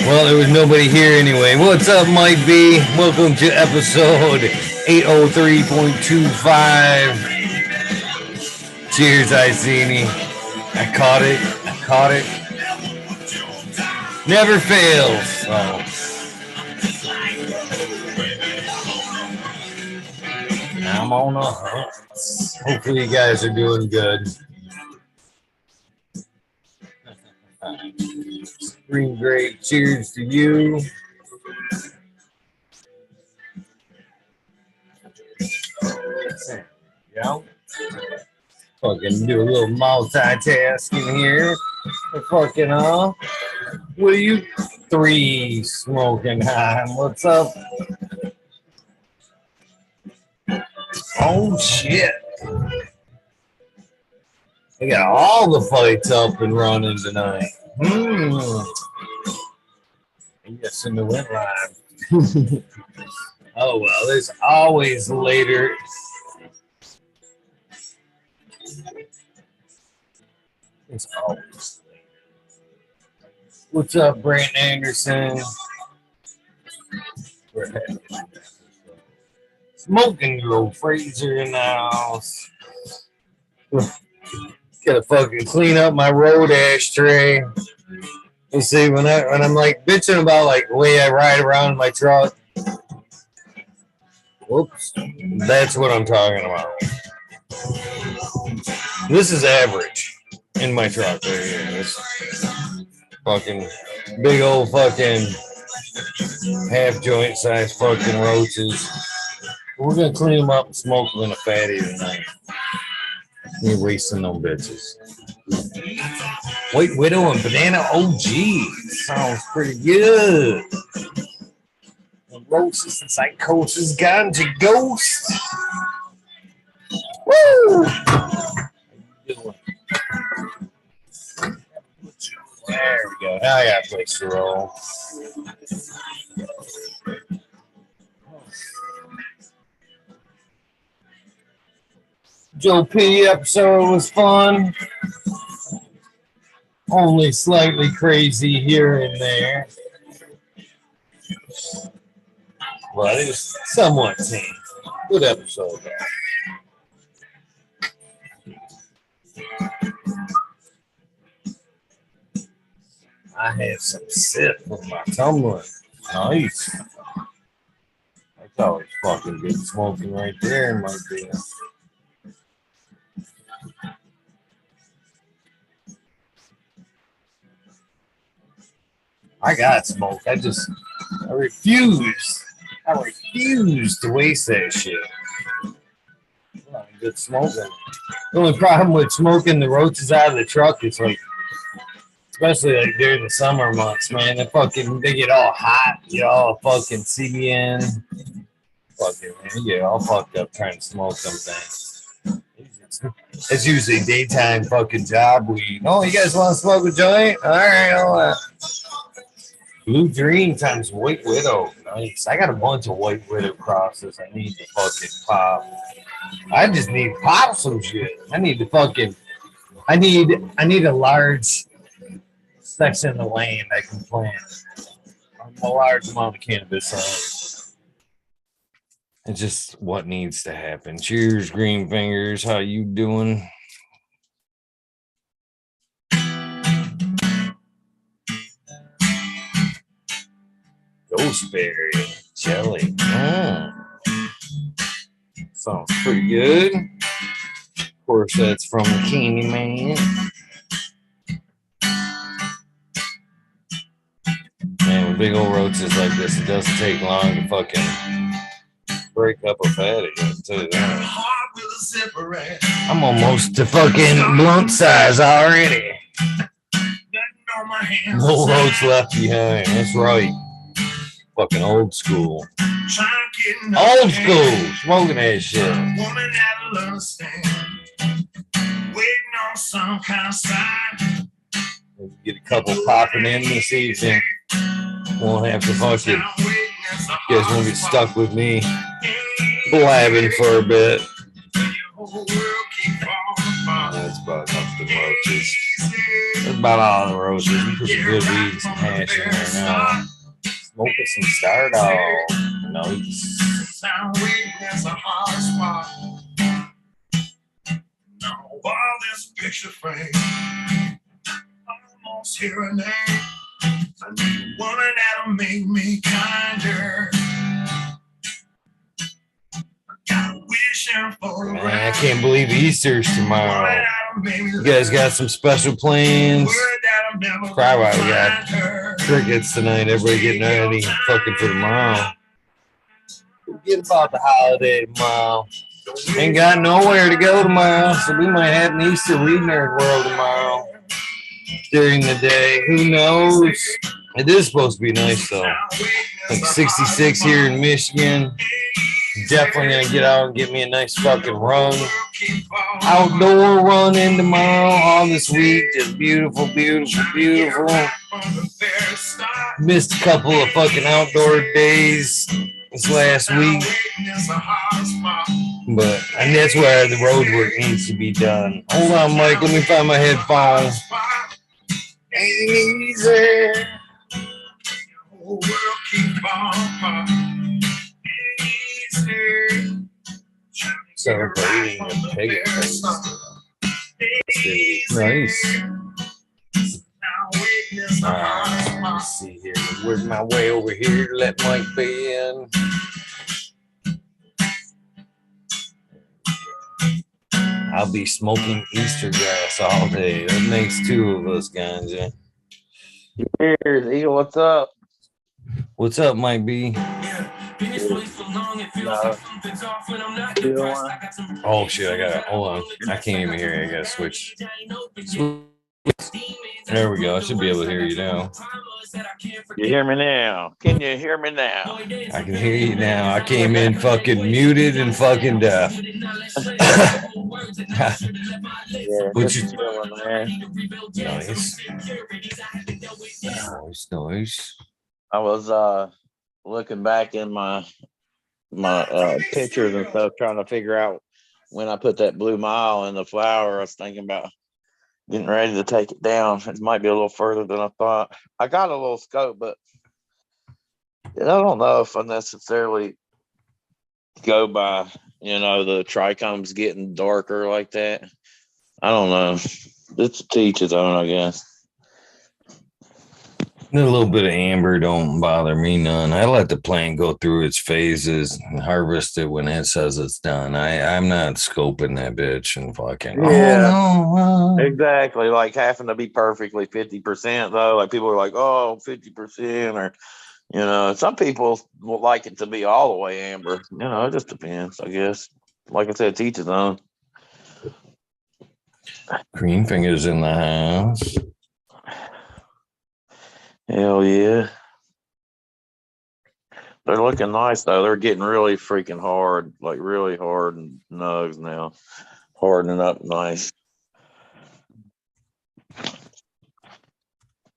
Well, there was nobody here anyway. What's up, Mike B? Welcome to episode 803.25. Cheers, Iceni. I caught it. Never fails. So. I'm on a hunt. Hopefully you guys are doing good. Green Great, cheers to you. Yeah. Fucking do a little multitasking here. Fucking what are you three smoking on? What's up? Oh shit. They got all the fights up and running tonight. Yes, in the went live. Oh well, there's always later. It's always later. What's up, Brandon Anderson? We're happy. Smoking Girl Fraser in the house. Gotta fucking clean up my road ashtray. You see, when I'm like bitching about like the way I ride around in my truck. Whoops. That's what I'm talking about. This is average in my truck right here. This fucking big old fucking half joint size fucking roaches. We're gonna clean them up and smoke them in a fatty tonight. You're wasting them bitches. White Widow and Banana OG. Sounds pretty good. Neurosis and Psychosis Ganja Ghost. Woo! How you doing? There we go. Now I got a place to roll. Joe P episode was fun. Only slightly crazy here and there. But it was somewhat tame. Good episode there. I had some sip with my tumbler. Nice. That's always fucking good smoking right there in my beer. I got smoke. I refuse to waste that shit. Good smoking. The only problem with smoking the roaches out of the truck is like, especially like during the summer months, man, they get all hot, you all fucking CBN. Fucking man, you get all fucked up trying to smoke them things. It's usually daytime fucking job weed. Oh, you guys want to smoke a joint? All right, Blue Dream times White Widow. Nice. I got a bunch of White Widow crosses I need to fucking pop. I just need to pop some shit. I need a large section of the land I can plant a large amount of cannabis on. It's just what needs to happen. Cheers, Green Fingers. How you doing? Gooseberry jelly. Sounds pretty good. Of course, that's from the Candy Man. Man, with big old roaches like this, it doesn't take long to fucking break up a fatty. I'll tell you that. I'm almost to fucking blunt size already. No roach left behind. That's right. Fucking old school. Old school. Smoking that shit. Get a couple popping in this evening. Won't have to fucking. You guys won't get stuck with me blabbing for a bit. That's about enough to roaches. about all the roses. We put some good weed and some hash in there now. Smoking some Stardog. Nice. While this picture frame, almost hear a name. I need one that'll make me kinder. Man, I can't believe Easter's tomorrow. You guys got some special plans? Probably why we got crickets tonight. Everybody getting ready fucking for tomorrow. Forget about the holiday tomorrow. Ain't got nowhere to go tomorrow, so we might have an Easter WEedNerdWorld tomorrow during the day. Who knows? It is supposed to be nice though. Like 66 here in Michigan. Definitely gonna get out and get me a nice fucking run. Outdoor running tomorrow on this week. Just beautiful, beautiful, beautiful. Missed a couple of fucking outdoor days this last week. And that's where the road work needs to be done. Hold on, Mike. Let me find my headphones. Ain't easy. Celebrating a pagan face. Nice. Let's see here. Work my way over here to let Mike be in. I'll be smoking Easter grass all day. That makes two of us, ganja. Cheers, Eagle. What's up? What's up, Mike B? Oh shit! I gotta hold on. I can't even hear you. I gotta switch. There we go. I should be able to hear you now. You hear me now? Can you hear me now? I can hear you now. I came in fucking muted and fucking deaf. Yeah, What you doing, man? Nice. Nice. I was looking back in my pictures and stuff, trying to figure out when I put that blue mile in the flower. I was thinking about getting ready to take it down. It might be a little further than I thought. I got a little scope, but I don't know if I necessarily go by, the trichomes getting darker like that. I don't know. It's to each his own, I guess. A little bit of amber don't bother me none. I let the plant go through its phases and harvest it when it says it's done. I'm not scoping that bitch and fucking. Yeah, oh, no. Exactly. Like having to be perfectly 50% though. Like people are like, 50%, or some people will like it to be all the way amber. It just depends, I guess. Like I said, to each his own. Green fingers in the house. Hell yeah. They're looking nice though. They're getting really freaking hard, like really hard and nugs now. Hardening up nice.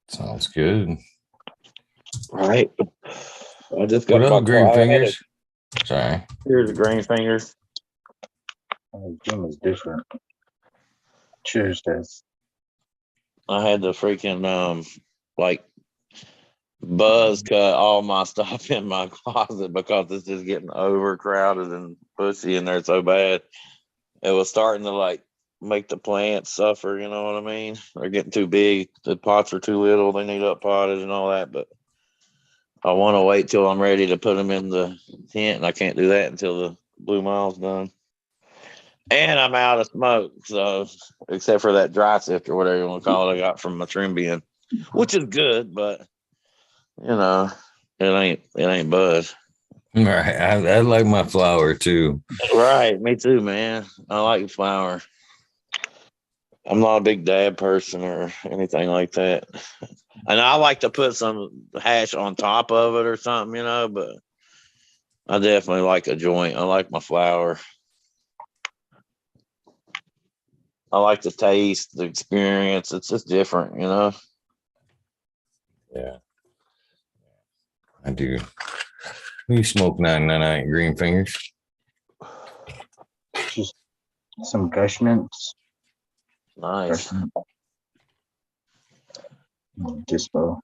Sounds good. Right. I just got my green fingers. Sorry. Here's the green fingers. Oh, Jim is different. Cheers, guys. I had the freaking buzz cut all my stuff in my closet because it's just getting overcrowded and pussy in there so bad. It was starting to make the plants suffer, you know what I mean? They're getting too big. The pots are too little. They need up potted and all that, but I want to wait till I'm ready to put them in the tent, and I can't do that until the blue mile's done. And I'm out of smoke, so except for that dry sift or whatever you want to call it, I got from my trim bin, which is good, but it ain't buzz. Right. I like my flower too. Right, me too, man. I like flower. I'm not a big dab person or anything like that. And I like to put some hash on top of it or something, but I definitely like a joint. I like my flower. I like the taste, the experience. It's just different, Yeah. I do. You smoke 999 green fingers? Just some gush mints. Nice. Dispo.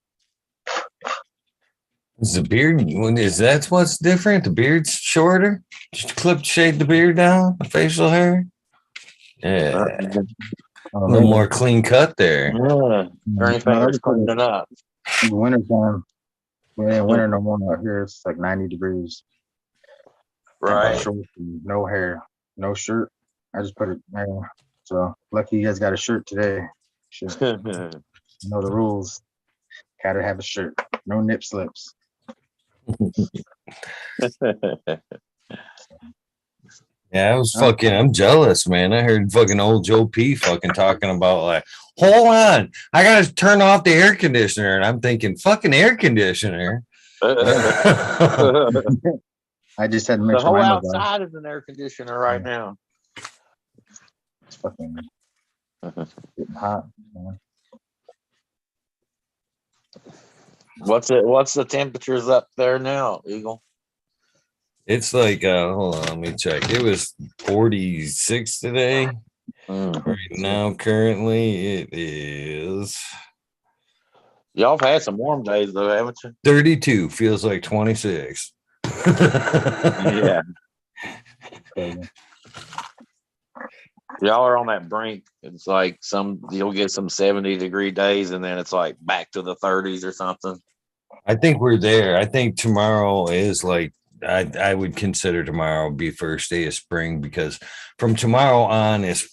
Is the beard, is that what's different? The beard's shorter? Just shade the beard down, the facial hair? Yeah. A little more clean cut there. Ernie fingers cleaning up. Winter time. We ain't winter no more out here. It's like 90 degrees. Right. Shorts, no hair, no shirt. I just put it there. So lucky you guys got a shirt today. You know the rules. Gotta have a shirt. No nip slips. Yeah, I'm jealous, man. I heard fucking old Joe P fucking talking about like, hold on, I gotta turn off the air conditioner. And I'm thinking, fucking air conditioner. I just had to make the sure whole mine outside is an air conditioner right now. It's fucking getting hot. Man. What's the temperatures up there now, Eagle? It's like hold on, let me check. It was 46 today. Right now, currently it is. Y'all have had some warm days though, haven't you? 32 feels like 26. Yeah. Y'all are on that brink. It's like you'll get some 70-degree days and then it's like back to the 30s or something. I think we're there. I think tomorrow is like I would consider tomorrow be first day of spring, because from tomorrow on it's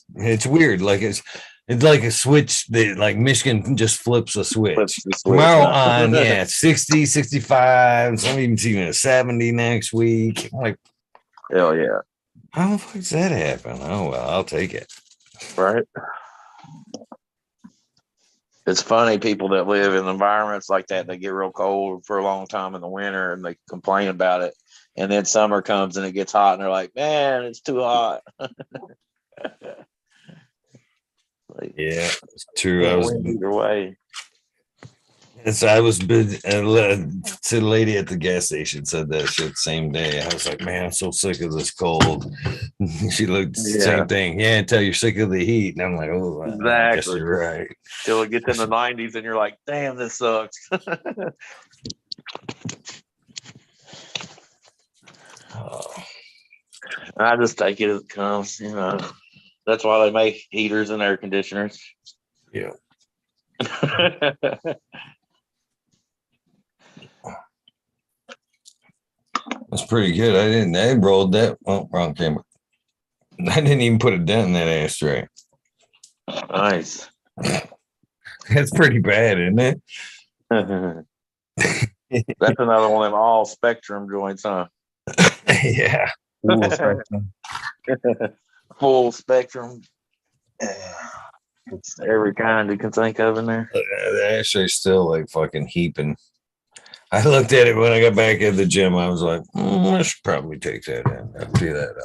weird. Like it's like a switch that like Michigan just flips a switch. Tomorrow on, yeah, 60, 65, some even seeing a 70 next week. I'm like, hell yeah. How the fuck does that happen? Oh well, I'll take it. Right. It's funny, people that live in environments like that, they get real cold for a long time in the winter and they complain about it. And then summer comes and it gets hot and they're like, man, it's too hot. Yeah, it's true. I was either way. I was to the lady at the gas station said that shit same day. I was like, man, I'm so sick of this cold. She looked same thing. Yeah, until you're sick of the heat. And I'm like, oh, exactly. I guess you're right. Till it gets in the 90s and you're like, damn, this sucks. I just take it as it comes, you know. That's why they make heaters and air conditioners. Yeah. That's pretty good. I rolled that. Oh, wrong camera. I didn't even put a dent in that ashtray. Nice. That's pretty bad, isn't it? That's another one of them all spectrum joints, huh? Yeah. Full spectrum. Full spectrum. Every kind you can think of in there. The ashtray's still like fucking heaping. I looked at it when I got back at the gym. I was like, I should probably take that in. I'll clear that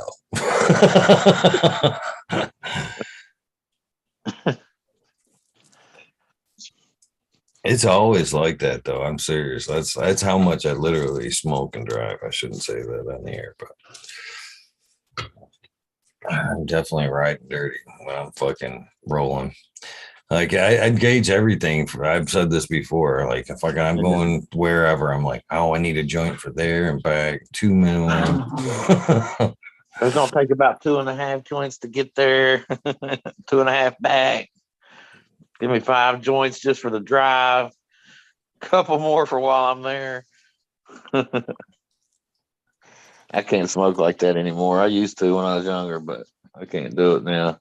out. It's always like that, though. I'm serious. That's how much I literally smoke and drive. I shouldn't say that on the air, but I'm definitely riding dirty when I'm fucking rolling. Like I gauge everything. I've said this before. Like if I'm going wherever, I'm like, oh, I need a joint for there and back, 2 minimum. It's gonna take about 2.5 joints to get there, 2.5 back. Give me 5 joints just for the drive. Couple more for while I'm there. I can't smoke like that anymore. I used to when I was younger, but I can't do it now.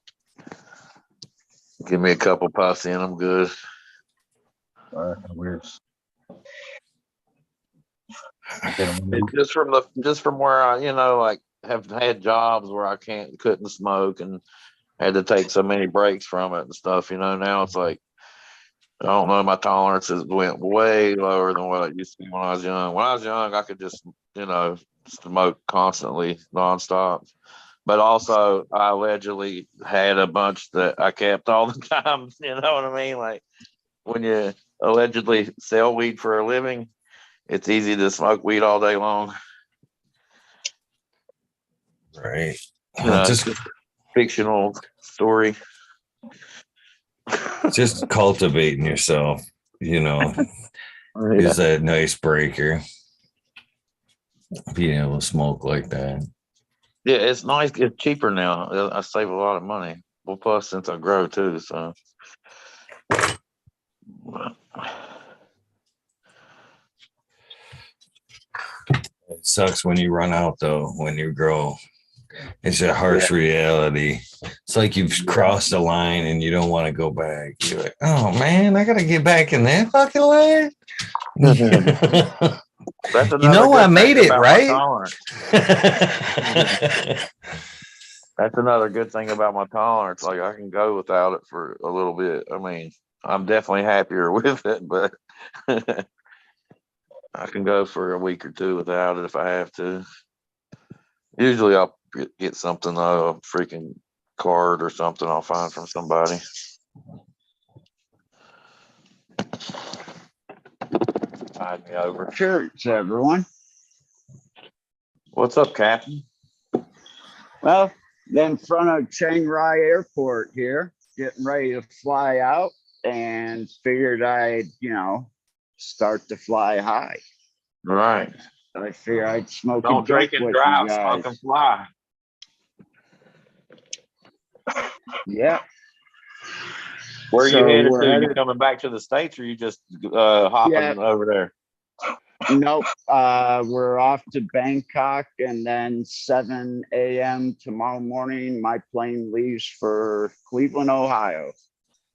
Give me a couple puffs in, I'm good. Weird. Just from where I, like have had jobs where I couldn't smoke and had to take so many breaks from it and stuff. Now it's like I don't know, my tolerances went way lower than what it used to be when I was young. When I was young, I could just smoke constantly, nonstop. But also, I allegedly had a bunch that I kept all the time. You know what I mean? Like when you allegedly sell weed for a living, it's easy to smoke weed all day long. Right. Just fictional story. Just cultivating yourself. you know, Yeah. is that nice breaker. Being able to smoke like that. Yeah, it's nice. It's cheaper now. I save a lot of money. Well, plus since I grow too, so. It sucks when you run out though, when you grow. It's a harsh reality. It's like you've crossed a line and you don't want to go back. You're like, oh man, I gotta get back in that fucking line. That's You know, I good made thing it, about my right? tolerance. That's another good thing about my tolerance. Like I can go without it for a little bit. I mean, I'm definitely happier with it, but I can go for a week or two without it if I have to. Usually I'll get something, a freaking card or something I'll find from somebody. Tide me over. Cheers, everyone. What's up, Captain? Well, in front of Chiang Rai Airport here, getting ready to fly out, and figured I'd, start to fly high. Right. I figured I'd smoke Don't and drink drink and with drive, you guys. smoke and fly. Yeah. Where are So you headed we're to? You headed- coming back to the States, or you just hopping over there? Nope. We're off to Bangkok, and then 7 a.m. tomorrow morning, my plane leaves for Cleveland, Ohio.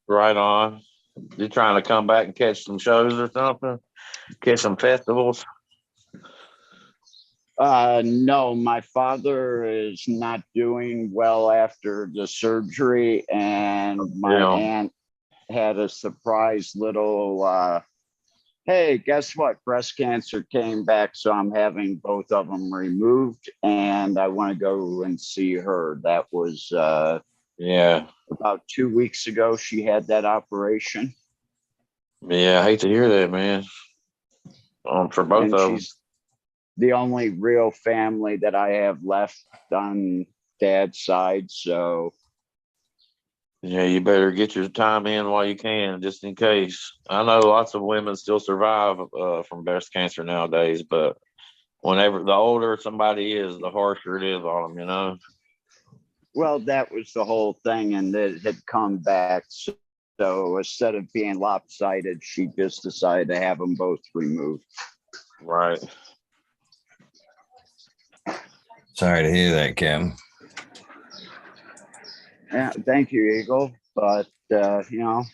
Right on. You trying to come back and catch some shows or something? Catch some festivals? No, my father is not doing well after the surgery, and my aunt had a surprise little, hey, guess what? Breast cancer came back, so I'm having both of them removed, and I want to go and see her. That was about 2 weeks ago. She had that operation. Yeah, I hate to hear that, man. For both of them. She's the only real family that I have left on dad's side, so yeah, you better get your time in while you can, just in case. I know lots of women still survive from breast cancer nowadays, but whenever the older somebody is, the harsher it is on them, Well, that was the whole thing, and it had come back. So instead of being lopsided, she just decided to have them both removed. Right. Sorry to hear that, Kim. Yeah, thank you, Eagle. But it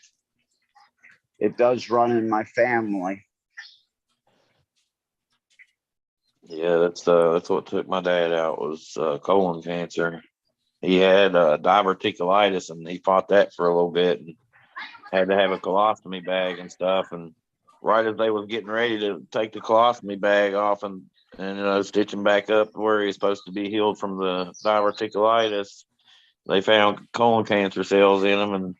does run in my family. Yeah, that's what took my dad out was colon cancer. He had diverticulitis, and he fought that for a little bit, and had to have a colostomy bag and stuff. And right as they was getting ready to take the colostomy bag off and stitch him back up where he's supposed to be healed from the diverticulitis, they found colon cancer cells in him, and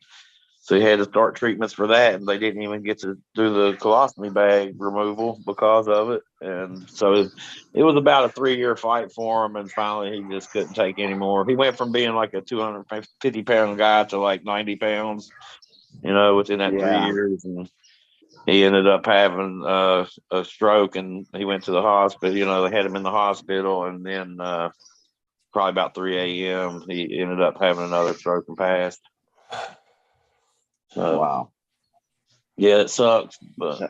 so he had to start treatments for that, and they didn't even get to do the colostomy bag removal because of it. And so it was about a 3-year fight for him, and finally he just couldn't take anymore. He went from being like a 250-pound guy to like 90 pounds, within that 3 years. And he ended up having a stroke, and he went to the hospital. They had him in the hospital, and then probably about 3 a.m. he ended up having another stroke and passed. Wow. Yeah, it sucks, but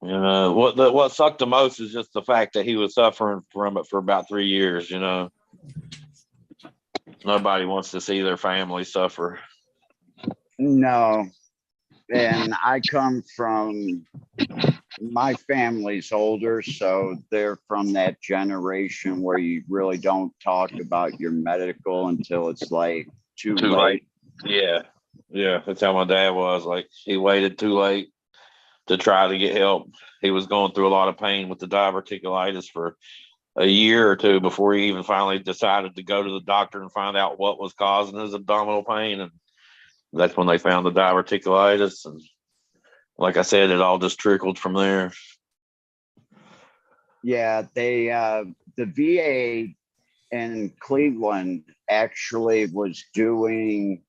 what sucked the most is just the fact that he was suffering from it for about 3 years. Nobody wants to see their family suffer. No, and I come from, my family's older, so they're from that generation where you really don't talk about your medical until it's like too late. Yeah, that's how my dad was. Like, he waited too late to try to get help. He was going through a lot of pain with the diverticulitis for a year or two before he even finally decided to go to the doctor and find out what was causing his abdominal pain. And that's when they found the diverticulitis. And like I said, it all just trickled from there. Yeah, the VA in Cleveland actually was doing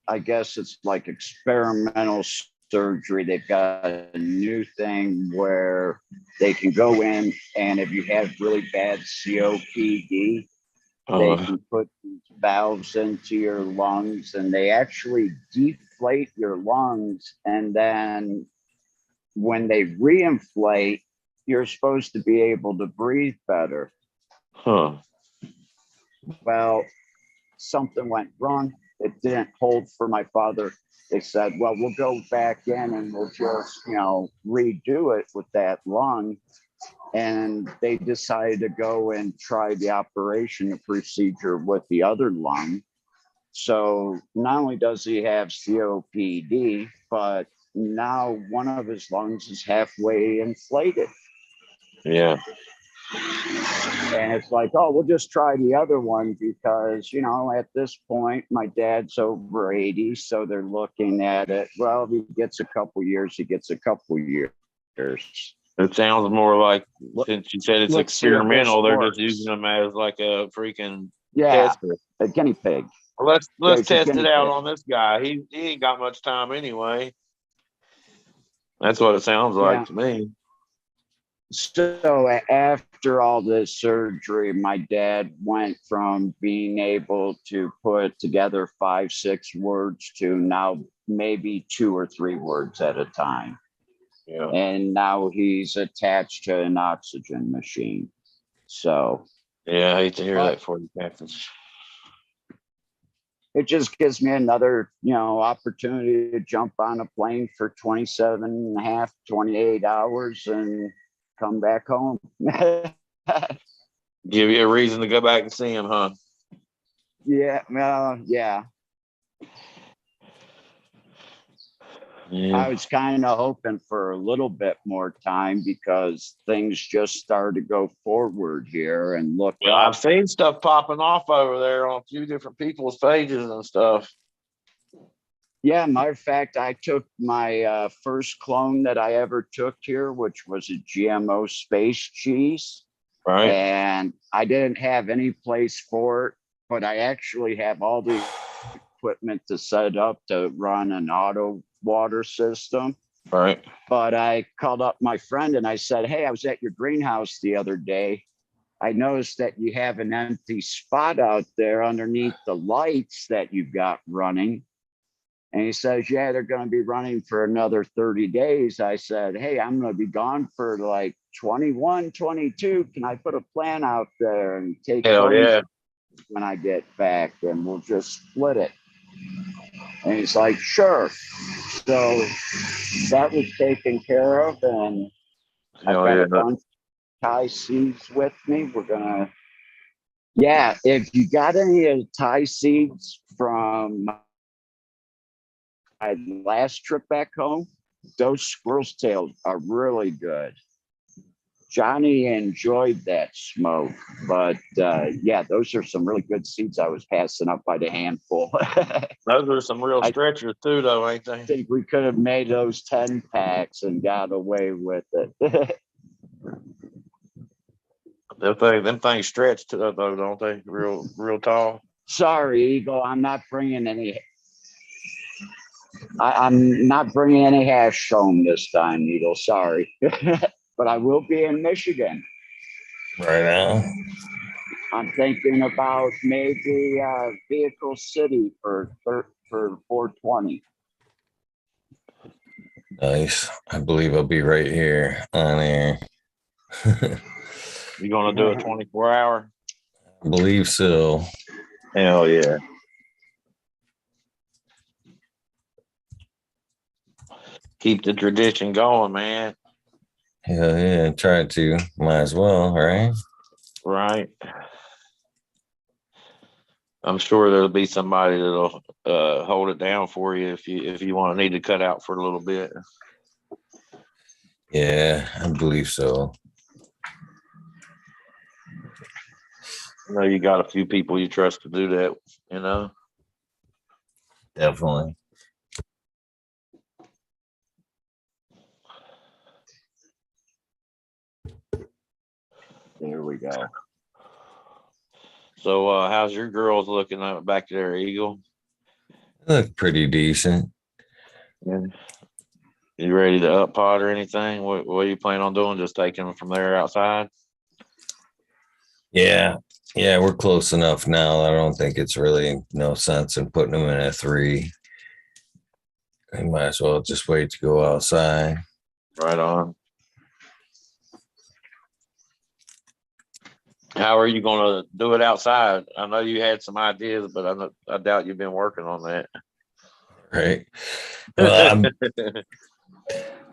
I guess it's like experimental surgery. They've got a new thing where they can go in, and if you have really bad COPD, they can put these valves into your lungs, and they actually deflate your lungs. And then when they reinflate, you're supposed to be able to breathe better. Huh. Well, something went wrong. It didn't hold for my father. They said, well, we'll go back in and we'll just, redo it with that lung. And they decided to go and try the operation procedure with the other lung. So not only does he have COPD, but now one of his lungs is halfway inflated. Yeah. And it's like, oh, we'll just try the other one because, at this point, my dad's over 80. So they're looking at it. Well, if he gets a couple years, he gets a couple years. It sounds more like, since you said it's experimental, they're just using them as like a freaking tester. A guinea pig. Well, let's test it out on this guy. He ain't got much time anyway. That's what it sounds like to me. So after all this surgery, my dad went from being able to put together 5-6 words to now maybe 2 or 3 words at a time. Yeah. And now he's attached to an oxygen machine. So yeah, I hate to hear that for you, Captain. It just gives me another, opportunity to jump on a plane for 27 and a half, 28 hours and come back home. Give you a reason to go back and see him, huh? Yeah. I was kind of hoping for a little bit more time because things just started to go forward here and look. Well, I've seen stuff popping off over there on a few different people's pages and stuff. Yeah, matter of fact, I took my first clone that I ever took here, which was a GMO space cheese. Right. And I didn't have any place for it, but I actually have all the equipment to set up to run an auto water system. Right. But I called up my friend and I said, hey, I was at your greenhouse the other day. I noticed that you have an empty spot out there underneath the lights that you've got running. And he says, yeah, they're going to be running for another 30 days. I said, hey, I'm going to be gone for like 21, 22. Can I put a plan out there and take when I get back, and we'll just split it? And he's like, sure. So that was taken care of. And I've got a bunch of Thai seeds with me. We're going to, if you got any of the Thai seeds from my last trip back home, those squirrel's tails are really good. Johnny enjoyed that smoke, but those are some really good seeds I was passing up by the handful. Those are some real stretchers too, though, ain't they? I think we could have made those 10 packs and got away with it. Them things stretch though, don't they? Real tall. Sorry, Eagle, I'm not bringing any. I'm not bringing any hash home this time, Eagle. Sorry. But I will be in Michigan. Right now. I'm thinking about maybe Vehicle City for 420. Nice. I believe I'll be right here on air. You gonna do a 24-hour? I believe so. Hell yeah. Keep the tradition going, man. Hell yeah, try to. Might as well, right? Right. I'm sure there'll be somebody that'll hold it down for you if you want to need to cut out for a little bit. Yeah, I believe so. I know you got a few people you trust to do that, you know? Definitely. There we go. So how's your girls looking back there, Eagle? Look pretty decent. Yeah. You ready to up pot or anything? What are you planning on doing? Just taking them from there outside? Yeah. Yeah, we're close enough now. I don't think it's really no sense in putting them in a 3. I might as well just wait to go outside. Right on. How are you going to do it outside? I know you had some ideas, but I doubt you've been working on that. Right. Well,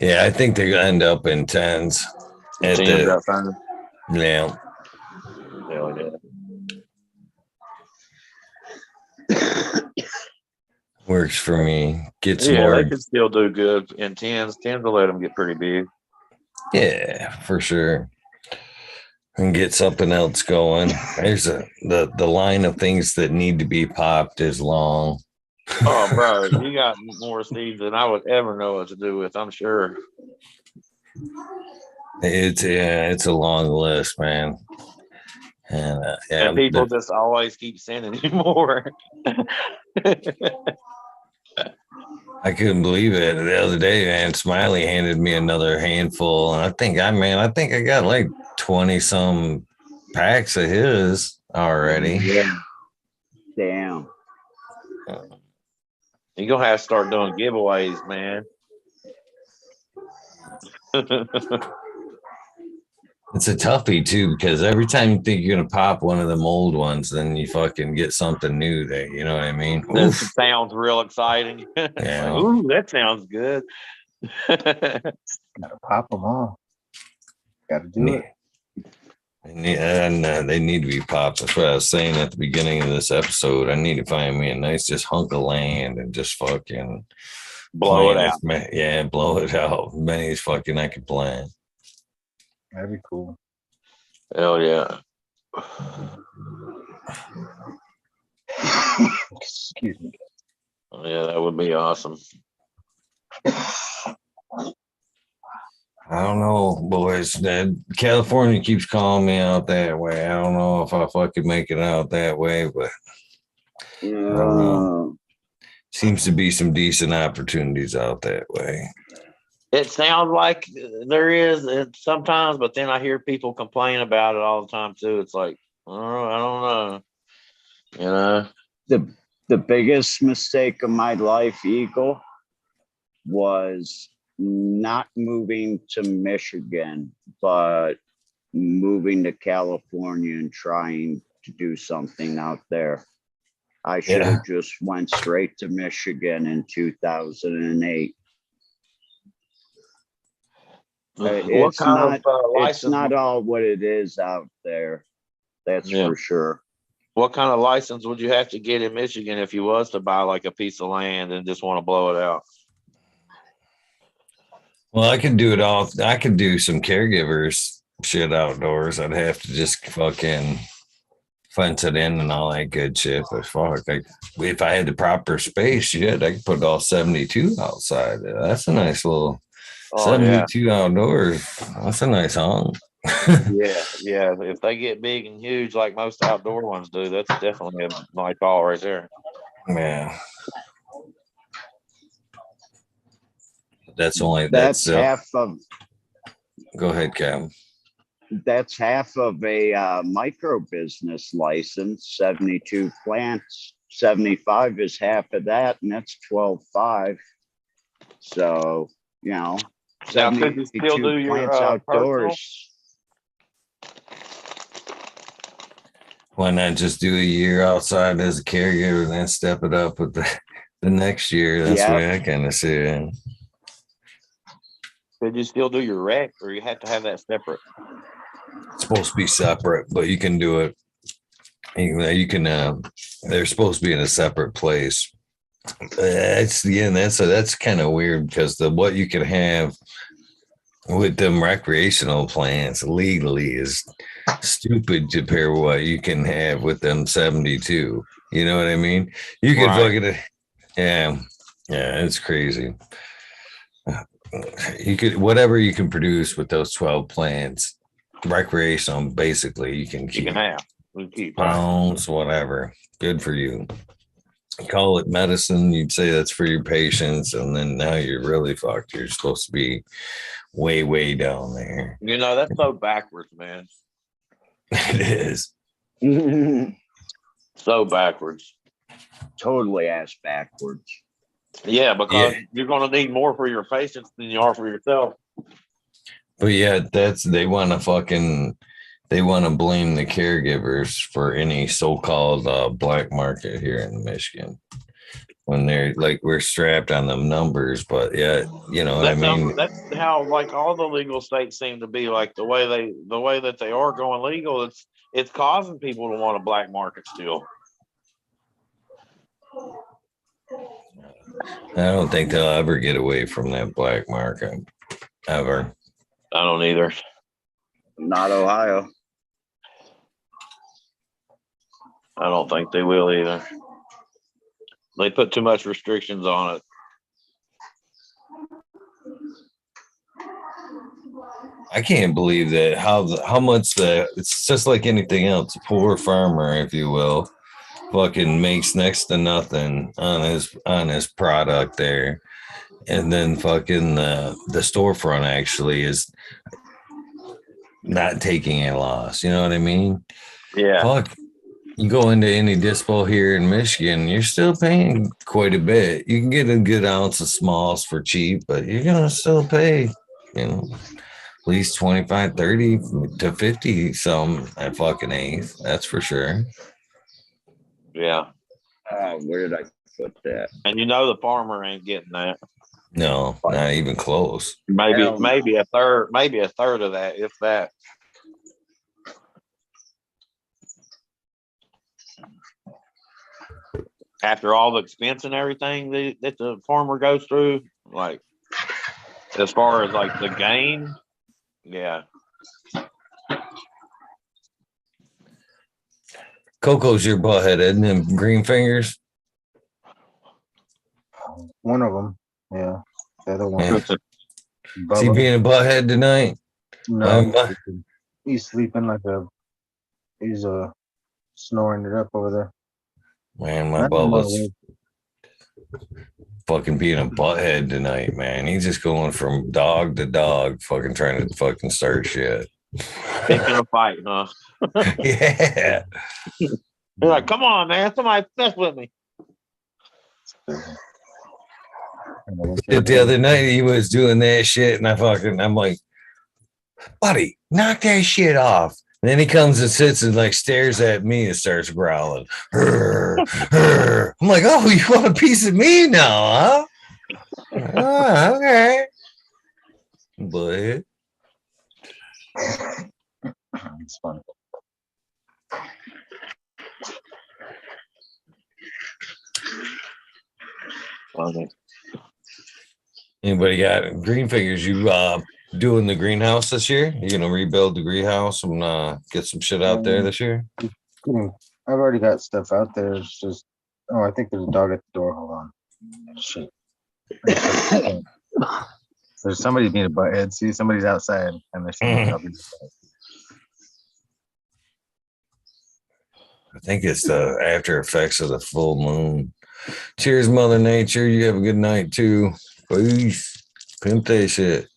yeah, I think they're gonna end up in 10s at Tens the outside. yeah. Hell yeah. Works for me. Get some Yeah, more. they can still do good in tens. Tens will let them get pretty big. Yeah, for sure. And get something else going. There's the line of things that need to be popped is long. Oh, bro, you got more seeds than I would ever know what to do with, I'm sure. It's a long list, man. And And people just always keep sending you more. I couldn't believe it. The other day, man, Smiley handed me another handful. And I think I got like 20 some packs of his already. Yeah. Damn. You're going to have to start doing giveaways, man. It's a toughie too, because every time you think you're gonna pop one of them old ones, then you fucking get something new there. You know what I mean? That sounds real exciting. Yeah. Like, ooh, that sounds good. Gotta pop them all. Gotta do it. And they need to be popped. That's what I was saying at the beginning of this episode. I need to find me a nice just hunk of land and just fucking blow it out. Yeah, blow it out. Many as fucking I can plant. That'd be cool. Hell yeah. Excuse me. Oh, yeah, that would be awesome. I don't know, boys. California keeps calling me out that way. I don't know if I fucking make it out that way, but I don't know. Seems to be some decent opportunities out that way. It sounds like there is sometimes, but then I hear people complain about it all the time too. It's like, oh, I don't know. You know, the biggest mistake of my life, Eagle, was not moving to Michigan, but moving to California and trying to do something out there. I should have just went straight to Michigan in 2008. It's not all what it is out there. That's for sure. What kind of license would you have to get in Michigan if you was to buy like a piece of land and just want to blow it out? Well, I could do it all. I could do some caregivers shit outdoors. I'd have to just fucking fence it in and all that good shit. But fuck, if I had the proper space, shit, I could put all 72 outside. That's a nice little 72 outdoors. That's a nice home. yeah. If they get big and huge like most outdoor ones do, that's definitely a nice call right there. Yeah. That's half of. Go ahead, Cam. That's half of a micro business license. 72 plants. 75 is half of that, and that's 12.5. So you know, 72 plants outdoors. Why not just do a year outside as a caregiver and then step it up with the next year? That's the way I kind of see it. Could you still do your rec, or you have to have that separate? It's supposed to be separate, but you can do it. You can. They're supposed to be in a separate place. That's kind of weird because what you can have with them recreational plants legally is stupid compared to what you can have with them 72. You know what I mean? You can fucking it's crazy. You could whatever you can produce with those 12 plants, recreational, basically you can keep. You can have. Pounds, whatever. Good for you. call it medicine. You'd say that's for your patients, and then now you're really fucked. You're supposed to be way, way down there. You know, that's so backwards, man. It is. So backwards. Totally ass backwards. Yeah, because you're going to need more for your patients than you are for yourself. But yeah, they want to blame the caregivers for any so-called black market here in Michigan when they're like, we're strapped on them numbers. But yeah, you know what I mean? That's how like all the legal states seem to be, like the way that they are going legal. It's causing people to want a black market still. I don't think they'll ever get away from that black market ever. I don't either. Not Ohio. I don't think they will either. They put too much restrictions on it. I can't believe that how much it's just like anything else. A poor farmer, if you will, fucking makes next to nothing on his product there, and then fucking the storefront actually is not taking a loss. You know what I mean? Yeah. Fuck. You go into any dispo here in Michigan, you're still paying quite a bit. You can get a good ounce of smalls for cheap, but you're gonna still pay, you know, at least 25, 30 to 50 some at fucking eighth. That's for sure. Yeah. Where did I put that? And you know the farmer ain't getting that. No, not even close. Maybe a third of that, if that. After all the expense and everything that the farmer goes through, like as far as like the gain, yeah. Coco's your butthead, isn't it? Green fingers. One of them, yeah. The other one, Yeah. Is he Bubba. being a butthead tonight? No, he's sleeping like he's snoring it up over there. Man, my Bubba's fucking being a butthead tonight, man. He's just going from dog to dog, fucking trying to fucking start shit. Picking a fight, huh? Yeah. You're like, come on, man, somebody mess with me. The other night he was doing that shit, and I'm like, buddy, knock that shit off. And then he comes and sits and like stares at me and starts growling. I'm like, oh, you want a piece of me now, huh? Oh, okay. But it's funny. Anybody got green fingers? You doing the greenhouse this year? You gonna rebuild the greenhouse and get some shit out there this year? I've already got stuff out there. It's just, I think there's a dog at the door. Hold on. Shit. There's somebody being a butthead. See, somebody's outside and they're saying, I think it's the after effects of the full moon. Cheers, Mother Nature. You have a good night too. Peace. Pimp that shit.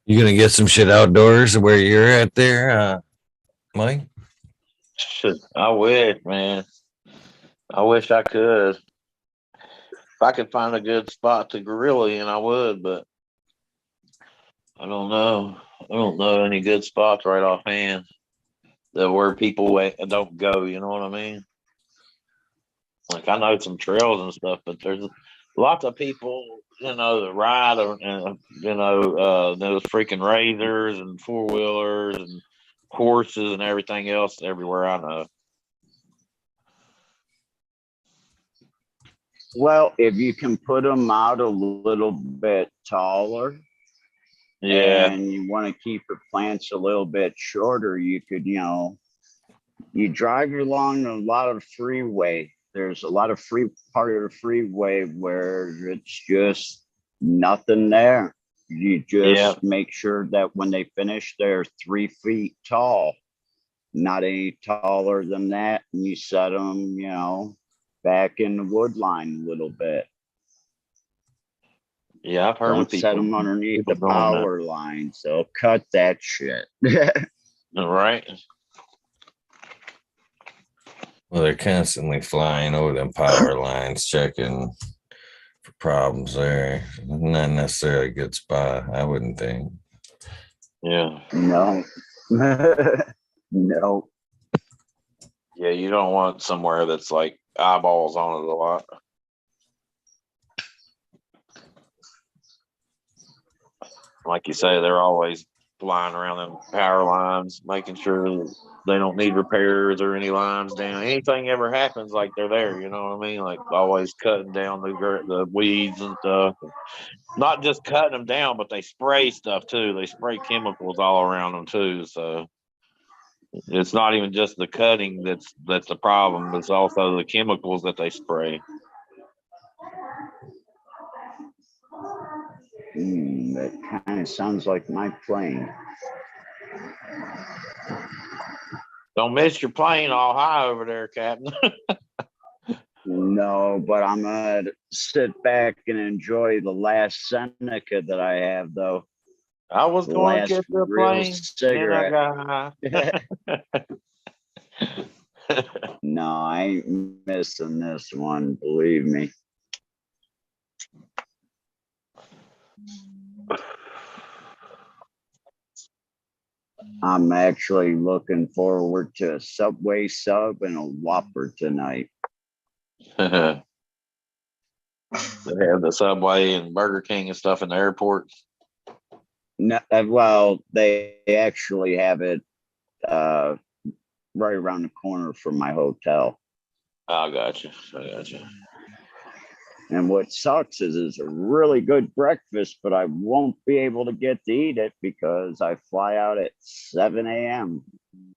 You gonna get some shit outdoors where you're at there, Mike? Shit, I wish, man. I wish I could. If I could find a good spot to grill in, I would, but I don't know. I don't know any good spots right offhand that where people don't go. You know what I mean? Like I know some trails and stuff, but there's lots of people, that ride and those freaking razors and 4-wheelers and horses and everything else everywhere I know. Well, if you can put them out a little bit taller, and you want to keep your plants a little bit shorter, you could, you drive along a lot of freeway. There's a lot of part of the freeway where it's just nothing there. You just make sure that when they finish, they're 3 feet tall, not any taller than that. And you set them, back in the wood line a little bit. Yeah, I've heard Don't of set people, them underneath people the doing that. power line. So cut that shit. All right. Well, they're constantly flying over them power lines, checking for problems there. Not necessarily a good spot, I wouldn't think. Yeah. No. No. Yeah, you don't want somewhere that's like eyeballs on it a lot. Like you say, they're always flying around them power lines, making sure they don't need repairs or any lines down. Anything ever happens, like they're there. You know what I mean? Like always cutting down the weeds and stuff. Not just cutting them down, but they spray stuff too. They spray chemicals all around them too. So it's not even just the cutting that's the problem. It's also the chemicals that they spray. That kind of sounds like my plane. Don't miss your plane all high over there, Captain. No, but I'm gonna sit back and enjoy the last Seneca that I have, though. I was The going to last get the real plane, then I cigarette. got high. No, I ain't missing this one, believe me. I'm actually looking forward to a Subway sub and a Whopper tonight. They have the Subway and Burger King and stuff in the airport. No, well, they actually have it right around the corner from my hotel. I got you. I got you. And what sucks is it's a really good breakfast, but I won't be able to get to eat it because I fly out at 7 a.m.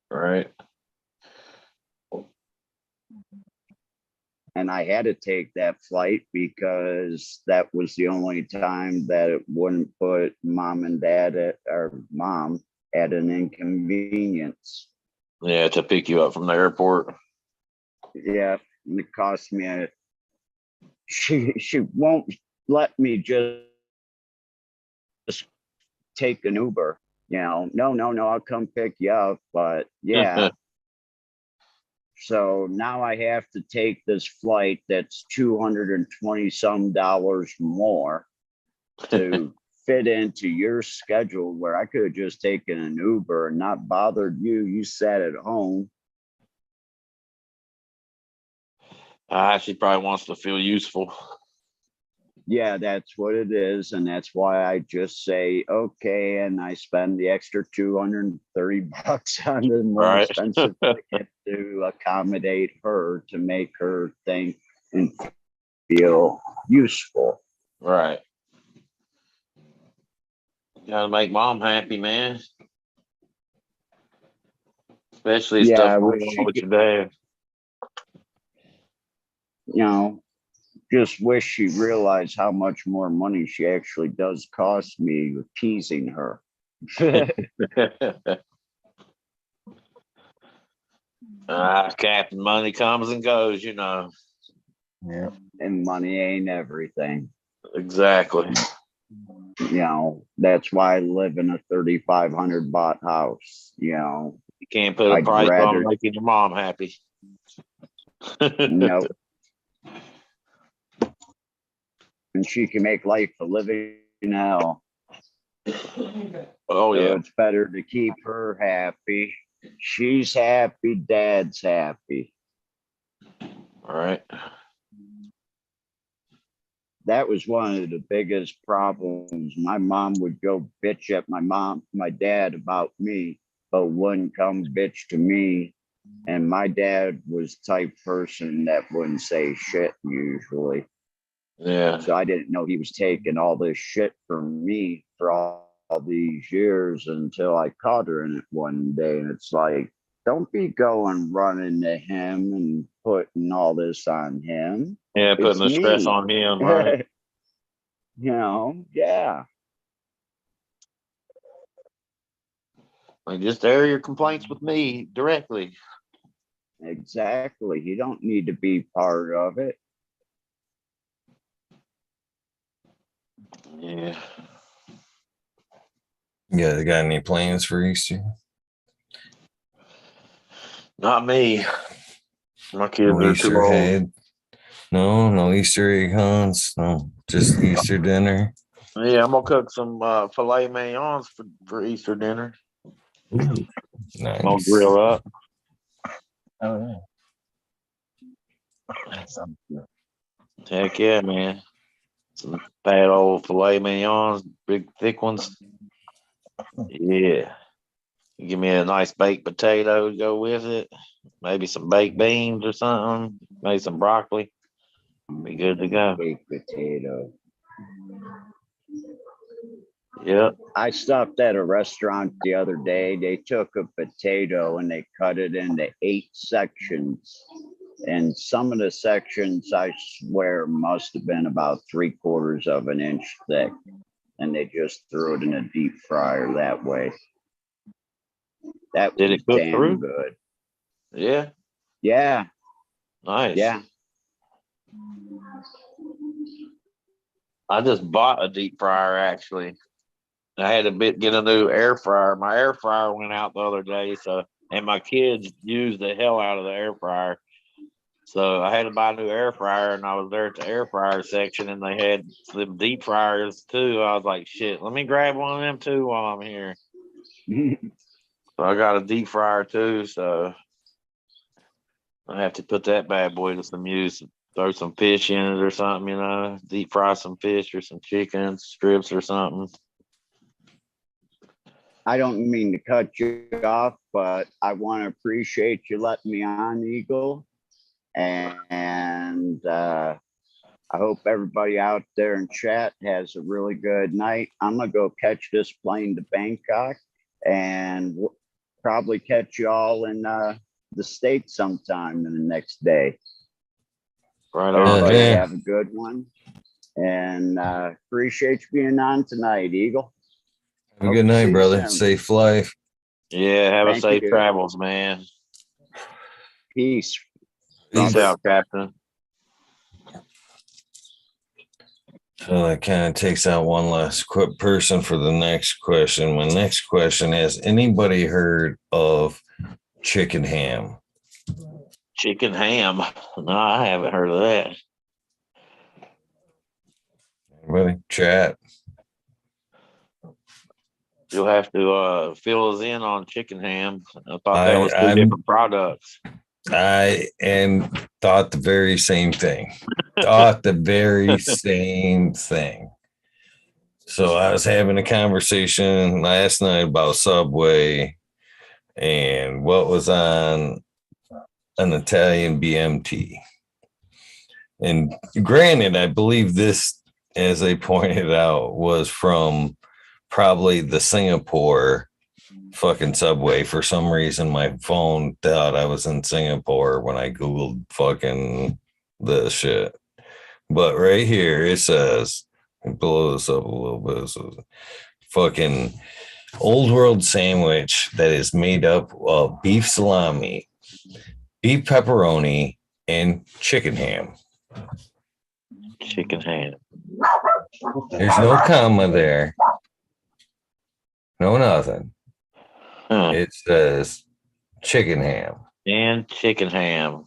Right. And I had to take that flight because that was the only time that it wouldn't put mom and dad or mom at an inconvenience. Yeah, to pick you up from the airport. Yeah, and it cost me she won't let me just take an Uber. No, I'll come pick you up. But yeah. So now I have to take this flight that's $220 some more to fit into your schedule, where I could have just taken an Uber and not bothered you. You sat at home. She probably wants to feel useful. Yeah, that's what it is. And that's why I just say, okay. And I spend the extra $230 on the more expensive ticket to accommodate her, to make her think and feel useful. Right. Gotta make mom happy, man. Especially stuff going on with your dad. You know, just wish she realized how much more money she actually does cost me with teasing her. Captain, money comes and goes, you know. Yeah. And money ain't everything. Exactly. You know, that's why I live in a 3,500 baht house. You know, you can't put a price on making your mom happy. No. And she can make life a living hell. Oh, yeah. So it's better to keep her happy. She's happy, dad's happy. All right. That was one of the biggest problems. My mom would go bitch at my dad about me, but wouldn't come bitch to me. And my dad was the type person that wouldn't say shit usually. Yeah. So I didn't know he was taking all this shit from me for all these years until I caught her in it one day. And it's like, don't be going running to him and putting all this on him. Yeah, putting the stress on him, right? You know, yeah. Like, just air your complaints with me directly. Exactly. You don't need to be part of it. Yeah. Yeah, they got any plans for Easter? Not me. My kids No are too Easter old. head? No Easter egg hunts? No, just Easter dinner? Yeah, I'm gonna cook some filet mignons for Easter dinner. I'm gonna Nice. grill up. Oh yeah. That sounds good. Heck yeah, man. Some fat old filet mignons, big thick ones. Yeah. Give me a nice baked potato to go with it. Maybe some baked beans or something. Maybe some broccoli. Be good to go. Baked potato. Yep. I stopped at a restaurant the other day. They took a potato and they cut it into 8 sections. And some of the sections, I swear, must have been about 3/4 of an inch thick. And they just threw it in a deep fryer that way. That Did was it cook damn through? good. Yeah. Yeah. Nice. Yeah. I just bought a deep fryer actually. I had to get a new air fryer. My air fryer went out the other day, and my kids used the hell out of the air fryer. So I had to buy a new air fryer, and I was there at the air fryer section, and they had some deep fryers too. I was like, shit, let me grab one of them too while I'm here. So I got a deep fryer too, so I have to put that bad boy to some use. Throw some fish in it or something, deep fry some fish or some chicken strips or something. I don't mean to cut you off, but I want to appreciate you letting me on, Eagle. And I hope everybody out there in chat has a really good night. I'm going to go catch this plane to Bangkok and probably catch you all in the States sometime in the next day. Right on. Everybody yeah. have a good one. And appreciate you being on tonight, Eagle. Have a Hope good to see night, you brother. soon. Safe life. Yeah, have a Thank safe you. travels, man. Peace. Peace out, Captain. So that kind of takes out one last person for the next question. My next question: has anybody heard of chicken ham? Chicken ham. No, I haven't heard of that. Anybody? Chat. You'll have to fill us in on chicken ham. I thought that was 2 I'm- different products. I thought the very same thing. Thought the very same thing. So I was having a conversation last night about Subway and what was on an Italian BMT. And granted, I believe this, as they pointed out, was from probably the Singapore fucking Subway. For some reason, my phone thought I was in Singapore when I Googled fucking this shit. But right here, it says, blow this up a little bit. So fucking old world sandwich that is made up of beef salami, beef pepperoni, and chicken ham. Chicken ham. There's no comma there. No nothing. Huh. It says chicken ham. And chicken ham.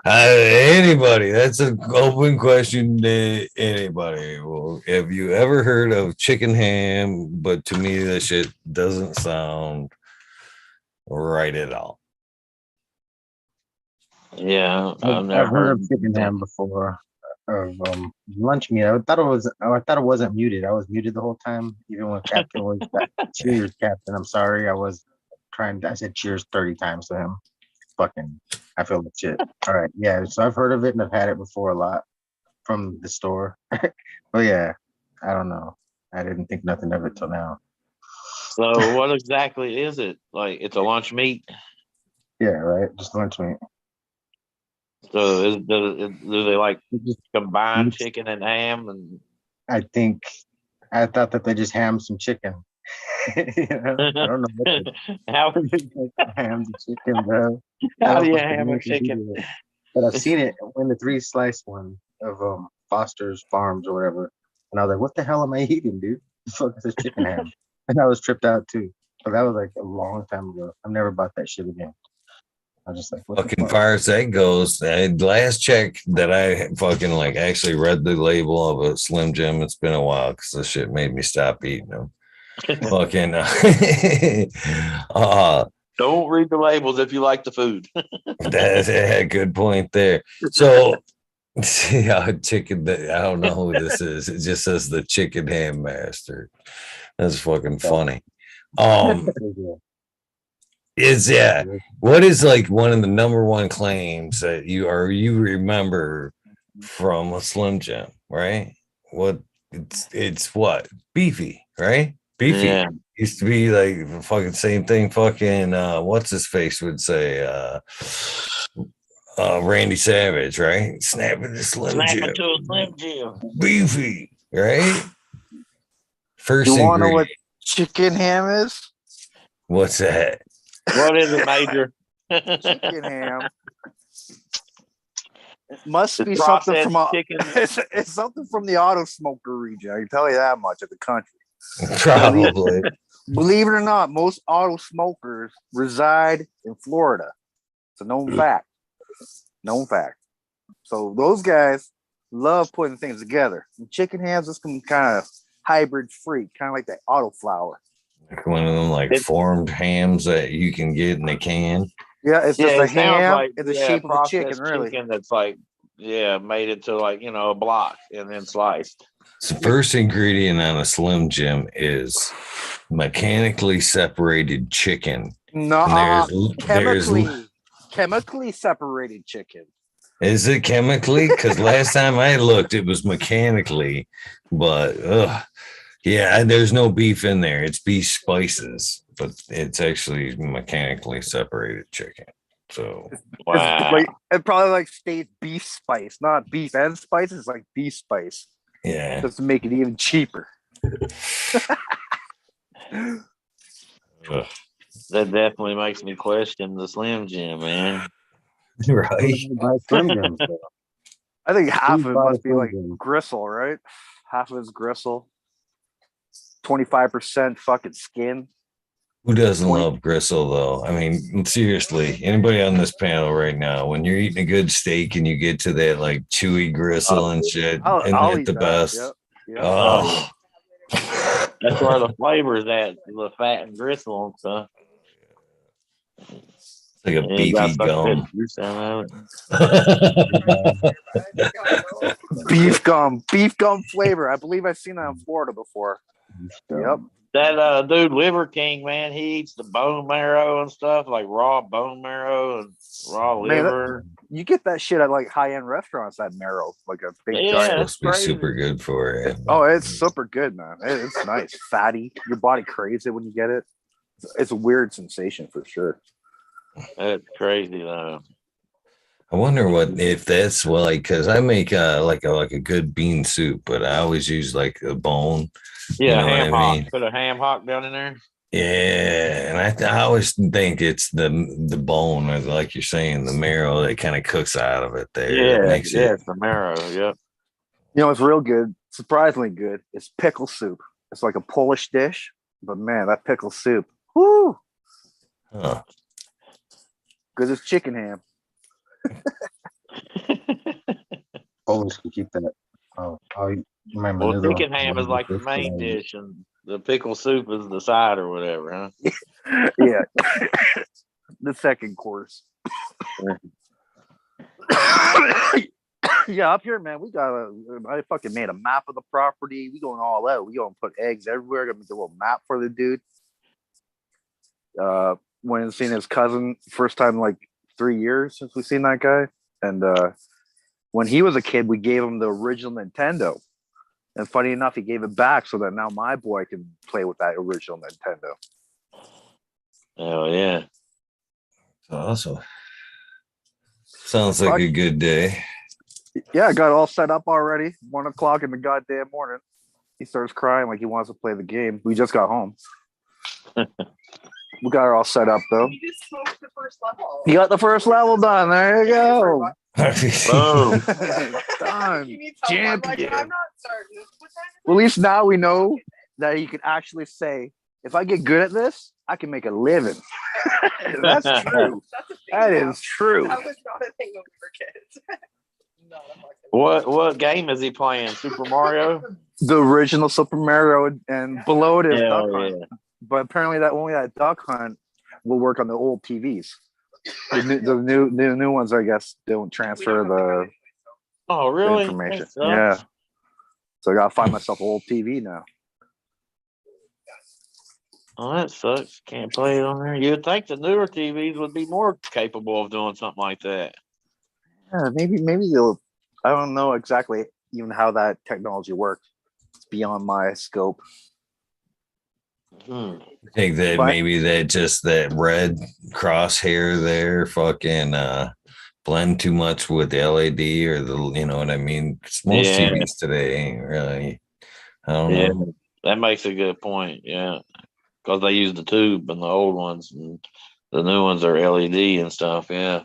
Anybody, that's an open question to anybody. Well, have you ever heard of chicken ham? But to me, that shit doesn't sound right at all. Yeah, I've never heard of heard chicken that. ham before. Of lunch meat. I thought it wasn't muted. I was muted the whole time, even when Captain was cheers, Captain. I'm sorry. I said cheers 30 times to him. Fucking, I feel like shit. All right, yeah. So I've heard of it and I've had it before a lot from the store. But yeah, I don't know. I didn't think nothing of it till now. So what exactly is it? Like it's a lunch meat? Yeah, right. Just lunch meat. So do they like Just combine mix- chicken and ham? And I thought that they just ham some chicken. I don't know what How the ham, the chicken, bro. I how don't do you fucking ham know a what to do chicken? with it. But I've seen it in the 3 slice one of Foster's Farms or whatever. And I was like, what the hell am I eating, dude? The fuck is this chicken ham? And I was tripped out too. But that was like a long time ago. I've never bought that shit again. I was just like, what the Fucking fuck? far as that goes, last check that I fucking like actually read the label of a Slim Jim. It's been a while because this shit made me stop eating them. Fucking Don't read the labels if you like the food. that's a good point there. So yeah, chicken. I don't know who this is. It just says the chicken ham master. That's fucking funny. Is that what is like one of the number one claims that you remember from a Slim Jim, right? What it's what beefy, right? Beefy Yeah. used to be like the fucking same thing. Fucking what's his face would say Randy Savage, right? Snapping the Slim Jim, Snap it to a Slim Jim. beefy, right? First You want to know ingredient. what chicken ham is? What's that? What is it, Major? Chicken ham. It must The be something processed from a, chicken. it's something from the auto smoker region. I can tell you that much of the country. Probably. Believe it or not, most auto smokers reside in Florida. It's a known fact. Known fact. So those guys love putting things together. And chicken hams is some kind of hybrid freak, kind of like that Autoflower. Like one of them like formed hams that you can get in a can. Yeah, it's just a it sounds ham like, in the shape of a chicken, processed really. chicken that's like, made into like, a block and then sliced. The first ingredient on a Slim Jim is mechanically separated chicken. No, There's chemically separated chicken. is it chemically? Because last time I looked, it was mechanically, but yeah, and there's no beef in there. It's beef spices, but it's actually mechanically separated chicken. So Wow. It probably like states beef spice, not beef and spice. It's like beef spice, yeah, just to make it even cheaper. Ugh. That definitely makes me question the Slim Jim, man. Right. Buy Slim Jims, though. I think half Who's of it buying must be Slim like Jims? gristle, right? Half of it's gristle. 25% fucking skin. Who doesn't love gristle though? I mean, seriously, anybody on this panel right now, when you're eating a good steak and you get to that like chewy gristle and shit, isn't I'll it eat the that. best? Yep. Oh, That's where the flavor's at, the fat and gristle and stuff. it's like a And you beefy got suck gum. that juice out of it. Beef gum flavor. I believe I've seen that in Florida before. Yep. That dude Liver King, man, he eats the bone marrow and stuff, like raw bone marrow and raw Man, liver. You get that shit at like high-end restaurants, that marrow, like a big Yeah. giant. Supposed to be super good for you. Oh, it's super good, man. It's nice. Fatty. Your body craves it when you get it. It's a weird sensation for sure. That's crazy though. I wonder what if that's well, like because I make like a good bean soup, but I always use like a bone. Yeah, You know ham what I hock. mean? Put a ham hock down in there. Yeah, and I always think it's the bone, or like you're saying, the marrow that kind of cooks out of it there. Yeah, Makes it. it's the marrow. Yep. You know, it's real good. Surprisingly good. It's pickle soup. It's like a Polish dish, but man, that pickle soup. Whoo! Huh. Because it's chicken ham. Polish can keep that. Oh, I'll remember. Well, chicken ham is like the main dish, and the pickle soup is the side or whatever, huh? Yeah. The second course. Yeah, up here, man, I fucking made a map of the property. We going all out. We going to put eggs everywhere. Gonna make a little map for the dude. Went and seen his cousin first time in like 3 years since we seen that guy. And when he was a kid, we gave him the original Nintendo. And funny enough, he gave it back so that now my boy can play with that original Nintendo. Oh yeah. Awesome. Sounds like a good day. Yeah, I got all set up already. 1 o'clock in the goddamn morning. He starts crying like he wants to play the game. We just got home. We got her all set up though. You just smoked the first level. You got the first level done. There you go. Boom. Done. You need help. I'm like, Champion. I'm not starting this. What time Well, at least now we know that you can actually say, if I get good at this, I can make a living. That's true. That's a thing That now. is true. That was not a thing when we were kids. No, I'm not kidding. What game is he playing? Super Mario? The original Super Mario and below it is Duck Hell Hunt. yeah. But apparently that only that Duck Hunt will work on the old TVs. The new ones, I guess, don't transfer the Oh, really? information. That sucks. Yeah. So I gotta find myself an old TV now. Oh, that sucks. Can't play it on there. You'd think the newer TVs would be more capable of doing something like that. Yeah, maybe they'll. I don't know exactly even how that technology works. It's beyond my scope. Hmm. I think that But- maybe that red crosshair there fucking blend too much with the LED or you know what I mean? 'Cause most Yeah. TVs today ain't really. I don't Yeah, know. that makes a good point. Yeah, because they use the tube in the old ones, and the new ones are LED and stuff. Yeah,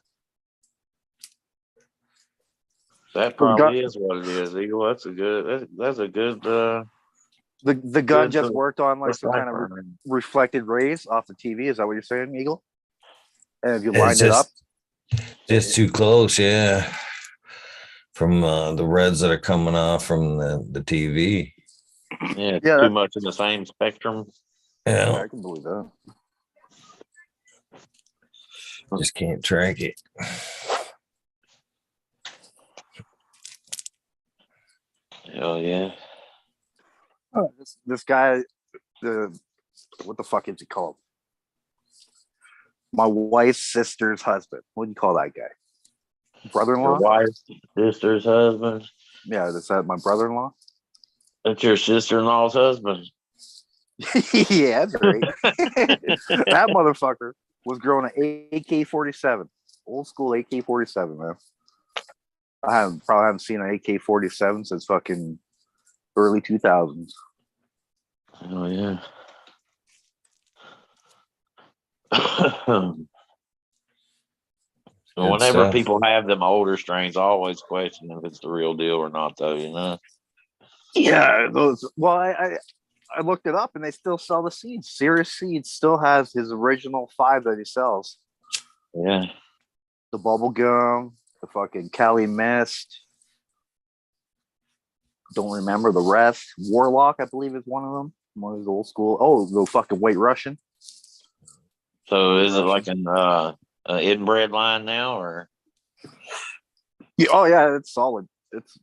that probably is what it is, Eagle. That's a good. That's a good. The gun Good just to- worked on like some kind of decipher. reflected rays off the TV. Is that what you're saying, Eagle? And if you It's lined it up, just too close, yeah. From the reds that are coming off from the TV. Yeah, Yeah, too that- much in the same spectrum. yeah, Yeah, I can believe that. just can't track it. Hell yeah. This guy, what the fuck is he called? My wife's sister's husband. What do you call that guy? Your Brother-in-law? wife, sister's husband. Yeah, is that my brother-in-law? That's your sister-in-law's husband. Yeah, that's right. That motherfucker was growing an AK-47, old school AK-47, man. I probably haven't seen an AK-47 since fucking early 2000s. Oh yeah. Good Whenever stuff. people have them older strains, I always question if it's the real deal or not, though. You know. Yeah, those. Well, I looked it up, and they still sell the seeds. Serious Seeds still has his original 5 that he sells. Yeah. The bubble gum, the fucking Cali Mist. Don't remember the rest. Warlock, I believe, is one of them. One of those old school. Oh, the fucking White Russian. So is it like an inbred line now, or? Yeah, oh yeah, it's solid. It's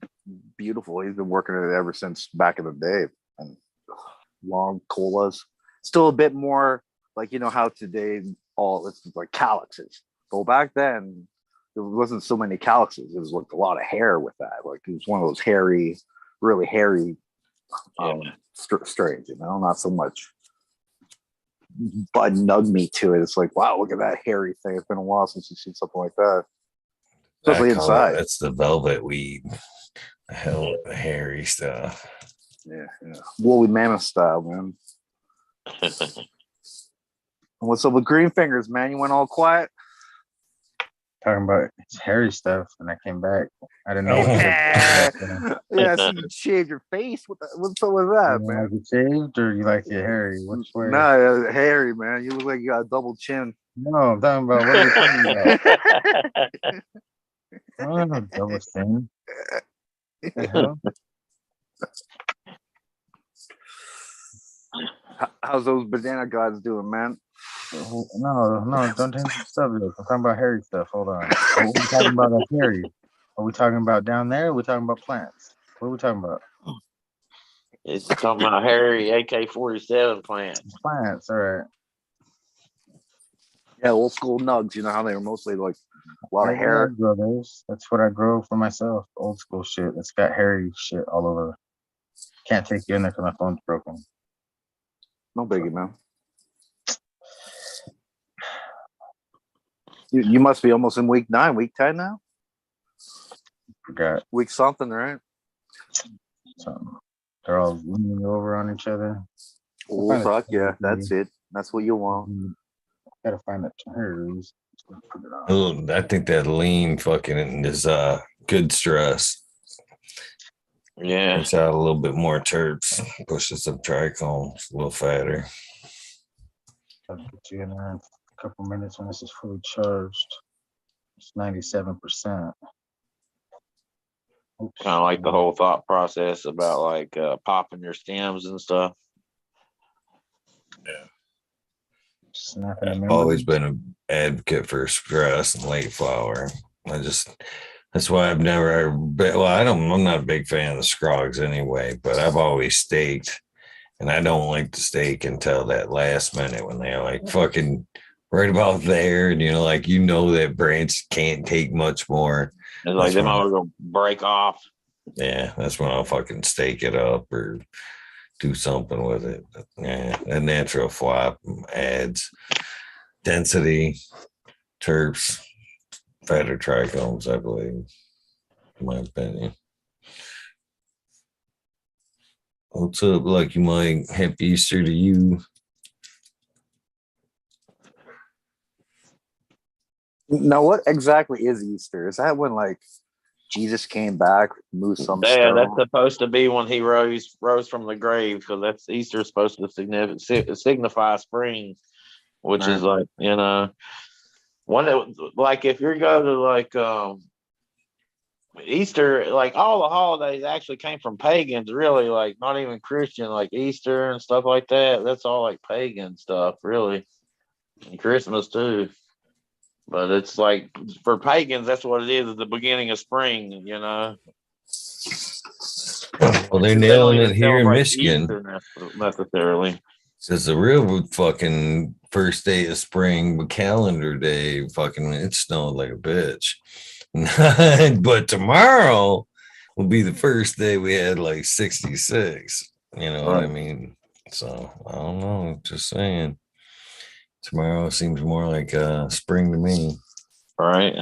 beautiful. He's been working it ever since back in the day. And long colas. Still a bit more like, you know how today all it's like calyxes. So back then there wasn't so many calyxes. It was like a lot of hair with that. Like it was one of those hairy, really hairy strains, you know, not so much bud nug me to it. It's like, wow, look at that hairy thing. It's been a while since you've seen something like that. Especially I call inside. It's the velvet weed. The hell, the hairy stuff. Yeah. Woolly mammoth style, man. What's up with green fingers, man? You went all quiet? Talking about it's hairy stuff, and I came back. I didn't know. Yeah, What yeah. So you shaved your face. What's up with that, you man? like it shaved, or you like it hairy? Which way? Nah, hairy, man. You look like you got a double chin. No, I'm talking about what are you talking about? I don't have no double chin. The hell? How's those banana gods doing, man? No, don't change the subject. I'm talking about hairy stuff. Hold on. What are we talking about that's hairy? Are we talking about down there? Or are we talking about plants? What are we talking about? It's talking about hairy AK-47 plants. Plants, all right. Yeah, old school nugs. You know how they were mostly like a lot of Yeah, hair. I grow those. That's what I grow for myself. Old school shit. It's got hairy shit all over. Can't take you in there because my phone's broken. No biggie, man. You must be almost in week 9, week 10 now. Forgot Week something, right? something. They're all leaning over on each other. Oh fuck yeah, that's it. That's what you want. Gotta find the terms. Oh, I think that lean fucking is good stress. Yeah. It's out a little bit more terps, pushes some trichomes, a little fatter. I'll get you in there in a couple minutes when this is fully charged. It's 97%. Kind of like the whole thought process about like popping your stems and stuff. Snapping I've the always membranes. been an advocate for stress and late flower. That's why I've never been, well, I'm not a big fan of the scrogs anyway, but I've always staked, and I don't like to stake until that last minute when they're like fucking right about there, and like that branch can't take much more. It's like them all gonna break off. Yeah, that's when I'll fucking stake it up or do something with it. But, yeah, a natural flop adds density, terps, fatter trichomes, I believe, in my opinion. What's up, Lucky Mike? Happy Easter to you. Now, what exactly is Easter? Is that when like Jesus came back, moved some Yeah, stone? that's supposed to be when he rose from the grave, because that's Easter is supposed to signify spring, which is like like if you go to like Easter, like all the holidays actually came from pagans, really, like not even Christian, like Easter and stuff like that. That's all like pagan stuff, really, and Christmas too. But it's like for pagans, that's what it is the beginning of spring, Well, they're nailing it here in Michigan. Easter necessarily. It's the real fucking first day of spring, but calendar day, fucking, it snowed like a bitch. But tomorrow will be the first day we had like 66. You know what I mean? So I don't know. Just saying. Tomorrow seems more like spring to me. Right.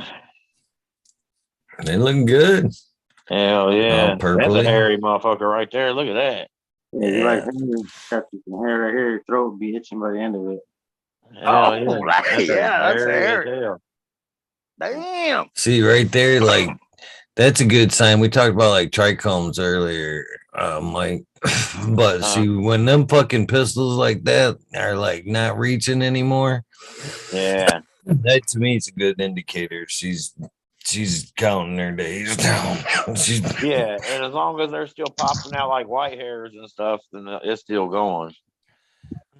They looking good. Hell yeah. That's a Purpley. hairy motherfucker right there. Look at that. Yeah, you like got some hair right here, your throat be itching by the end of it. Hell yeah. Right. That's hairy. As hell. Damn. See right there, like that's a good sign. We talked about like trichomes earlier, Mike. But see, when them fucking pistols like that are like not reaching anymore, yeah, that to me is a good indicator. She's counting her days down. Yeah, and as long as they're still popping out like white hairs and stuff, then it's still going.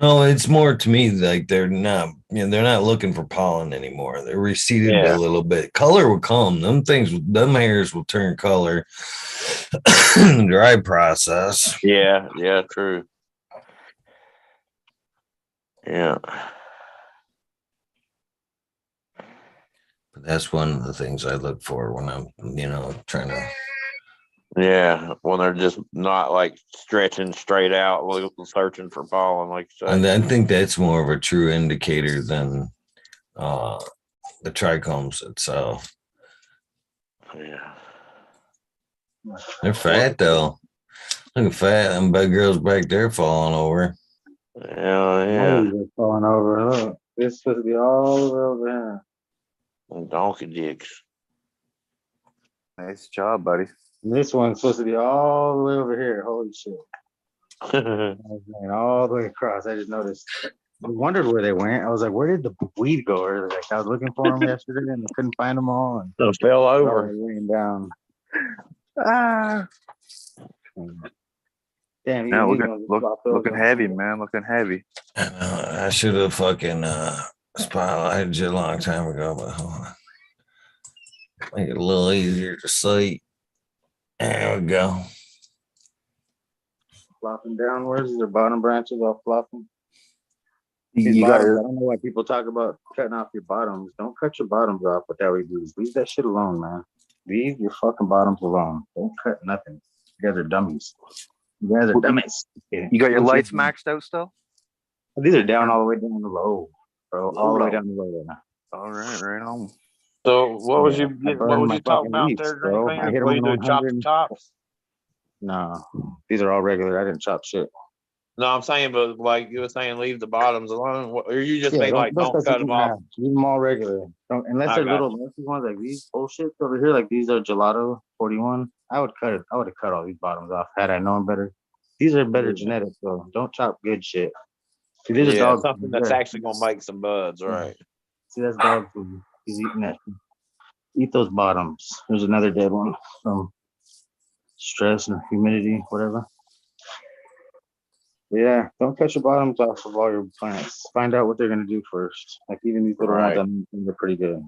No, it's more to me like they're not looking for pollen anymore. They're receded a little bit. Color will come. Them hairs will turn color in the dry process. Yeah, true. Yeah. But that's one of the things I look for when I'm, trying to. Yeah, when they're just not like stretching straight out, searching for pollen, like you said. And I think that's more of a true indicator than the trichomes itself. Yeah. They're fat though. Look at fat. Them big girls back there falling over. Hell yeah. They're falling over. Look, it's supposed to be all the way over here. Donkey dicks. Nice job, buddy. This one's supposed to be all the way over here. Holy shit. I was going all the way across. I just noticed. I wondered where they went. I was like, where did the weed go? Or like I was looking for them yesterday and I couldn't find them all. And so fell over. Laying down. Damn, yeah, looking heavy, man. Looking heavy. I should have fucking spotlighted you a long time ago, but hold on. Make it a little easier to see. There we go. Flopping downwards, their bottom branches all flopping. I don't know why people talk about cutting off your bottoms. Don't cut your bottoms off with that weeds. Leave that shit alone, man. Leave your fucking bottoms alone. Don't cut nothing. You guys are dummies. You guys are dummies. You got your lights maxed out still? These are down all the way down the low, bro. All the way down the low. All right on. So what was you talking about leaves, there, bro? Green I hit Bean? them What you with do, chop the tops? No, these are all regular. I didn't chop shit. No, I'm saying, but like you were saying, leave the bottoms alone. Or you just mean like don't don't cut them off? Leave them all regular. Don't, unless I they're got little messy ones like these bullshits over here, like these are gelato 41. I would cut it. I would have cut all these bottoms off had I known better. These are better genetics though. Don't chop good shit. See, these are Yeah, dog something food. that's Yeah. actually gonna make some buds, right? See, that's dog food. He's eating that. Eat those bottoms. There's another dead one from stress and humidity, whatever. Yeah, don't cut your bottoms off of all your plants. Find out what they're gonna do first. Like even these little Right. ones, I mean, they're pretty good.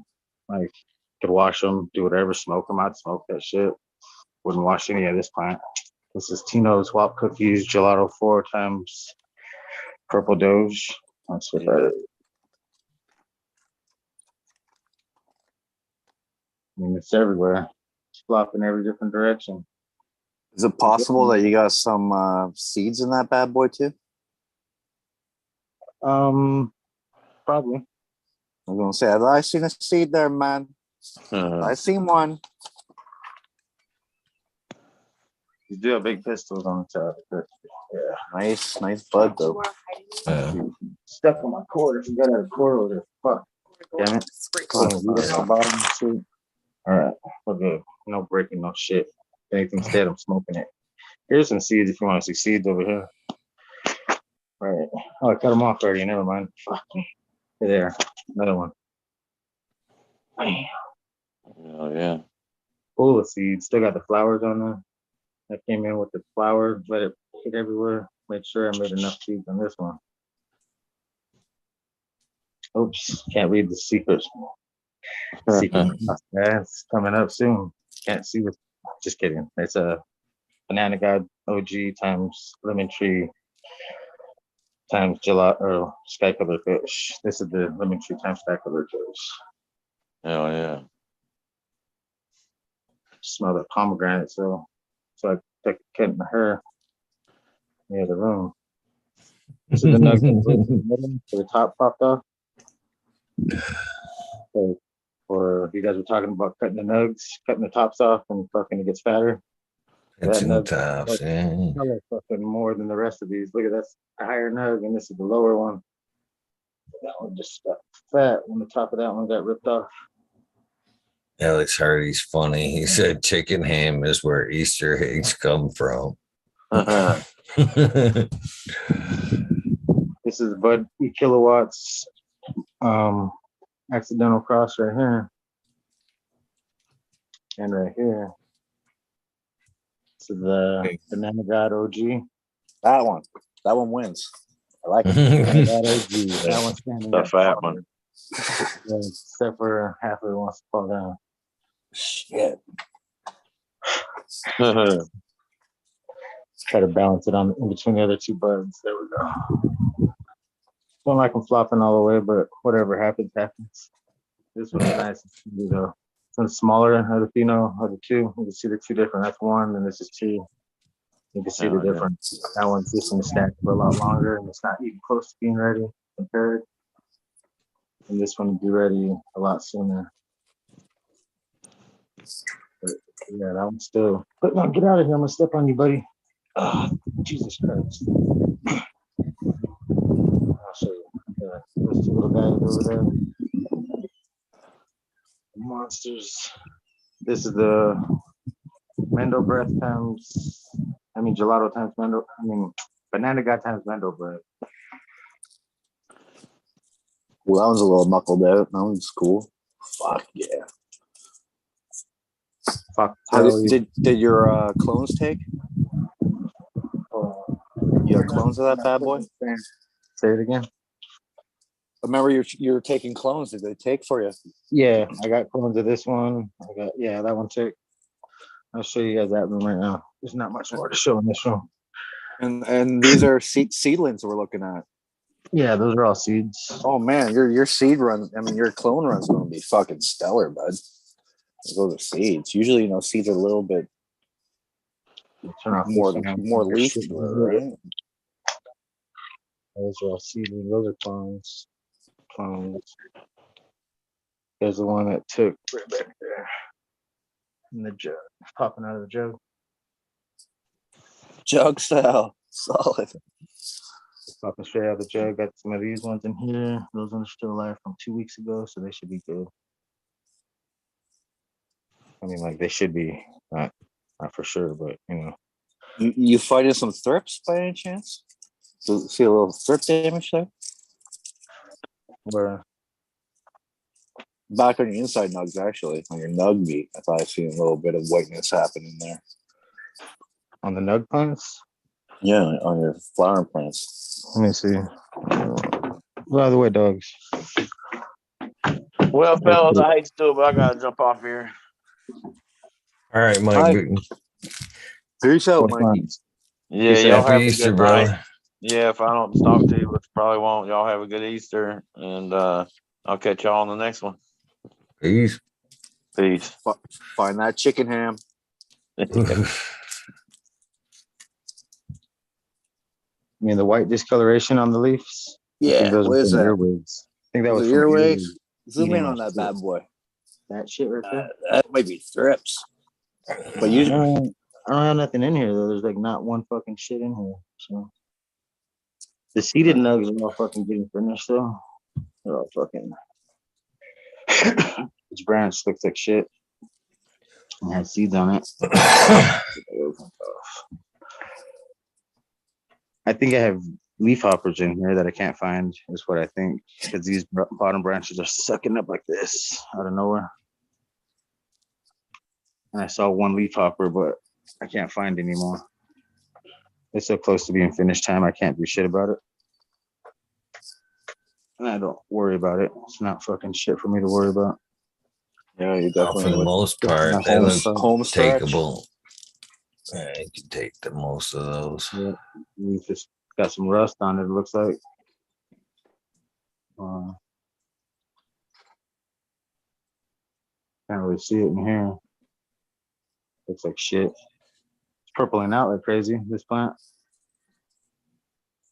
Like could wash them, do whatever, smoke them. I'd smoke that shit. Wouldn't wash any of this plant. This is Tino's Swap Cookies Gelato 4 times Purple Doge. That's what that is. I mean, it's everywhere. It's flopping every different direction. Is it possible that you got some seeds in that bad boy too? Probably. I'm gonna say, I seen a seed there, man. I seen one. You do have big pistols on the top. But yeah. Nice bud though. Stuck on my cord. If you got a cord over there, fuck. Damn it. The bottom. Sweet. All right. We're good. No breaking, no shit. If anything instead, I'm smoking it. Here's some seeds if you want to see seeds over here. All right. Oh, I cut them off already. Never mind. Fuck me. There. Another one. Oh yeah. Full of seeds. Still got the flowers on there. I came in with the flower, let it hit everywhere. Make sure I made enough seeds on this one. Oops, can't read the secrets. That's coming up soon. Can't see what. Just kidding. It's a Banana God OG times lemon tree times gelato or sky color fish. This is the lemon tree times sky color fish. Oh yeah. Smell the pomegranate, so I took a cut in her near the room. This is the nugget so the top popped off. So, or you guys were talking about cutting the nugs, cutting the tops off, and fucking it gets fatter. It's in the nug, tops, yeah. color fucking more than the rest of these. Look at that's a higher nug, and this is the lower one. That one just got fat when the top of that one got ripped off. Alex Hardy's funny. He said chicken ham is where Easter eggs come from. This is Bud E Kilowatts accidental cross right here. And right here. This is the Banana God OG. That one wins. I like it. That one's standing The up. fat one. Yeah, except for half of it wants to fall down. Shit. Try to balance it on in between the other two buds. There we go. Don't like them flopping all the way, but whatever happens, happens. This one's nice. You know, this one's smaller out of the Fino of the two. You can see the two different. That's one, and this is two. You can see the difference. That one's just in the stack for a lot longer, and it's not even close to being ready compared. And this one will be ready a lot sooner. But yeah, that one's still. But no, get out of here! I'm gonna step on you, buddy. Jesus Christ! I'll show you. Those two little guys over there. Monsters. This is the Mendo breath times. Gelato times Mendo. Banana God times Mendo breath. Well, that one's a little knuckled out. That one's cool. Fuck yeah. Fuck. Did your clones take? You have clones of that bad boy? Say it again. Remember you're taking clones. Did they take for you? Yeah, I got clones of this one. That one took. I'll show you guys that room right now. There's not much more to show in this room. And these are seedlings we're looking at. Yeah, those are all seeds. Oh man, your seed run. Your clone run's going to be fucking stellar, bud. Those are seeds. Usually, seeds are a little bit more leafy, right? Those are all seeds. Those are clones. There's the one that took right back there in the jug, popping out of the jug. Jug style, solid. Just popping straight out of the jug. Got some of these ones in here. Those ones are still alive from 2 weeks ago, so they should be good. I mean, like they should be, not for sure, but you know. You fighting some thrips by any chance? See a little thrip damage there? Where Back on your inside nugs, actually, on your nug meat, I thought I seen a little bit of whiteness happening there. on the nug plants? Yeah, on your flowering plants. Let me see. Go out of the way, dogs. Well, fellas, I hate to do it, but I gotta jump off here. All right, Mike. All right. Peace out, What Mike. plants? Yeah, Peace y'all out. have Happy a Easter, good brother. night. Yeah, if I don't talk to you, which probably won't, y'all have a good Easter, and I'll catch y'all on the next one. Peace. Peace. Find that chicken ham. I mean, the white discoloration on the leaves. I think Yeah, those what are is from that? earwigs. I think that was The from earwigs? Zoom eating in on that that bad boy. That shit right there. That might be thrips. But I you, don't have nothing in here though. There's like not one fucking shit in here. So the seeded nugs are all fucking getting finished though. They're all fucking. Each branch looks like shit. It has seeds on it. I think I have leaf hoppers in here that I can't find. Is what I think, because these bottom branches are sucking up like this out of nowhere. And I saw one leaf hopper, but I can't find anymore. It's so close to being finished time, I can't do shit about it. And I don't worry about it. It's not fucking shit for me to worry about. yeah, you For the definitely most part, they home, look home stretch. takeable. Yeah, you can take the most of those. Yeah, we just got some rust on it. It looks like. Can't really see it in here. Looks like shit. It's purpling out like crazy. This plant.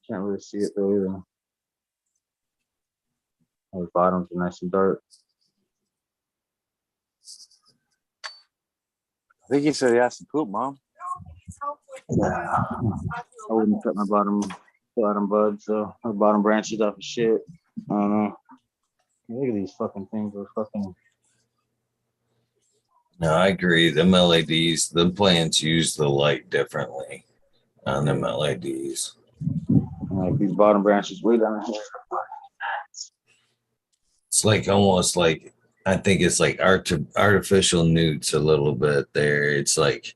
Can't really see it though either. The bottoms are nice and dark. I think you said he has to poop, Mom. Yeah. I wouldn't cut my bottom buds, so my bottom branches off of shit. I don't know. Look at these fucking things. They're fucking. No, I agree. Them LEDs, the plants use the light differently on them LEDs. Like these bottom branches way down here. It's like almost like, I think it's like artificial newts a little bit there. It's like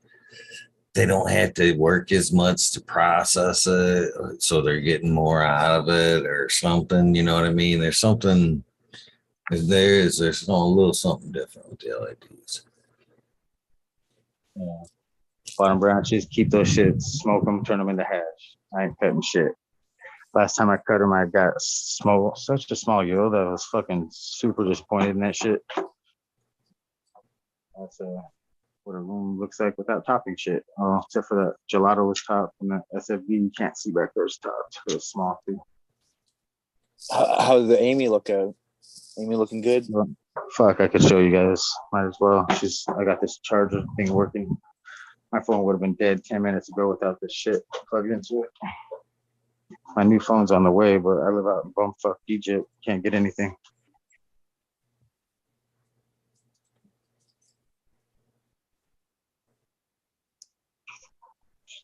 they don't have to work as much to process it, so they're getting more out of it or something. You know what I mean? There's something. There's a little something different with the LEDs. Yeah. Bottom branches, keep those shits, smoke them, turn them into hash. I ain't cutting shit. Last time I cut them, I got such a small yield. I was fucking super disappointed in that shit. That's what a room looks like without topping shit. Oh, except for that gelato was top and that SFB you can't see back there is topped. It was small too. How did the Amy look out? Amy looking good? Fuck, I could show you guys. Might as well. I got this charger thing working. My phone would have been dead 10 minutes ago without this shit plugged into it. My new phone's on the way, but I live out in bumfuck Egypt. Can't get anything.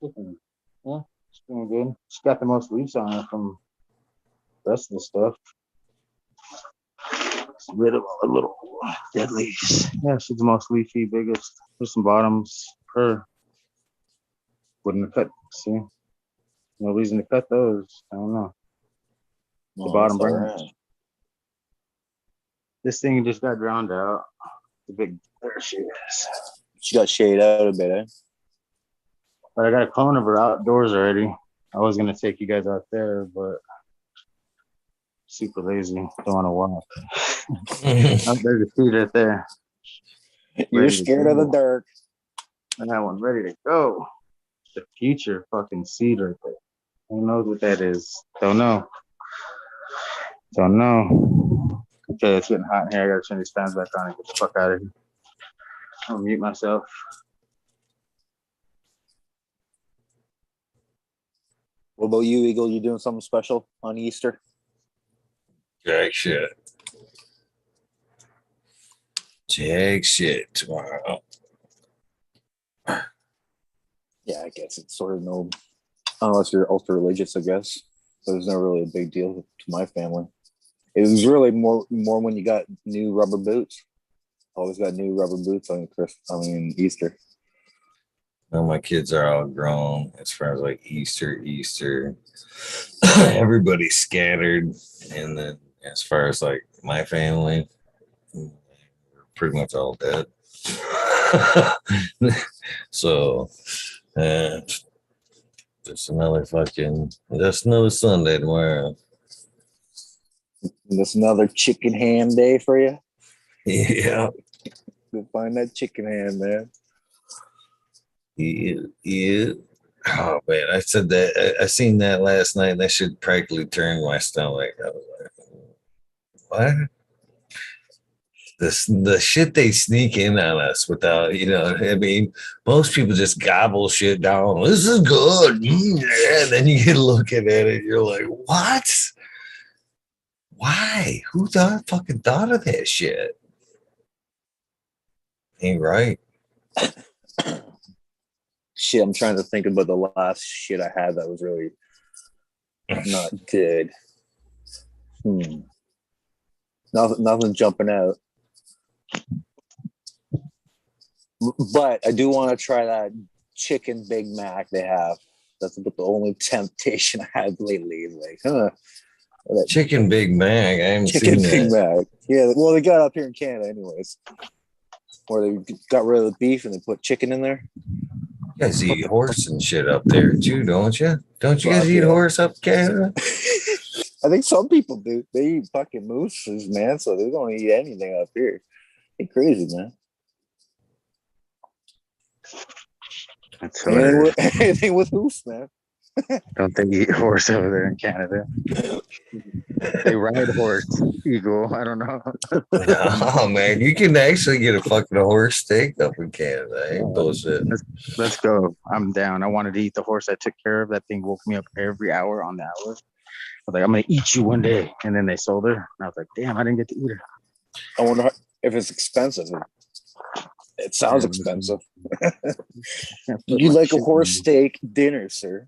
Yeah, it's doing good. It's got the most leaves on it from the rest of the stuff. It's rid of all the little dead leaves. Yeah, she's the most leafy, biggest. There's some bottoms. Her wouldn't have cut. See, no reason to cut those. I don't know. The bottom branch. Right. This thing just got drowned out. The big. There she is. She got shaded out a bit, eh? But I got a clone of her outdoors already. I was gonna take you guys out there, but super lazy. Don't want to walk. There's a seed right there. You're scared of the dark. And that one ready to go. The future fucking seed right there. Who knows what that is? Don't know. Don't know. Okay, it's getting hot in here. I gotta turn these fans back on and get the fuck out of here. I'll mute myself. What about you, Eagle? You doing something special on Easter? Jack shit. Jack shit tomorrow. Yeah, I guess it's sort of no, unless you're ultra religious, I guess. So there's not really a big deal to my family. It was really more when you got new rubber boots. Always got new rubber boots on Easter. Well, my kids are all grown as far as like Easter. Everybody's scattered. And then as far as like my family, we're pretty much all dead. So, just another Sunday tomorrow. That's another chicken ham day for you. Yeah. Go find that chicken ham, man. Yeah. Oh man, I said that I seen that last night and that should practically turn my stomach. I was like, what? The shit they sneak in on us without, I mean, most people just gobble shit down. This is good. Yeah. And then you get looking at it, you're like, what? Why? Who fucking thought of that shit? Ain't right. Shit, I'm trying to think about the last shit I had that was really not good. Nothing jumping out. But I do want to try that chicken Big Mac they have. That's about the only temptation I had lately. Like, Chicken Big Mac. I haven't chicken seen Big that. Mac. Yeah, well, they got it up here in Canada, anyways. Where they got rid of the beef and they put chicken in there. You guys eat horse and shit up there too, don't you? Don't you guys eat horse up Canada? I think some people do. They eat fucking mooses, man. So they don't eat anything up here. They crazy, man. That's anything with moose, man. Don't they eat horse over there in Canada? They ride horse, Eagle. I don't know. Oh man, you can actually get a fucking horse steak up in Canada. Ain't bullshit. Let's go. I'm down. I wanted to eat the horse I took care of. That thing woke me up every hour on the hour. I was like, I'm gonna eat you one day. And then they sold her. And I was like, damn, I didn't get to eat her. I wonder if it's expensive. It sounds expensive. You like a horse steak dinner, sir?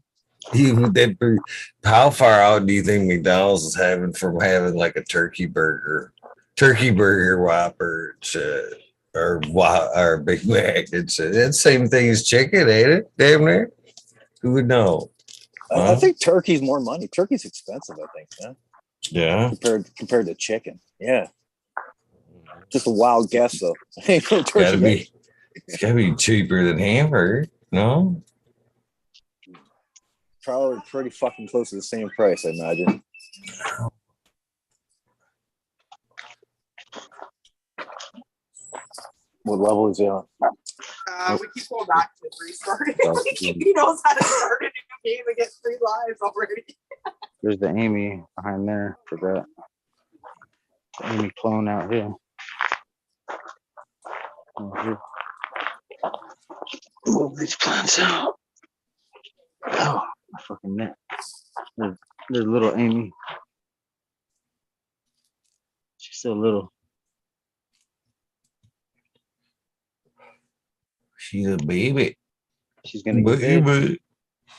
How far out do you think McDonald's is having from having like a turkey burger Whopper or Big Mac? It's the same thing as chicken, ain't it? Damn near. Who would know? I think turkey's more money. Turkey's expensive, I think, man. Yeah. Compared to chicken. Yeah. Just a wild guess, though. It's gotta be cheaper than hamburger, no? Probably pretty fucking close to the same price, I imagine. What level is he on? We keep going back to restarting. He knows how to start a new game and get 3 lives already. There's the Amy behind there. Forgot. The Amy clone out here. Move these plants out. Oh, my fucking neck. There's little Amy. She's so little. She's a baby. She's gonna get big.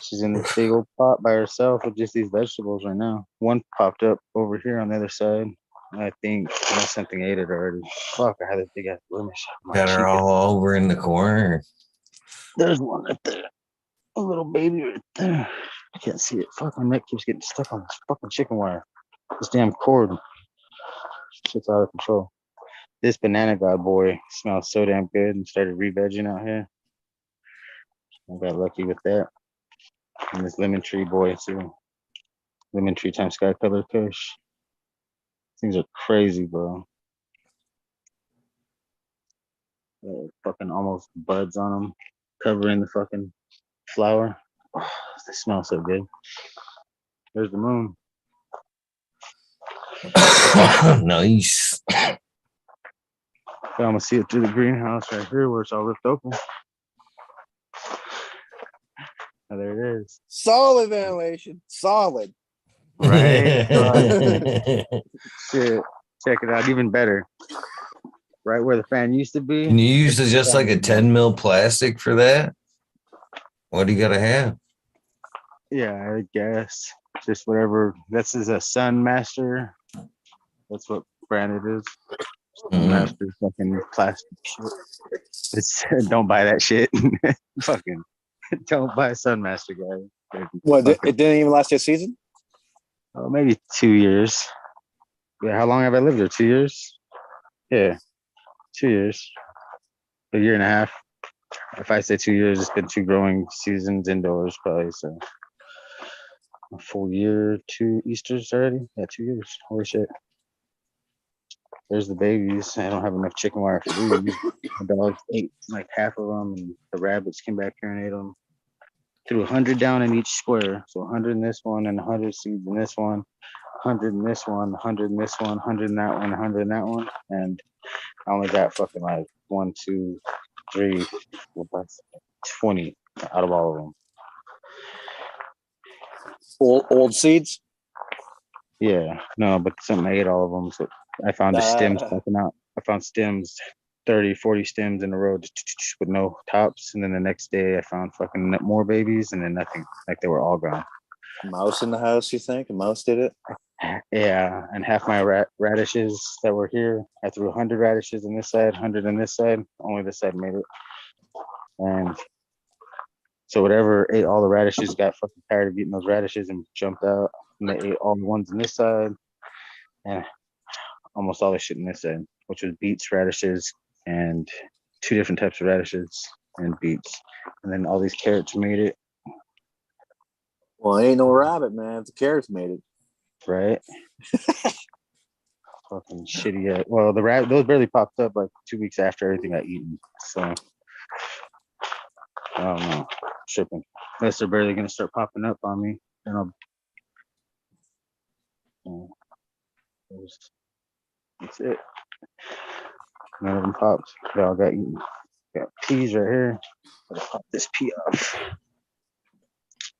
She's in this big old pot by herself with just these vegetables right now. One popped up over here on the other side. I think something ate it already. Fuck, I had a big ass blemish. Got her all over in the corner. There's one right there. A little baby right there. I can't see it. Fuck, my neck keeps getting stuck on this fucking chicken wire. This damn cord. Shit's out of control. This banana guy boy smells so damn good and started re-vegging out here. I got lucky with that. And this lemon tree boy too. Lemon tree times sky color kush. Things are crazy, bro. Fucking almost buds on them, covering the fucking flower. Oh, they smell so good. There's the moon. Nice. I'm gonna see it through the greenhouse right here where it's all ripped open. Oh, there it is. Solid ventilation. Solid. Right. Shit. Check it out. Even better. Right where the fan used to be. Can you use it just like a 10 mil plastic for that? What do you gotta have? Yeah, I guess. Just whatever. This is a Sun Master. That's what brand it is. Sun Master fucking plastic shit. Don't buy that shit. Fucking don't buy Sun Master, guys. What? It didn't even last a season? Oh, maybe 2 years. Yeah, how long have I lived here? 2 years? Yeah, 2 years. A year and a half. If I say 2 years, it's been 2 growing seasons indoors, probably. So a full year, 2 Easters already. Yeah, 2 years. Holy shit. There's the babies. I don't have enough chicken wire for these. The dogs ate like half of them, and the rabbits came back here and ate them. Threw 100 down in each square. So 100 in this one, and 100 seeds in this one, 100 in this one, 100 in this one, 100 in that one, 100 in that one. And I only got fucking like 1, 2, 3, 4, 5, 20 out of all of them. Old seeds? Yeah, no, but something ate all of them. So I found the stems popping out. I found stems, 30, 40 stems in a row just with no tops. And then the next day I found fucking more babies and then nothing. Like they were all gone. Mouse in the house, you think? A mouse did it? Yeah, and half my radishes that were here, I threw 100 radishes on this side, 100 on this side. Only this side made it. And so whatever ate all the radishes got fucking tired of eating those radishes and jumped out. And they ate all the ones on this side and almost all the shit on this side, which was beets, radishes, and 2 different types of radishes and beets. And then all these carrots made it. Well, ain't no rabbit, man. The carrots made it. Right? Fucking shitty. Well, those barely popped up like 2 weeks after everything got eaten. So, I don't know. Tripping. Unless they're barely going to start popping up on me. Then I'll. That's it. None of them popped. They all got eaten. Got peas right here. Gotta pop this pea off.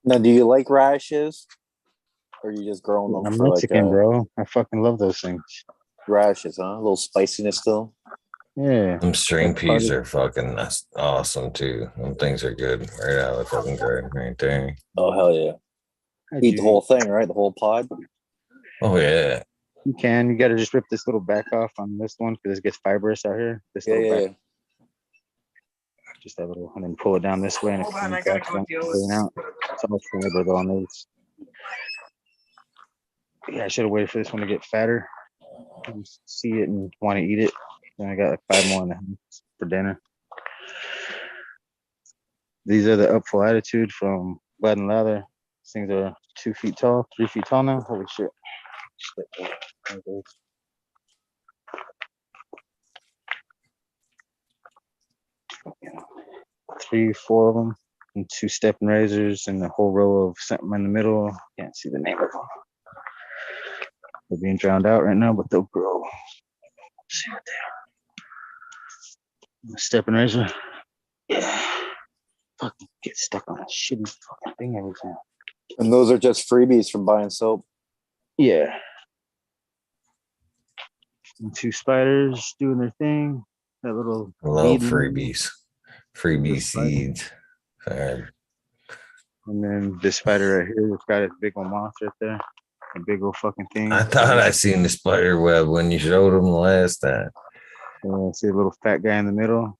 Now, do you like radishes? Or are you just growing them I'm for Mexican, bro. I fucking love those things. Radishes, huh? A little spiciness still. Yeah. Them string peas are fucking awesome too. Them things are good right out of the fucking garden right there. Oh, hell yeah. Eat the whole thing, right? The whole pod? Oh, yeah. You can. You got to just rip this little back off on this one because it gets fibrous out here. This little back. Just that little, and then pull it down this way. And Hold on, I gotta go deal with out. It's all fiber though on those. Yeah, I should have waited for this one to get fatter. See it and want to eat it. Then I got like 5 more in the house for dinner. These are the Up Full Attitude from Bud and Leather. These things are 2 feet tall, 3 feet tall now. Holy shit. 3, 4 of them, and 2 stepping razors, and a whole row of something in the middle. Can't see the name of them. They're being drowned out right now, but they'll grow. Let's see what they are. Stepping razor. Yeah. Fucking get stuck on a shitty fucking thing every time. And those are just freebies from buying soap. Yeah. And 2 spiders doing their thing. That little. I love freebies. Freebie seeds. And then this spider right here, it's got a big old moth right there. A big old fucking thing. I thought I seen the spider web when you showed them the last time. See a little fat guy in the middle.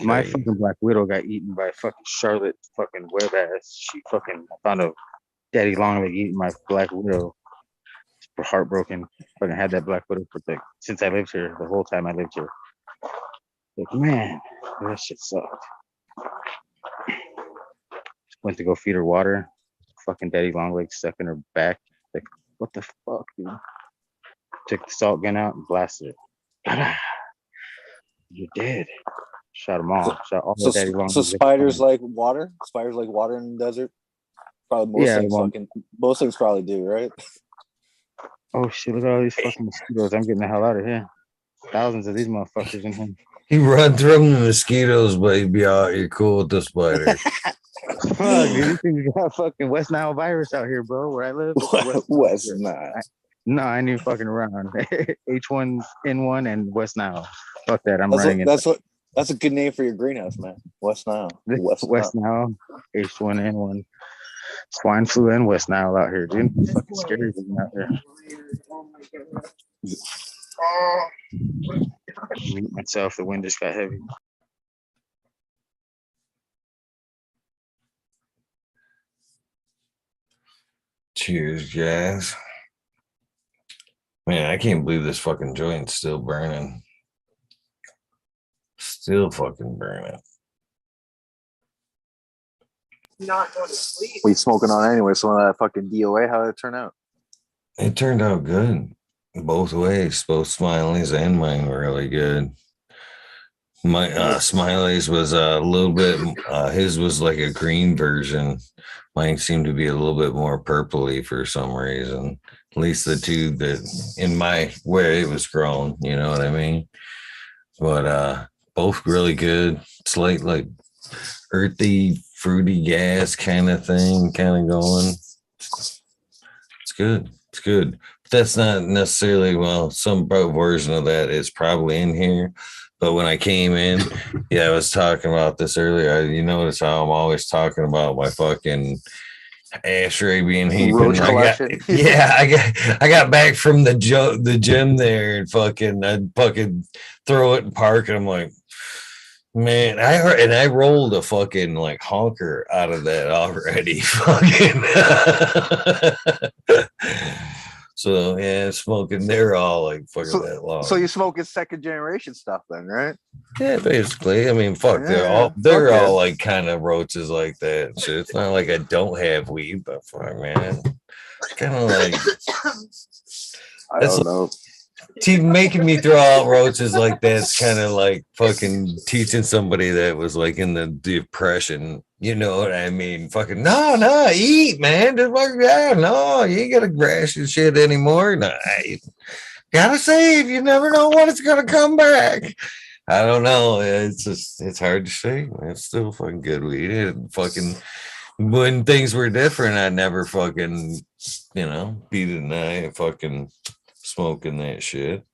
My fucking Black Widow got eaten by fucking Charlotte fucking web ass. She fucking found a daddy long leg eating my Black Widow. Super heartbroken. Fucking had that Black Widow for since I lived here, the whole time I lived here. Like, man, that shit sucked. Went to go feed her water. Fucking daddy long leg stuck in her back. Like, what the fuck, dude? Took the salt gun out and blasted it. You're dead. Shot them all. Shot all the daddy long legs. So spiders like water? Spiders like water in the desert? Probably most things probably do, right? Oh shit, look at all these fucking mosquitoes. I'm getting the hell out of here. Thousands of these motherfuckers in here. He run through the mosquitoes, but he'd be out here cool with the spider. Fuck, dude, these things got fucking West Nile virus out here, bro. Where I live, it's West Nile. Nile. No, I ain't even fucking around. H1N1 and West Nile. Fuck that. I'm That's running what, that's what. That's a good name for your greenhouse, man. West Nile. in West Nile. Nile, H1N1, swine flu and West Nile out here, dude. It's fucking scary living out here. Mute myself. The wind just got heavy. Cheers, guys. Man, I can't believe this fucking joint's still burning. Still fucking burning. Not going to sleep. What you smoking on anyway? So that fucking DOA, how did it turn out? It turned out good. Both ways. Both Smiley's and mine were really good. My Smiley's was a little bit, his was like a green version. Mine seemed to be a little bit more purpley for some reason. At least the two that in my where it was grown, you know what I mean? But both really good. Slight like earthy, fruity gas kind of thing, kind of going. It's good. It's good. But that's not necessarily, well, some version of that is probably in here. But when I came in, I was talking about this earlier. You notice how I'm always talking about my fucking ashtray being heaping. Roach collection. I got back from the gym there and I'd fucking throw it in park and I'm like, man, I rolled a fucking like honker out of that already. Fucking so yeah, smoking. They're all like fucking that long. So you smoking second generation stuff then, right? Yeah, basically. I mean, fuck, Yeah, they're all like kind of roaches like that. And shit. It's not like I don't have weed, but fuck, man, it's kind of like I don't know. making me throw out roaches like that's kind of like fucking teaching somebody that was like in the depression. You know what I mean? Fucking no, eat, man. Just fucking no, you ain't gotta ration shit anymore. No, you gotta save. You never know when it's gonna come back. I don't know. It's hard to say. It's still fucking good weed. It fucking when things were different, I never fucking be denying fucking smoking that shit.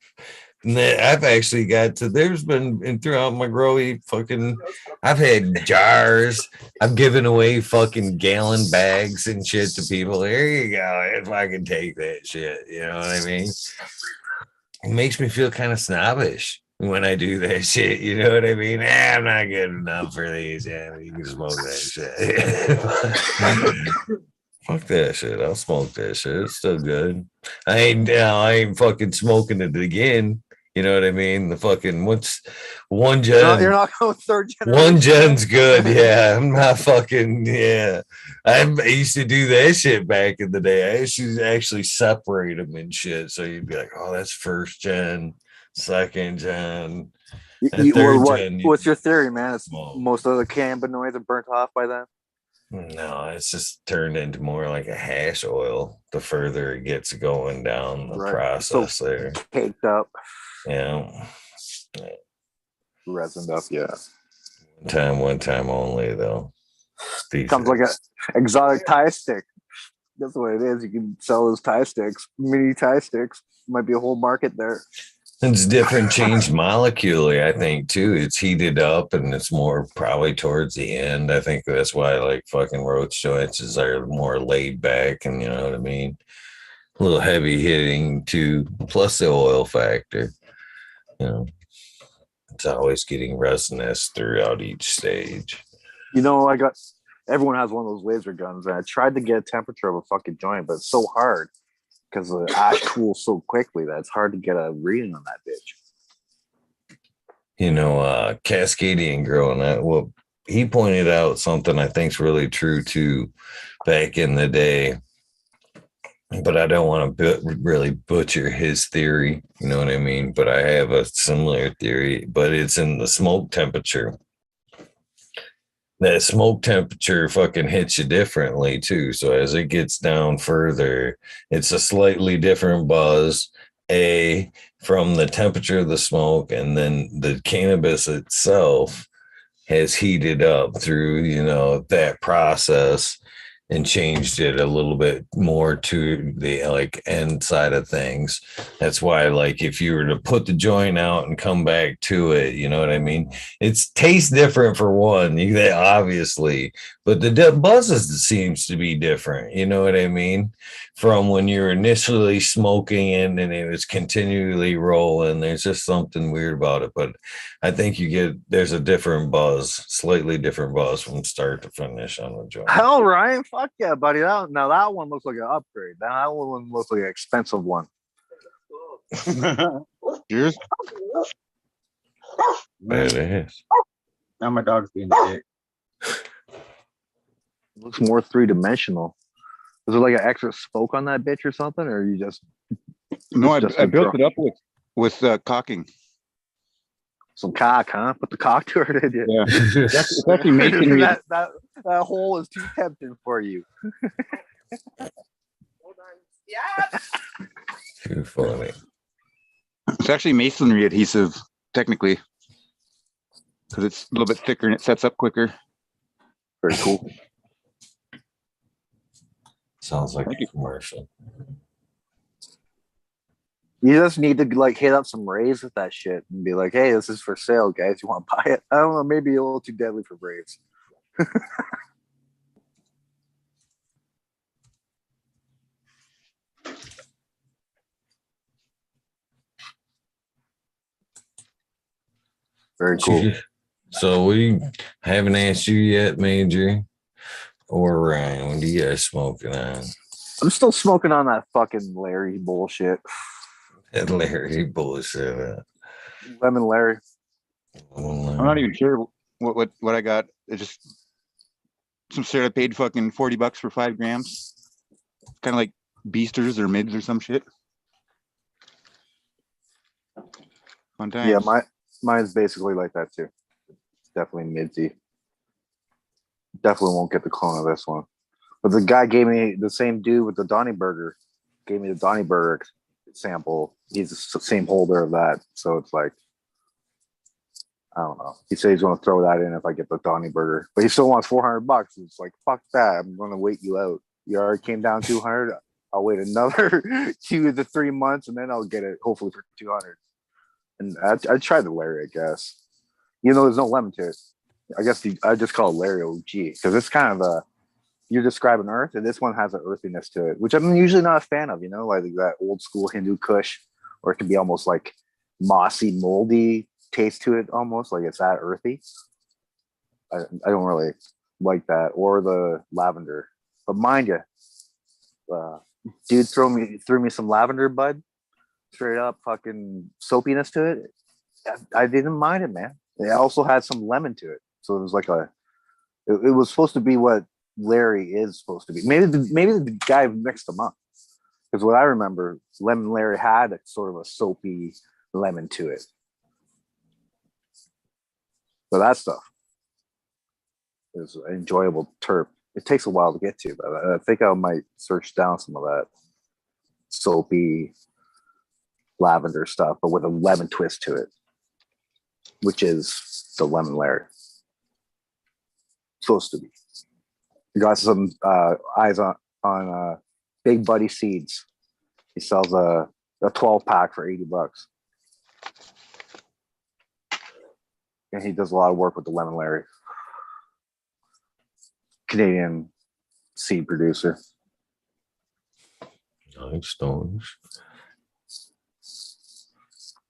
And I've actually got to, there's been throughout my growy fucking, I've had jars. I've given away fucking gallon bags and shit to people. There you go. If I can take that shit, you know what I mean? It makes me feel kind of snobbish when I do that shit. You know what I mean? I'm not good enough for these. Yeah, you can smoke that shit. Fuck that shit. I'll smoke that shit. It's still good. I ain't fucking smoking it again. You know what I mean? The fucking what's one gen. You're not going third generation. One gen's good. Yeah. I'm not fucking I used to do that shit back in the day. I used to actually separate them and shit. So you'd be like, oh, that's first gen, second gen. What's your theory, man? It's most of the cannabinoids are burnt off by then. No, it's just turned into more like a hash oil the further it gets going down the process there. Caked up. Yeah. Resined up, yeah. One time only though. Comes like an exotic tie stick. That's what it is. You can sell those tie sticks, mini tie sticks. Might be a whole market there. It's different, changed molecularly, I think, too. It's heated up and it's more probably towards the end. I think that's why like fucking roach joints are more laid back and you know what I mean? A little heavy hitting too, plus the oil factor. You know, it's always getting resinous throughout each stage. You know, everyone has one of those laser guns, and I tried to get a temperature of a fucking joint, but it's so hard because the ash cools so quickly that it's hard to get a reading on that bitch. You know, Cascadian growing up, well, he pointed out something I think's really true too back in the day. But I don't want to really butcher his theory, you know what I mean? But I have a similar theory, but it's in the smoke temperature. That smoke temperature fucking hits you differently too. So as it gets down further, it's a slightly different buzz, from the temperature of the smoke, and then the cannabis itself has heated up through, that process and changed it a little bit more to the like end side of things. That's why, like, if you were to put the joint out and come back to it, you know what I mean? It's tastes different for one, obviously, but the buzzes seems to be different. You know what I mean? From when you're initially smoking it and it was continually rolling, there's just something weird about it. But I think there's a different buzz, slightly different buzz from start to finish on the joint. Hell, Ryan, fuck yeah, buddy. Now that one looks like an upgrade. Now that one looks like an expensive one. Cheers. There it is. Now my dog's being a dick. It looks more three-dimensional. Is there like an extra spoke on that bitch or something, or you just? No, I built it up with cocking. Some cock, huh? Put the cock to it, did you? Yeah, it's actually making me. that hole is too tempting for you. Hold on. Yeah. Too funny. It's actually masonry adhesive, technically, because it's a little bit thicker and it sets up quicker. Very cool. Sounds like a commercial. You just need to like hit up some raves with that shit and be like, "Hey, this is for sale, guys. You want to buy it?" I don't know. Maybe a little too deadly for raves. Very cool. So we haven't asked you yet, Major or Ryan. What are you guys smoking on? I'm still smoking on that fucking Larry bullshit. That Larry bullshit. Lemon Larry. I'm not even sure what I got. It's just some shit I paid fucking $40 for 5 grams. Kind of like Beasters or Mids or some shit. Fun time. Yeah, mine's basically like that too. It's definitely midsy. Definitely won't get the clone of this one. But the guy gave me the same dude with the Donny Burger. Gave me the Donny Burger sample. He's the same holder of that. So it's like, I don't know. He said he's going to throw that in if I get the Donny Burger, but he still wants $400. It's like, fuck that. I'm going to wait you out. You already came down 200. I'll wait another 2 to 3 months and then I'll get it hopefully for 200. And I tried the Larry, I guess. You know, there's no lemon to it. I guess I just call it Larry OG because it's kind of you're describing earth, and this one has an earthiness to it, which I'm usually not a fan of, like that old school Hindu Kush, or it can be almost like mossy, moldy taste to it, almost like it's that earthy. I don't really like that, or the lavender. But mind you, dude threw me some lavender bud, straight up fucking soapiness to it. I didn't mind it, man. It also had some lemon to it, so it was like it was supposed to be what Larry is supposed to be. Maybe the guy mixed them up, because what I remember, Lemon Larry had a sort of a soapy lemon to it. So that stuff is an enjoyable terp. It takes a while to get to, but I think I might search down some of that soapy lavender stuff, but with a lemon twist to it, which is the Lemon Larry. Supposed to be. You got some eyes on Big Buddy Seeds. He sells a 12-pack for $80. And he does a lot of work with the Lemon Larry. Canadian seed producer. Nice.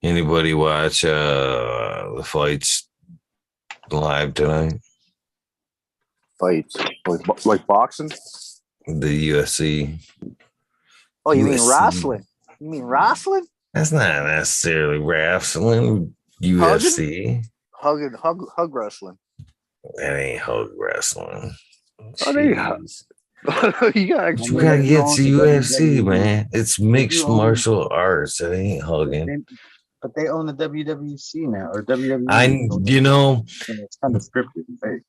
Anybody watch the fights live tonight? Fights like boxing? The UFC. Oh, you UFC. mean wrestling? You mean wrestling? That's not necessarily wrestling. UFC. Hug wrestling. That ain't hug wrestling. Oh, there you go. You gotta get to UFC, man. It's mixed martial arts. It ain't hugging. But they own the WWC now, or WWE. It's kind of scripted. Right?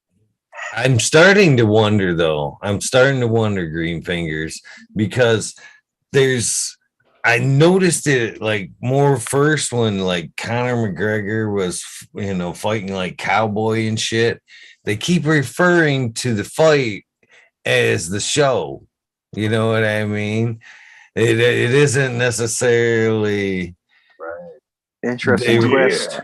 I'm starting to wonder, though. Green Fingers, because there's I noticed it like more first when like Conor McGregor was, fighting like cowboy and shit. They keep referring to the fight as the show. You know what I mean? It isn't necessarily Interesting twist.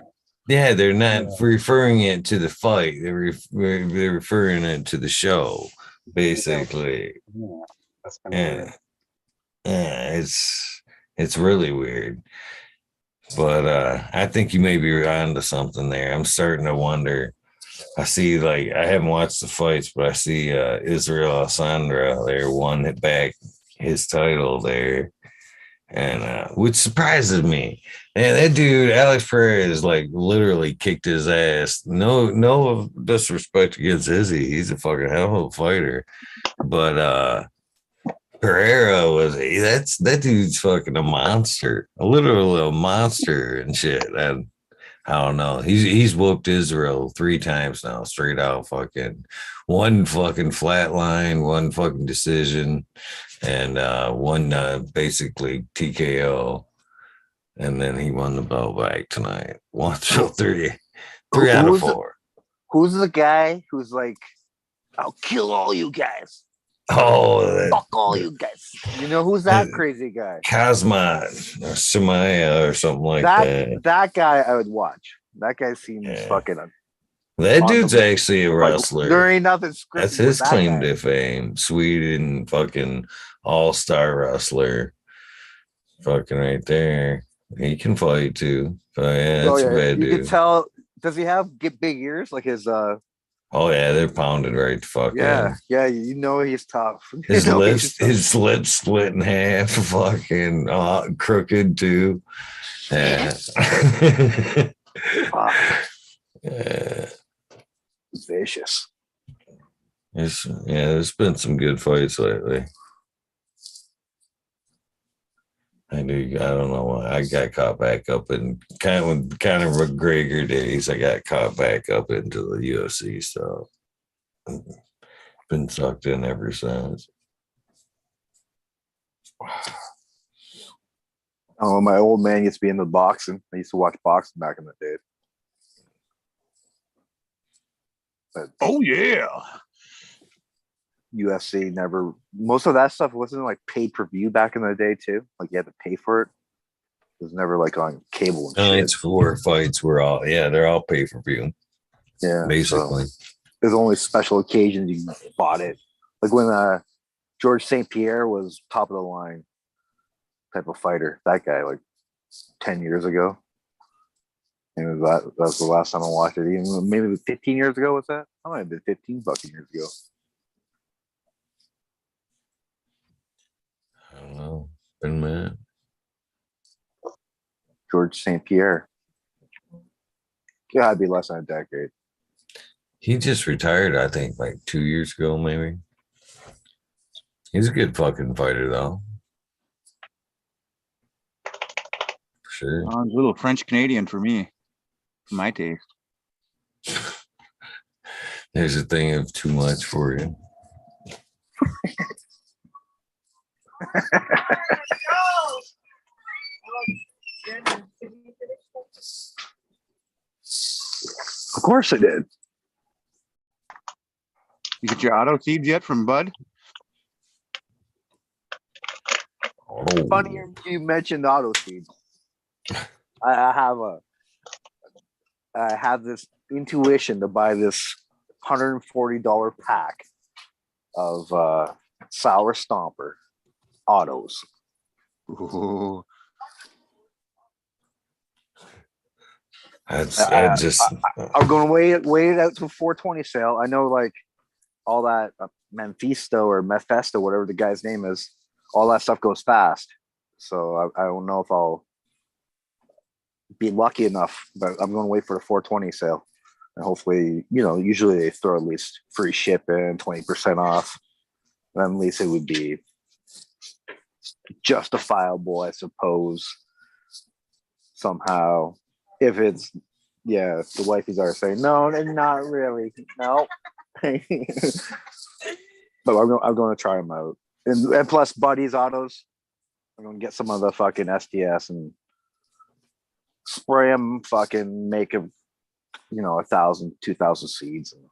Yeah, they're not referring it to the fight. They're referring it to the show, basically. Yeah, that's kind of weird. Yeah, it's really weird. But I think you may be onto something there. I'm starting to wonder. I see, like, I haven't watched the fights, but I see Israel Alessandra there won it back his title there, and which surprises me. Man, that dude Alex Perez like literally kicked his ass. No disrespect against Izzy, he's a fucking hell of a fighter, but Pereira that dude's fucking a monster, literally a monster and shit. And I don't know. He's whooped Israel 3 times now, straight out fucking one fucking flat line, one fucking decision, and one basically TKO. And then he won the belt back tonight. 3 out of 4. Who's the guy who's like, I'll kill all you guys. Oh, fuck all you guys. You know who's that crazy guy? Cosma or Samaya or something like that. That guy I would watch. That guy seems fucking. That dude's actually a wrestler. Like, there ain't nothing scripted. That's his claim to fame. Sweden fucking all-star wrestler. Fucking right there. He can fight too. But yeah, that's a bad dude. You can tell. Does he have big ears like his Oh yeah, they're pounded right the fuck in. Yeah, you know he's tough. His lips split in half, fucking crooked too. Yeah. Vicious. There's been some good fights lately. I don't know why. I got caught back up in kind of McGregor days. I got caught back up into the UFC stuff. Been sucked in ever since. Oh, my old man used to be into boxing. I used to watch boxing back in the day. But oh yeah. UFC never. Most of that stuff wasn't like pay per view back in the day too. Like you had to pay for it. It was never like on cable. And Nights for fights were all they're all pay per view. Yeah, basically. So there's only special occasions you bought it. Like when George St. Pierre was top of the line type of fighter. That guy like 10 years ago. And that was the last time I watched it. Even maybe 15 years ago. Was that? I might have been 15 fucking years ago. I don't know. Been mad. George St. Pierre. Gotta be less than a decade. He just retired, I think, like 2 years ago, maybe. He's a good fucking fighter, though. For sure. A little French Canadian for me, for my taste. There's a thing of too much for you. Of course I did. You get your auto seeds yet from Bud? Oh. Funny you mentioned auto seeds. I have this intuition to buy this $140 pack of Sour Stomper autos. Ooh. I'm going to wait it out to 420 sale. I know, like all that Mephisto or Mephisto, whatever the guy's name is, all that stuff goes fast. So I don't know if I'll be lucky enough, but I'm going to wait for the 420 sale, and hopefully, usually they throw at least free shipping, 20% off. Then at least it would be justifiable, I suppose, somehow. If it's, if the wifeys are saying, no, not really, no. But I'm going to try them out. And plus Buddy's Autos, I'm gonna get some of the fucking SDS and spray them. Fucking make them, 1,000, 2,000 seeds, and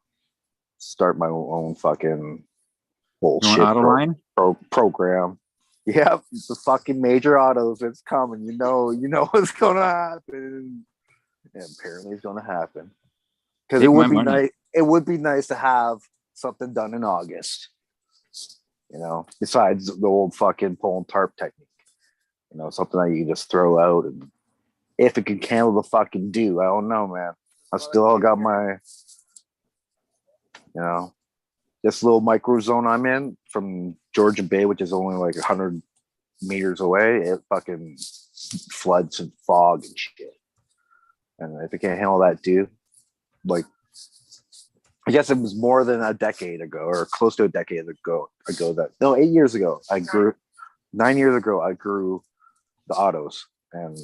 start my own fucking bullshit auto line? program. Yep, the fucking major autos. It's coming. You know what's gonna happen. And apparently, it's gonna happen because it Take would my be money. nice. It would be nice to have something done in August. Besides the old fucking pulling tarp technique. Something that you can just throw out, and if it can handle the fucking dew, I don't know, man. I still got my, this little micro zone I'm in from Georgia Bay, which is only like 100 meters away. It fucking floods and fog and shit. And if it can't handle that dew, like, I guess it was more than a decade ago, or close to a decade ago. 8 years ago, 9 years ago, I grew the autos, and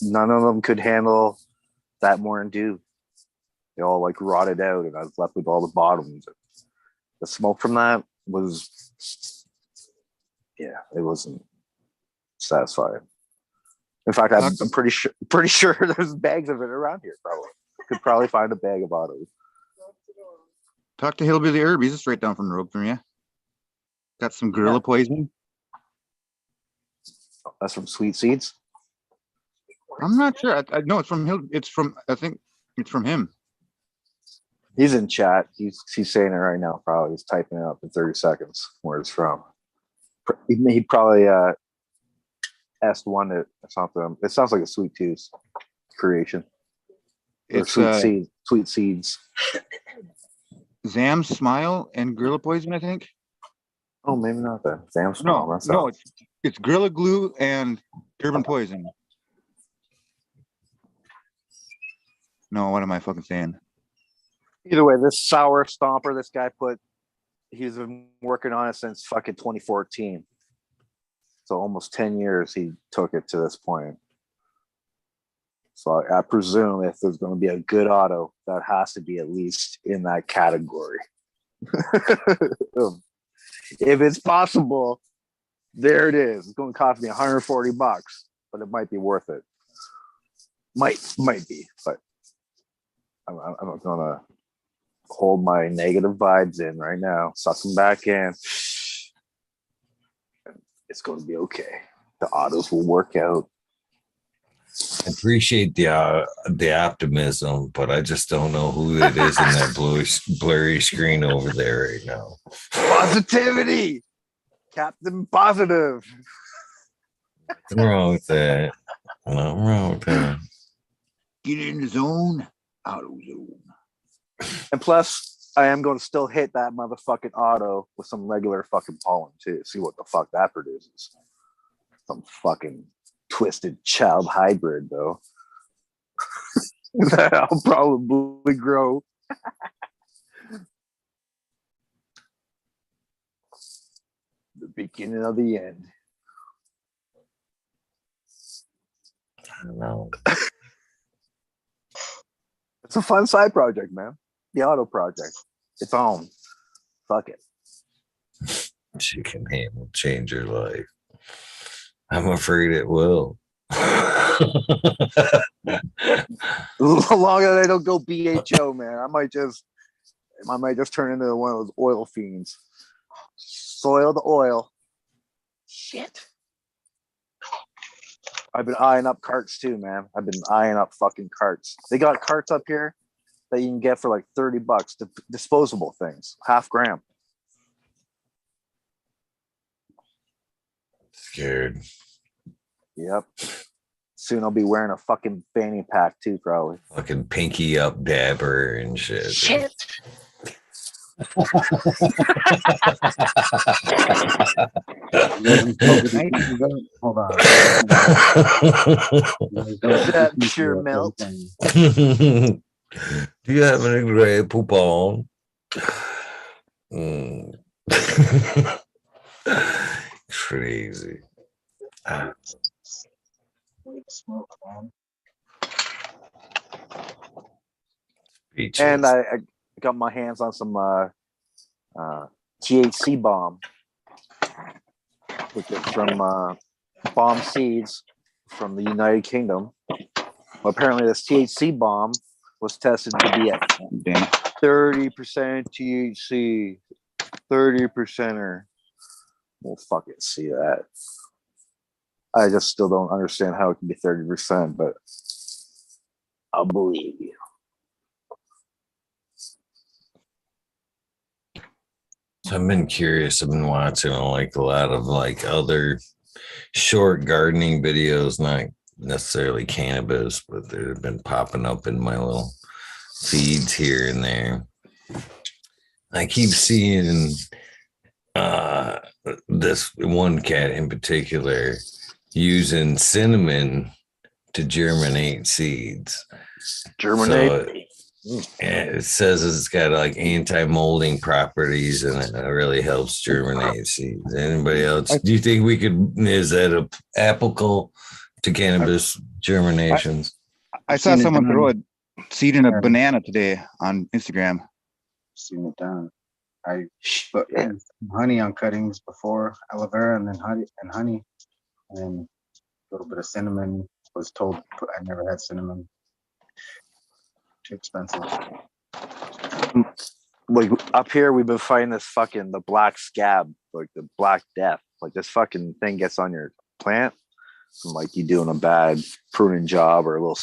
none of them could handle that more than dew. They all like rotted out, and I was left with all the bottoms. The smoke from that was, it wasn't satisfying. In fact, I'm pretty sure there's bags of it around here. Could probably find a bag of autos. Talk to Hillbilly Herb. He's straight down from the road from you. Got some gorilla poison. That's from Sweet Seeds. I'm not sure. I know it's from Hill. I think it's from him. He's in chat. He's saying it right now. Probably he's typing it up in 30 seconds where it's from. He probably S1 it or something. It sounds like a Sweet Tooth creation. It's Sweet Seeds. Zam's Smile and Gorilla Poison, I think. Oh, maybe not then. Zam's Smile. No, it's Gorilla Glue and Urban Poison. No, what am I fucking saying? Either way, this sour stomper, this guy he's been working on it since fucking 2014. So almost 10 years he took it to this point. So I presume if there's going to be a good auto, that has to be at least in that category. If it's possible, there it is. It's going to cost me $140, but it might be worth it. Might be, but I'm not going to hold my negative vibes in right now. Suck them back in. It's going to be okay. The autos will work out. I appreciate the optimism, but I just don't know who it is in that blurry screen over there right now. Positivity, Captain Positive. Nothing wrong with that. Nothing wrong with that. Get in the zone, out of zone. And plus, I am going to still hit that motherfucking auto with some regular fucking pollen too. See what the fuck that produces. Some fucking twisted child hybrid though. That I'll probably grow. The beginning of the end. I don't know. It's a fun side project, man. The auto project. It's on. Fuck it. She can handle change her life. I'm afraid it will. As long as I don't go BHO, man, I might just turn into one of those oil fiends. Soil the oil. Shit. I've been eyeing up carts too, man. I've been eyeing up fucking carts. They got carts up here that you can get for like $30. Disposable things, half gram. Scared. Yep. Soon I'll be wearing a fucking fanny pack too, probably. Fucking pinky up dabber and shit. Shit. Hold on. That pure melt. Do you have any gray poupon? Crazy. And I got my hands on some THC bomb, which is from bomb seeds from the United Kingdom. Well, apparently, this THC bomb was tested to be at 30% THC, 30%er. We'll fucking see that. I just still don't understand how it can be 30%, but I'll believe you. So I've been curious. I've been watching like a lot of like other short gardening videos, not necessarily cannabis, but they've been popping up in my little feeds here and there. I keep seeing this one cat in particular using cinnamon to germinate seeds. Germinate. So, it says it's got like anti-molding properties and it really helps germinate seeds. Anybody else? Do you think is that applicable to cannabis germinations? I saw someone throw a seed in a banana today on Instagram. Seen it done. I put honey on cuttings before, aloe vera, and then honey, and then a little bit of cinnamon. Was told I never had cinnamon. Too expensive. Like up here, we've been fighting this fucking the black scab, like the black death. Like this fucking thing gets on your plant, and like you doing a bad pruning job or a little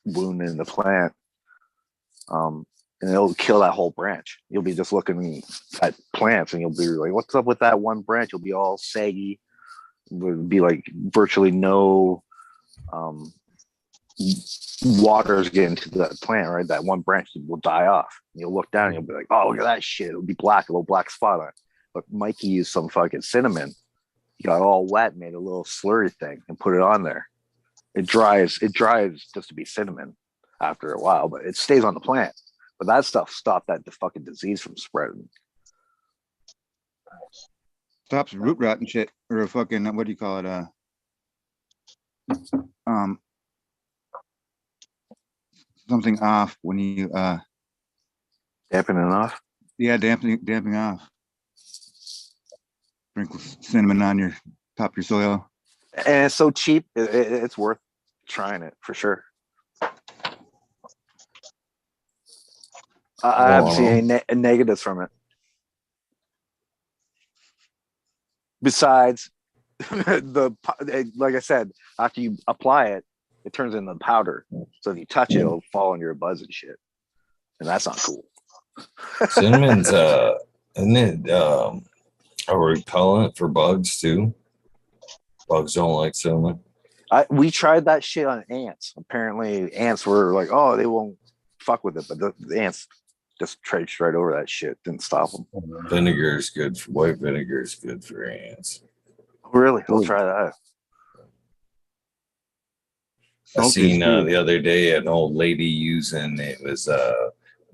wound in the plant, and it'll kill that whole branch. You'll be just looking at plants, and you'll be like, "What's up with that one branch?" You'll be all saggy. Would be like virtually no water's getting to that plant, right? That one branch will die off. You'll look down and you'll be like, oh, look at that shit. It'll be black, a little black spot on it. But Mikey used some fucking cinnamon. He got all wet, made a little slurry thing and put it on there. It dries just to be cinnamon after a while, but it stays on the plant. But that stuff stopped the fucking disease from spreading. Stops root rot and shit, or a fucking, what do you call it? Something off when you dampening off. Yeah, damping off. Sprinkle cinnamon on your top of your soil. And it's so cheap, it's worth trying it for sure. I haven't seen any negatives from it. Besides, like I said, after you apply it, it turns into powder. So if you touch it, it'll fall on your buzz and shit. And that's not cool. Cinnamon's isn't it a repellent for bugs too? Bugs don't like cinnamon. We tried that shit on ants. Apparently ants were like, oh, they won't fuck with it, but the ants just trudged right over that shit. Didn't stop them. Vinegar is good for white vinegar is good for ants. Really? We'll try that. I seen the other day an old lady using it was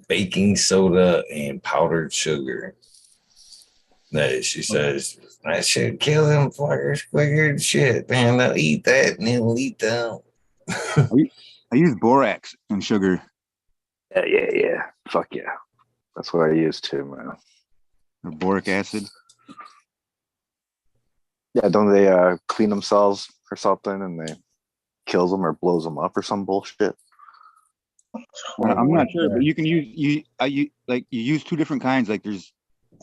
baking soda and powdered sugar. That she says that should kill them fuckers quicker than shit, man. They'll eat that and they'll eat them. I use borax and sugar. Yeah. Fuck yeah. That's what I use too, man. Or boric acid. Yeah, don't they clean themselves or something and they kills them or blows them up or some bullshit? I'm not sure, but you can use you use two different kinds. Like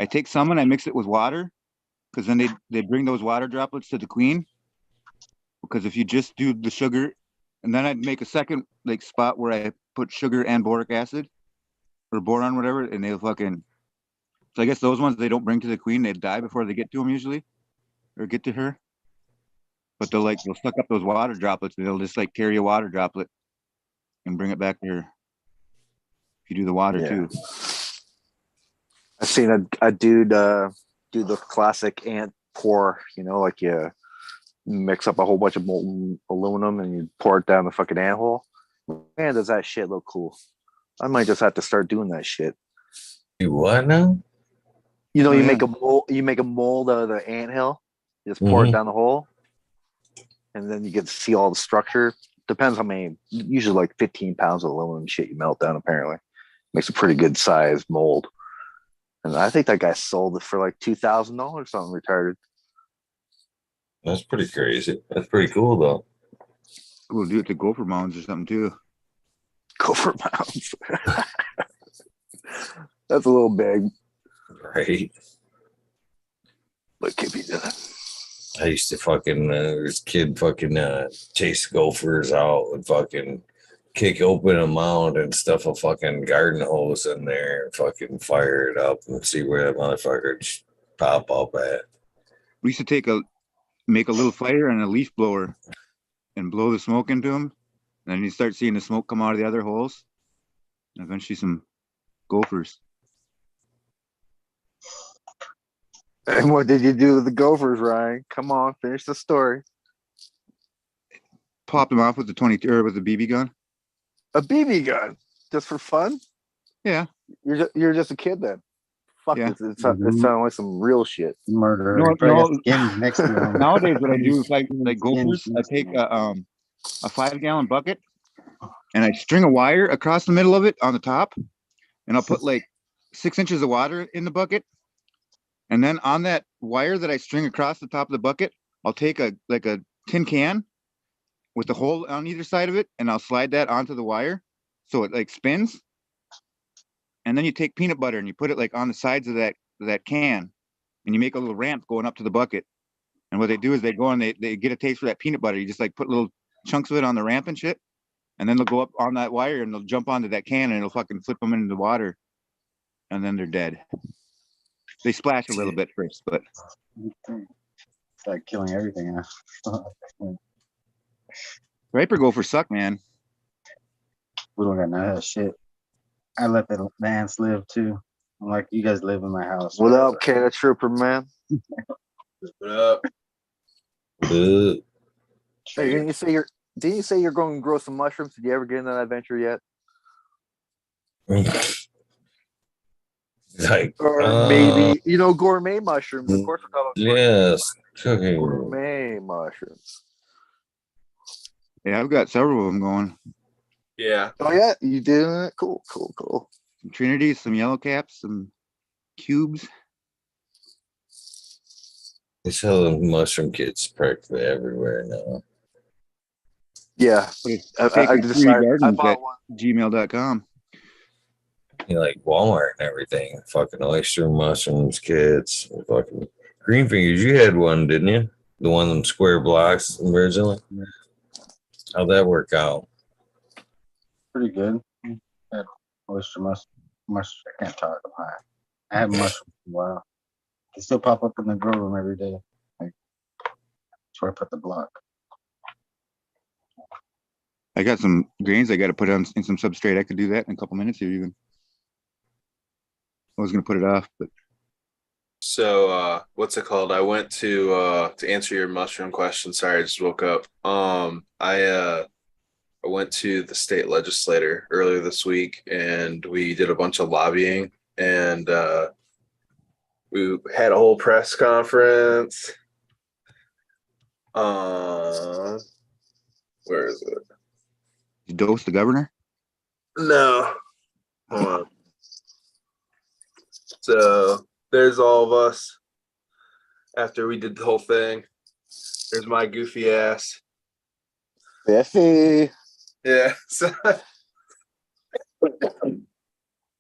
I take some and I mix it with water, because then they bring those water droplets to the queen. Because if you just do the sugar, and then I'd make a second like spot where I put sugar and boric acid or boron, whatever, and they'll fucking. So I guess those ones they don't bring to the queen, they die before they get to them usually, or get to her. But they'll suck up those water droplets and they'll just like carry a water droplet and bring it back to her. If you do the water too. I've seen a dude do the classic ant pour, like you mix up a whole bunch of molten aluminum and you pour it down the fucking ant hole. Man, does that shit look cool. I might just have to start doing that shit. You what now? You make a mold out of the ant hill, you just pour it down the hole, and then you get to see all the structure. Depends how many, usually like 15 pounds of aluminum shit you melt down, apparently. Makes a pretty good size mold. And I think that guy sold it for like $2,000, something retarded. That's pretty crazy. That's pretty cool though. We'll do it to gopher mounds or something too. Gopher mounds. That's a little big. Right. What could be done? I used to fucking this kid fucking chase gophers out and fucking kick open a mound and stuff a fucking garden hose in there and fucking fire it up and see where that motherfucker just pop up at. We used to make a little fire and a leaf blower and blow the smoke into them. And then you start seeing the smoke come out of the other holes. And eventually some gophers. And what did you do with the gophers, Ryan? Come on, finish the story. Popped them off with the 22 or with the BB gun. A BB gun, just for fun? Yeah. You're just a kid then. Fuck Yeah. this. It sounds like some real shit. Murder. No. Skins next to them. Nowadays, what I do is like gophers. I take a 5-gallon bucket and I string a wire across the middle of it on the top, and I'll put like 6 inches of water in the bucket. And then on that wire that I string across the top of the bucket, I'll take a tin can with a hole on either side of it, and I'll slide that onto the wire so it like spins. And then you take peanut butter and you put it like on the sides of that can, and you make a little ramp going up to the bucket. And what they do is they go and they get a taste for that peanut butter. You just like put little chunks of it on the ramp and shit, and then they'll go up on that wire and they'll jump onto that can and it'll fucking flip them into the water, and then they're dead. They splash a little bit first, but It's like killing everything. Viper gophers suck, man. We don't got none of that shit. I let the ants live too. I'm like, you guys live in my house. What up, Canada Trooper, man? What up? Uh, Hey, didn't you say you're going to grow some mushrooms? Did you ever get into that adventure yet? like, Or maybe gourmet mushrooms. Of course, we're talking about yes, cooking. gourmet mushrooms. Yeah, I've got several of them going. Yeah. Oh yeah, you did. Cool. Some Trinities, some yellow caps, some cubes. They sell them mushroom kits practically everywhere now. Yeah, I bought one. Gmail.com. You know, like Walmart and everything. Fucking oyster mushrooms kits. Fucking green fingers. You had one, didn't you? The one of them square blocks originally. How'd that work out? Pretty good. Had oyster mushroom. I can't talk about it. I had mushrooms for a while. They still pop up in the grow room every day. Like, that's where I put the block. I got some grains I got to put on in some substrate. I could do that in a couple minutes here even. I was going to put it off, but So what's it called? I went to answer your mushroom question. Sorry, I just woke up. I went to the state legislature earlier this week, and we did a bunch of lobbying, and we had a whole press conference. Where is it? you dose the governor? No. Hold on. So there's all of us after we did the whole thing. There's my goofy ass. Biffy. Yeah. So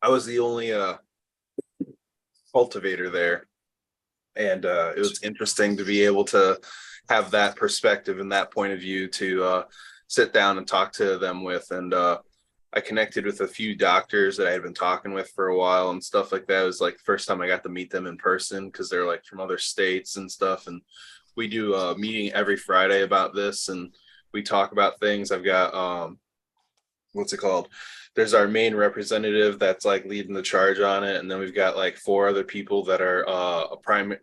I was the only cultivator there. And it was interesting to be able to have that perspective and that point of view to sit down and talk to them with. And I connected with a few doctors that I had been talking with for a while and stuff like that. It was like the first time I got to meet them in person because they're like from other states and stuff. And we do a meeting every Friday about this, and we talk about things. I've got what's it called? There's our main representative that's like leading the charge on it, and then we've got like 4 other people that are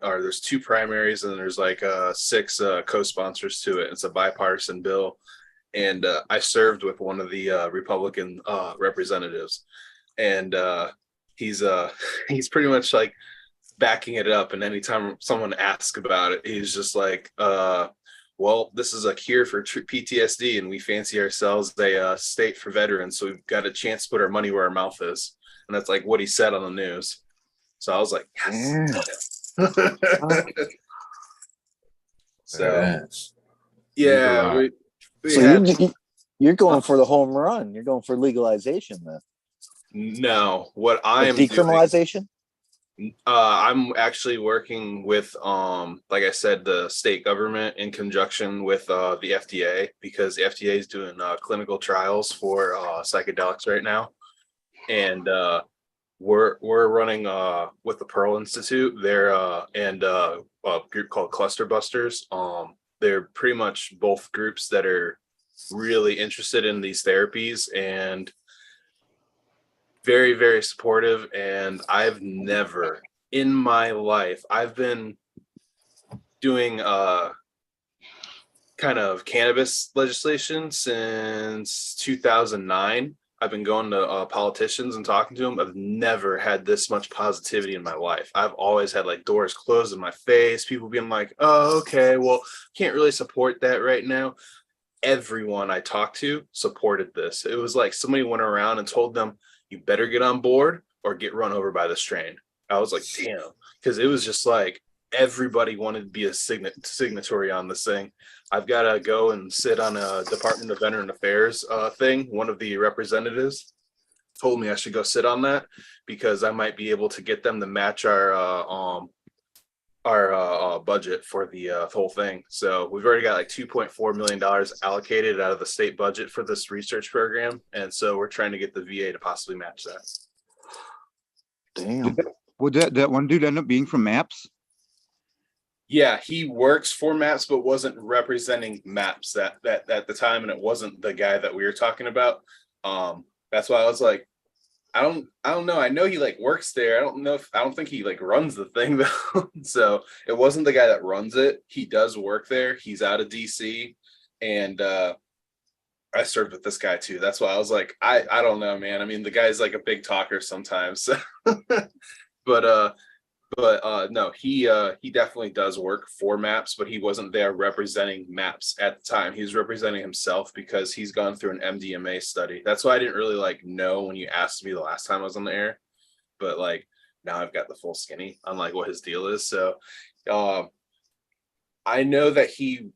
there's 2 primaries, and then there's like 6 co-sponsors to it. It's a bipartisan bill, and I served with one of the Republican representatives, and he's pretty much like backing it up. And anytime someone asks about it, he's just like, well, this is a cure for PTSD, and we fancy ourselves a state for veterans, so we've got a chance to put our money where our mouth is. And that's like what he said on the news. So I was like, yes. So Yes. yeah, we So had you're going for the home run. You're going for legalization then. no. What I Like am doing, decriminalization. I'm actually working with, like I said, the state government in conjunction with the FDA, because the FDA is doing clinical trials for psychedelics right now, and we're running with the Pearl Institute there and a group called Cluster Busters. They're pretty much both groups that are really interested in these therapies and very, very supportive. And I've never in my life, I've been doing kind of cannabis legislation since 2009. I've been going to politicians and talking to them. I've never had this much positivity in my life. I've always had like doors closed in my face, people being like, oh, okay, well, can't really support that right now. Everyone I talked to supported this. It was like somebody went around and told them, you better get on board or get run over by this train. I was like, damn, because it was just like everybody wanted to be a signatory on this thing. I've got to go and sit on a Department of Veteran Affairs thing. One of the representatives told me I should go sit on that because I might be able to get them to match our budget for the whole thing. So we've already got like $2.4 million allocated out of the state budget for this research program. And so we're trying to get the VA to possibly match that. Damn. Would that one dude end up being from MAPS? Yeah, he works for MAPS, but wasn't representing MAPS that at the time, and it wasn't the guy that we were talking about. That's why I was like, I don't know. I know he like works there. I don't think he like runs the thing though. So it wasn't the guy that runs it. He does work there. He's out of DC, and I served with this guy too. That's why I was like, I don't know, man. I mean, the guy's like a big talker sometimes. So but no, he definitely does work for MAPS, but he wasn't there representing MAPS at the time. He was representing himself because he's gone through an MDMA study. That's why I didn't really like know when you asked me the last time I was on the air, but like now I've got the full skinny on like what his deal is. So I know that he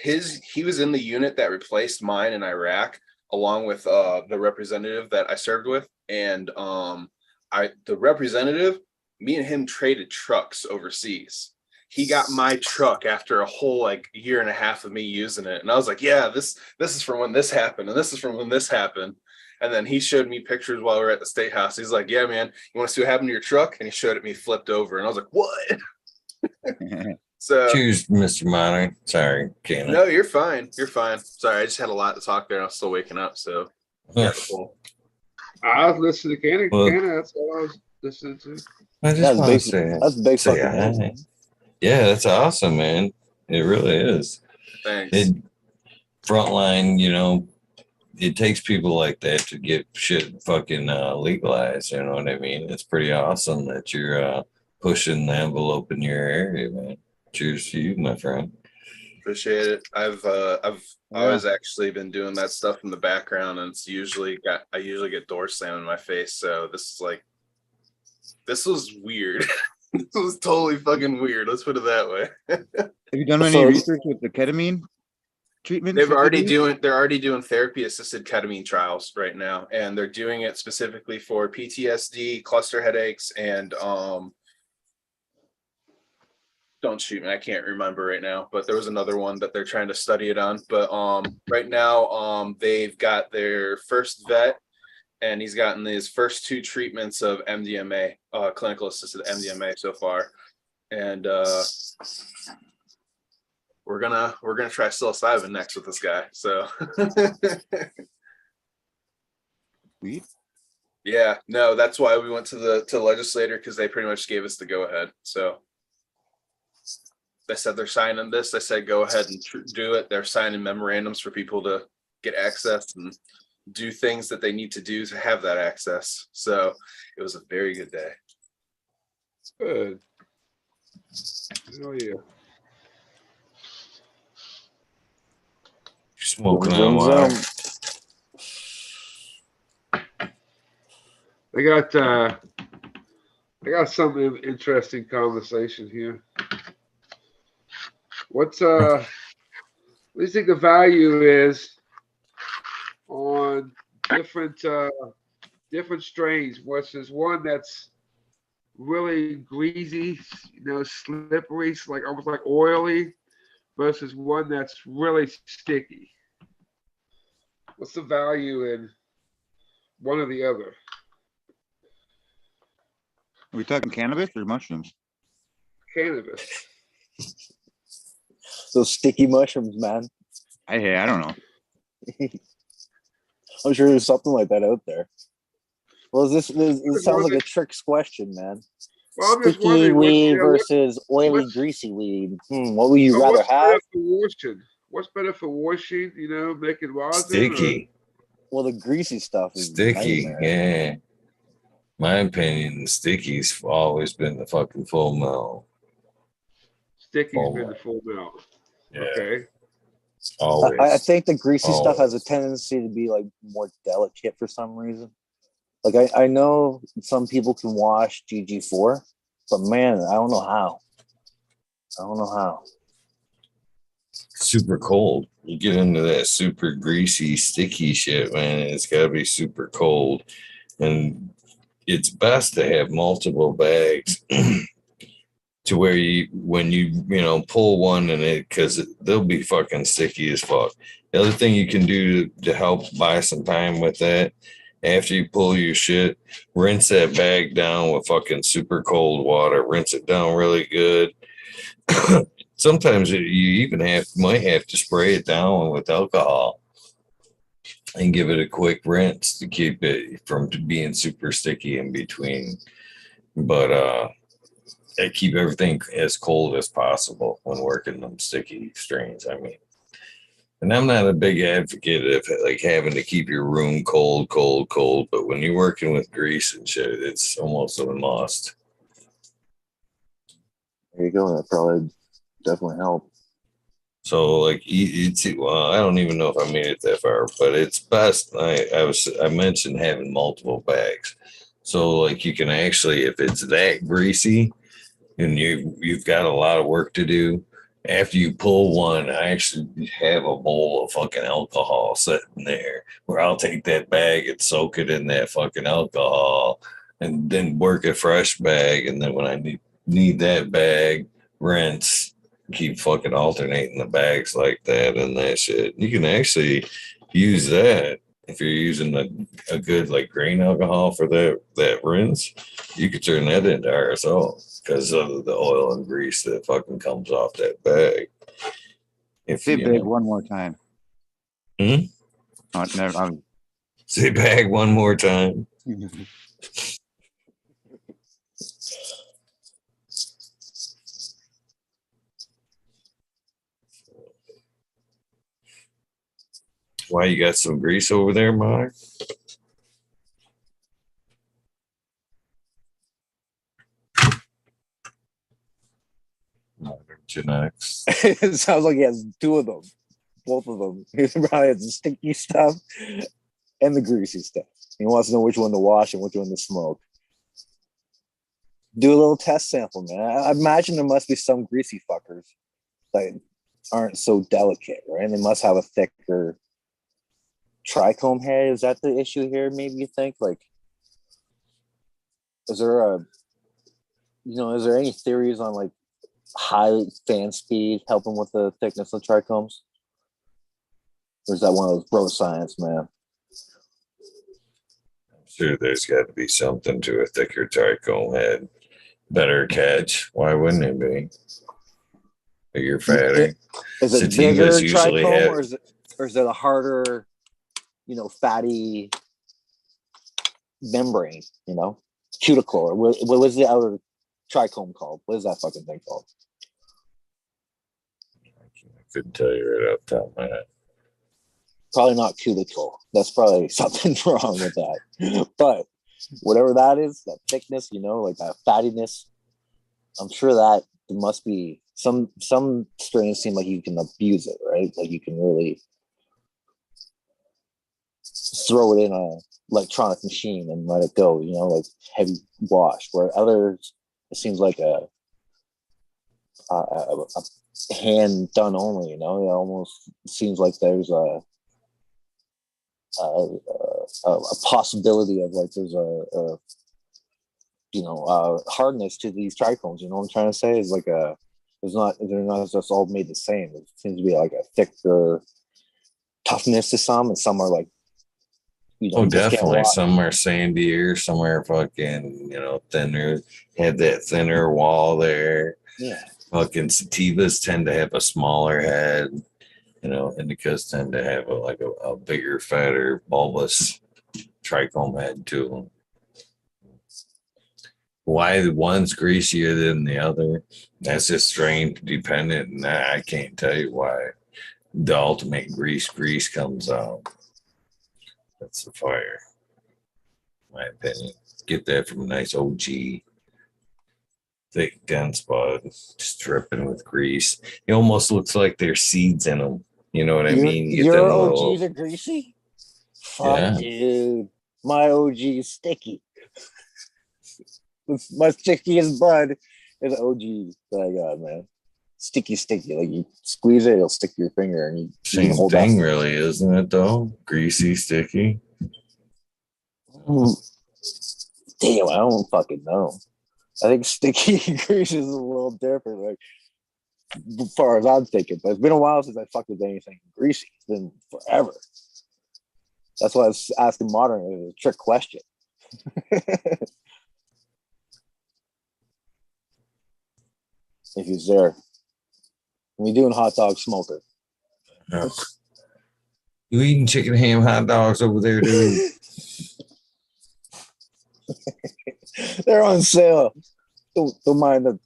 was in the unit that replaced mine in Iraq, along with the representative that I served with, and the representative, me and him traded trucks overseas. He got my truck after a whole like year and a half of me using it. And I was like, yeah, this is from when this happened. And this is from when this happened. And then he showed me pictures while we were at the State House. He's like, yeah, man, you want to see what happened to your truck? And he showed it me flipped over. And I was like, what? So Choose Mr. Monner. Sorry, Cannon. No, you're fine. You're fine. Sorry, I just had a lot to talk there. I was still waking up. So yeah, cool. I was listening to Cannon. Well, Cannon, that's all I was listening to. I just want to say, that's big say fucking hi. Yeah, that's awesome, man. It really is. Thanks. Frontline, you know, it takes people like that to get shit fucking legalized. You know what I mean? It's pretty awesome that you're pushing the envelope in your area, man. Cheers to you, my friend. Appreciate it. I've always actually been doing that stuff in the background, and I usually get doors slammed in my face. So this was weird. This was totally fucking weird. Let's put it that way. Have you done any research with the ketamine treatment? They're already doing therapy assisted ketamine trials right now, and they're doing it specifically for PTSD, cluster headaches, and don't shoot me, I can't remember right now, but there was another one that they're trying to study it on. But right now they've got their first vet, and he's gotten his first 2 treatments of MDMA, clinical assisted MDMA so far. And we're gonna try psilocybin next with this guy. So Weed? Yeah, no, that's why we went to the legislator, because they pretty much gave us the go ahead. So they said they're signing this. I said go ahead and do it. They're signing memorandums for people to get access and do things that they need to do to have that access. So it was a very good day. Good. Oh yeah. Smoking on water. I got some interesting conversation here. What do you think the value is on different different strains versus one that's really greasy, slippery, like almost like oily, versus one that's really sticky? What's the value in one or the other? Are we talking cannabis or mushrooms? Cannabis. Those sticky mushrooms, man. I don't know. I'm sure there's something like that out there. Well, this sounds like a trick question, man. Well, I'm just Sticky wondering weed versus oily, greasy weed. What would you rather have? What's better for washing? Making rosin. Sticky. Well, the greasy stuff is Sticky, nightmare. yeah. My opinion, the sticky's always been the fucking full melt. Sticky's been the full melt. Yeah. Okay. Always. I think the greasy stuff has a tendency to be like more delicate for some reason. Like I know some people can wash GG4, but man, I don't know how. Super cold. You get into that super greasy, sticky shit, man. It's got to be super cold. And it's best to have multiple bags to where when you pull one in it, because they'll be fucking sticky as fuck. The other thing you can do to help buy some time with that, after you pull your shit, rinse that bag down with fucking super cold water. Rinse it down really good. Sometimes you even might have to spray it down with alcohol and give it a quick rinse to keep it from being super sticky in between. But keep everything as cold as possible when working them sticky strains. I mean, and I'm not a big advocate of like having to keep your room cold, but when you're working with grease and shit, it's almost a must. There you go. That probably definitely help. So like I don't even know if I made it that far, but it's best. I mentioned having multiple bags. So like you can actually, if it's that greasy and you've got a lot of work to do, after you pull one, I actually have a bowl of fucking alcohol sitting there where I'll take that bag and soak it in that fucking alcohol and then work a fresh bag. And then when I need that bag, rinse, keep fucking alternating the bags like that and that shit. You can actually use that if you're using a good like grain alcohol for that rinse. You could turn that into aerosol because of the oil and grease that fucking comes off that bag. Say bag one more time. Oh, never. Say bag one more time. Why, you got some grease over there, Mark? Genetics. It sounds like he has two of them, both of them. He probably has the sticky stuff and the greasy stuff. He wants to know which one to wash and which one to smoke. Do a little test sample, man. I imagine there must be some greasy fuckers that aren't so delicate, right? They must have a thicker trichome head. Is that the issue here? Maybe you think, like, is there any theories on like high fan speed helping with the thickness of trichomes? Or is that one of those bro science, man? I'm sure there's got to be something to a thicker trichome head. Better catch. Why wouldn't it be? You're fatter. Is it bigger trichome, or is it a harder, fatty membrane, cuticle, or what was the other trichome called? What is that fucking thing called? I couldn't tell you right off the top of my head. Probably not cuticle. That's probably something wrong with that. But whatever that is, that thickness, like that fattiness, I'm sure that there must be some strains seem like you can abuse it, right? Like you can really throw it in a electronic machine and let it go, like heavy wash, where others, it seems like a hand done only. You know, it almost seems like there's a possibility of like there's a hardness to these trichomes. You know what I'm trying to say? Is like they're not just all made the same. It seems to be like a thicker toughness to some, and some are like, oh, definitely. Some are sandier, some are fucking, thinner, have that thinner wall there. Yeah. Fucking sativas tend to have a smaller head. Indicas tend to have a bigger, fatter, bulbous trichome head to them. Why one's greasier than the other, that's just strain dependent, and I can't tell you why. The ultimate grease comes out. That's the fire, in my opinion. Get that from a nice OG, thick, dense bud, just dripping with grease. It almost looks like there's seeds in them. You know what I mean? You your OGs are greasy? Fuck, yeah. Dude. My OG is sticky. My stickiest bud is OG that I got, man. Sticky. Like you squeeze it, it'll stick to your finger, and you same hold thing, that. Really, isn't it? Though greasy, sticky. Damn, I don't fucking know. I think sticky grease is a little different, like as far as I'm thinking. But it's been a while since I fucked with anything greasy. It's been forever. That's why I was asking Modern. It was a trick question. If he's there. We doing hot dog smoker. Yeah. You eating chicken ham hot dogs over there, dude? They're on sale. Don't mind the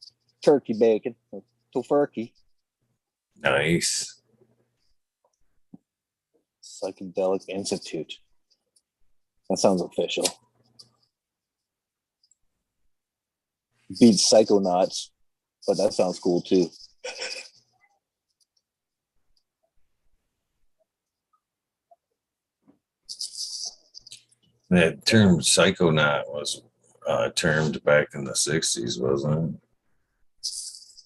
turkey bacon. Tofurkey. Nice. Psychedelic Institute. That sounds official. Beats Psychonauts, but that sounds cool too. That term Psychonaut was termed back in the 60s, wasn't it?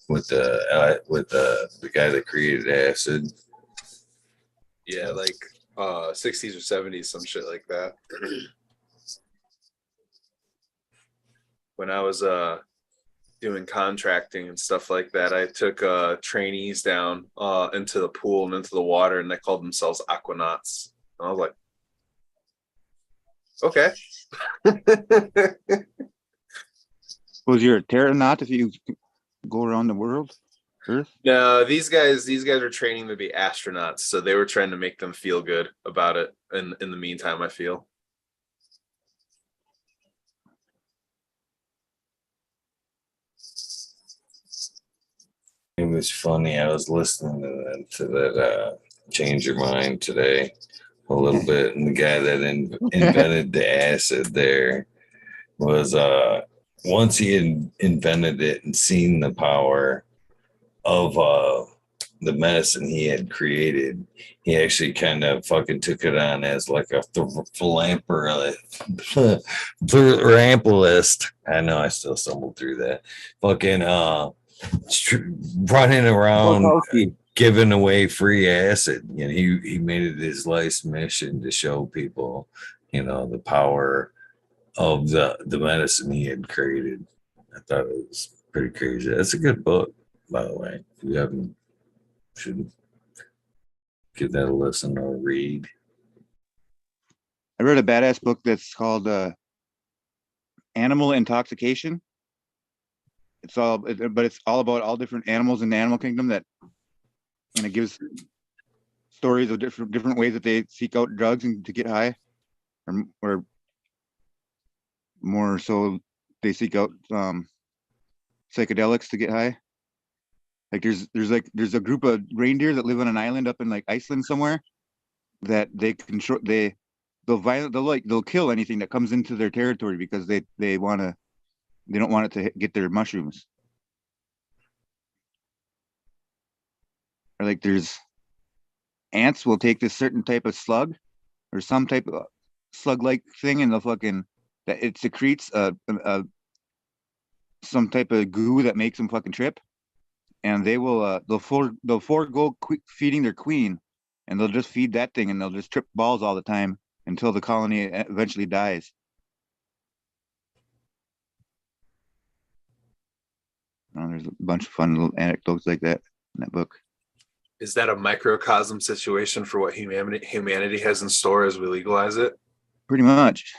With the guy that created acid. Yeah, like 60s or 70s, some shit like that. When I was doing contracting and stuff like that, I took trainees down into the pool and into the water, and they called themselves aquanauts. And I was like, okay. Was you a terranaut if you go around the world? Earth? No, these guys are training to be astronauts, so they were trying to make them feel good about it. And in the meantime, I feel. It was funny. I was listening to that Change Your Mind today a little bit, and the guy that invented the acid there was once he had invented it and seen the power of the medicine he had created, he actually kind of fucking took it on as like a philanthropist. I know I still stumbled through that. Fucking running around giving away free acid. He made it his life's mission to show people, the power of the medicine he had created. I thought it was pretty crazy. That's a good book, by the way. If you haven't, should give that a listen or read. I read a badass book that's called Animal Intoxication. It's all about all different animals in the animal kingdom and it gives stories of different ways that they seek out drugs and to get high, or more so they seek out psychedelics to get high. Like there's a group of reindeer that live on an island up in like Iceland somewhere that they control. They'll kill anything that comes into their territory because they don't want it to get their mushrooms. Or like there's ants will take this certain type of slug or some type of slug-like thing, and it secretes some type of goo that makes them fucking trip. and they'll forego feeding their queen, and they'll just feed that thing, and they'll just trip balls all the time until the colony eventually dies. There's a bunch of fun little anecdotes like that in that book. Is that a microcosm situation for what humanity has in store as we legalize it? Pretty much.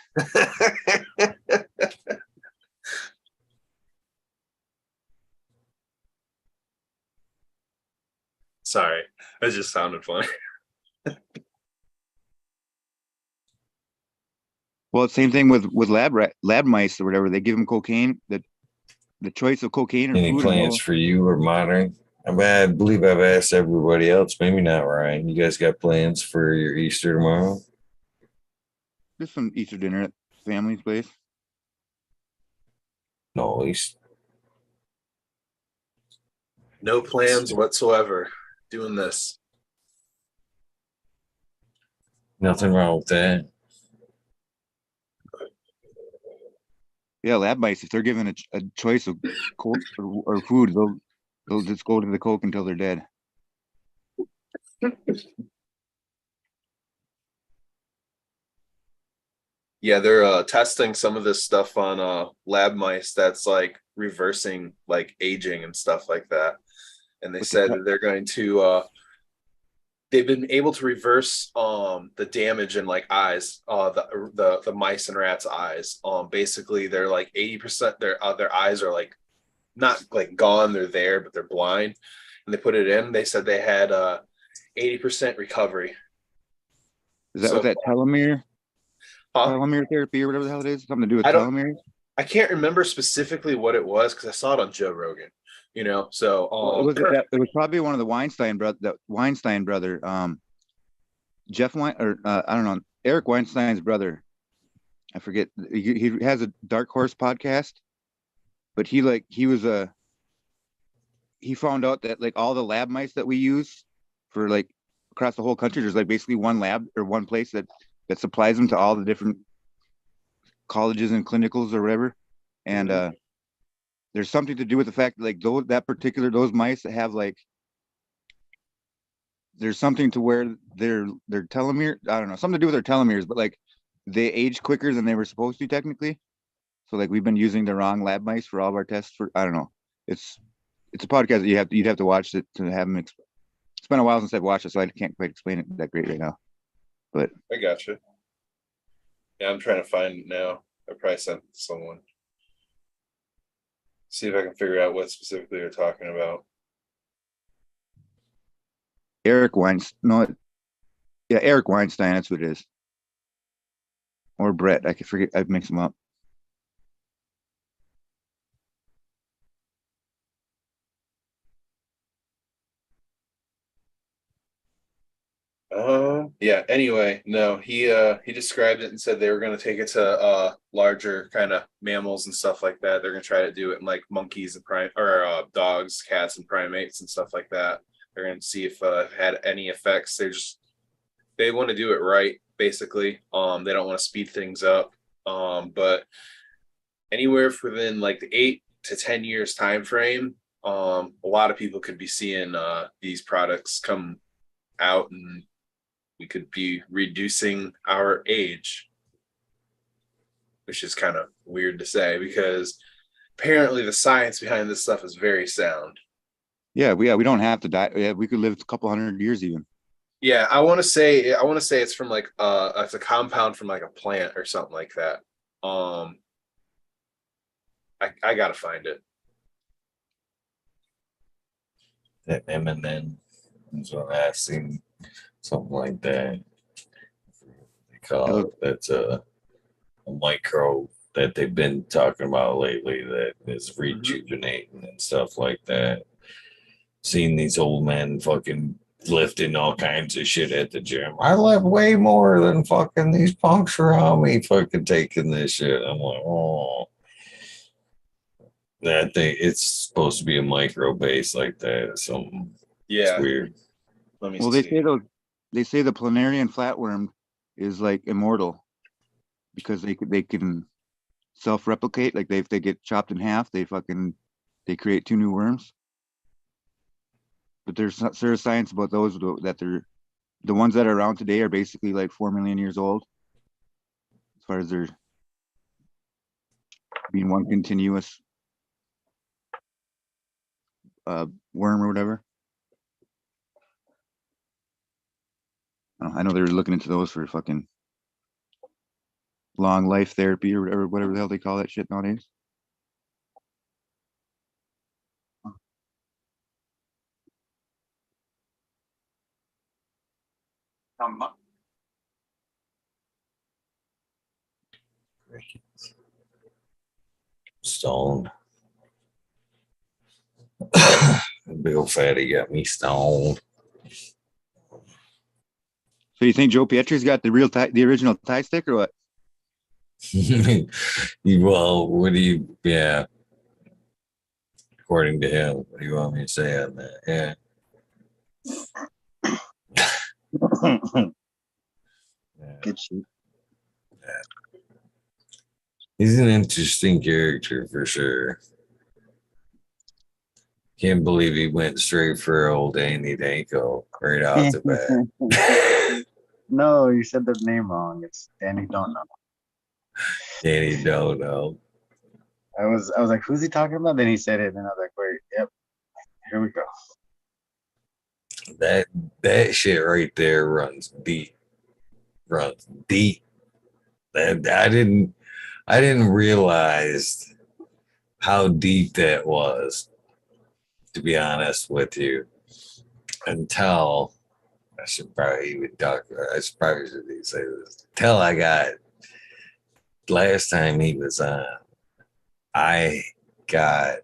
Sorry, that just sounded funny. Well, same thing with lab mice or whatever. They give them cocaine. The choice of cocaine or Any food. plans for you or monitoring? I believe I've asked everybody else. Maybe not, Ryan. You guys got plans for your Easter tomorrow? Just some Easter dinner at family's place. No, at least. No plans whatsoever. Doing this. Nothing wrong with that. Yeah, lab mice. If they're given a choice of coke or food, they'll just go to the coke until they're dead. Yeah, they're testing some of this stuff on lab mice that's like reversing like aging and stuff like that. And they said that they're going to they've been able to reverse the damage in like eyes, the mice and rats' eyes. Basically they're like 80%, their eyes are like not like gone, they're there, but they're blind. And they put it in, they said they had 80% recovery. Is that what that telomere? Telomere therapy or whatever the hell it is? Something to do with telomeres? I can't remember specifically what it was because I saw it on Joe Rogan. You know, so it was probably one of the Weinstein brother, Jeff I don't know, Eric Weinstein's brother. I forget. He has a Dark Horse podcast, but he found out that like all the lab mice that we use for like across the whole country, there's like basically one lab or one place that supplies them to all the different colleges and clinicals or whatever, and there's something to do with the fact that like those mice that have like there's something to where their telomere, I don't know, something to do with their telomeres, but like they age quicker than they were supposed to technically. So like we've been using the wrong lab mice for all of our tests for, I don't know. It's a podcast that you'd have to watch it to have them. It's been a while since I've watched it, so I can't quite explain it that great right now. But I got you. Yeah, I'm trying to find it now. I probably sent it to someone. See if I can figure out what specifically you're talking about. Eric Weinstein, that's what it is. Or Brett, I can forget. I mix them up. Yeah, anyway, no, he described it and said they were going to take it to larger kind of mammals and stuff like that. They're going to try to do it in like monkeys and dogs, cats and primates and stuff like that. They're going to see if it had any effects. They want to do it right, basically. They don't want to speed things up. But anywhere within like the 8 to 10 years time frame, a lot of people could be seeing these products come out, and we could be reducing our age, which is kind of weird to say because apparently the science behind this stuff is very sound. Yeah, we don't have to die. Yeah, we could live a couple hundred years even. Yeah, I want to say it's from like it's a compound from like a plant or something like that. I gotta find it. That M&M is what I've seen, something like that. They call it. That's a micro that they've been talking about lately that is rejuvenating and stuff like that. Seeing these old men fucking lifting all kinds of shit at the gym. I lift way more than fucking these punks around me fucking taking this shit. I'm like, oh. I think it's supposed to be a micro base like that. Something. Yeah. It's weird. Let me see. They say the planarian flatworm is like immortal because they can self-replicate. Like if they get chopped in half, they create 2 new worms. but there's science about those that they're the ones that are around today are basically like 4 million years old, as far as they're being one continuous worm or whatever. I know they're looking into those for fucking long life therapy or whatever the hell they call that shit nowadays. Stoned. Big old fatty got me stoned. So you think Joe Pietri's got the original tie stick or what? Well, what do you? Yeah. According to him, what do you want me to say on that? Yeah. Good shit. Yeah. He's an interesting character for sure. Can't believe he went straight for old Danny Danko right off the bat. No, you said the name wrong. It's Danny Don't Know. Danny don't know. I was like, who's he talking about? Then he said it, and I was like, wait, yep, here we go. That shit right there runs deep. Runs deep. And I didn't realize how deep that was, to be honest with you, until I should probably even talk. I should probably say this. Until I got last time he was on, I got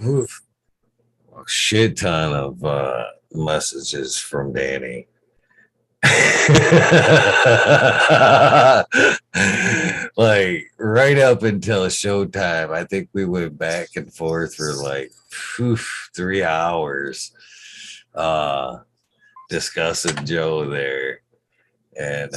a shit ton of messages from Danny. Like right up until showtime, I think we went back and forth for like 3 hours discussing Joe there. And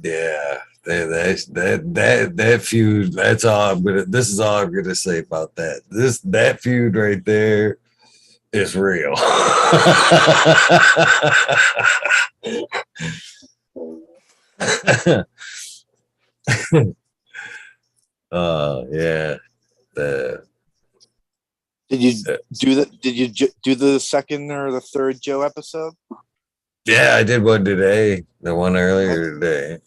yeah, that feud, this is all I'm gonna say about that. That feud right there is real. Yeah. Did you do the second or the third Joe episode? Yeah, I did one today. The one earlier today.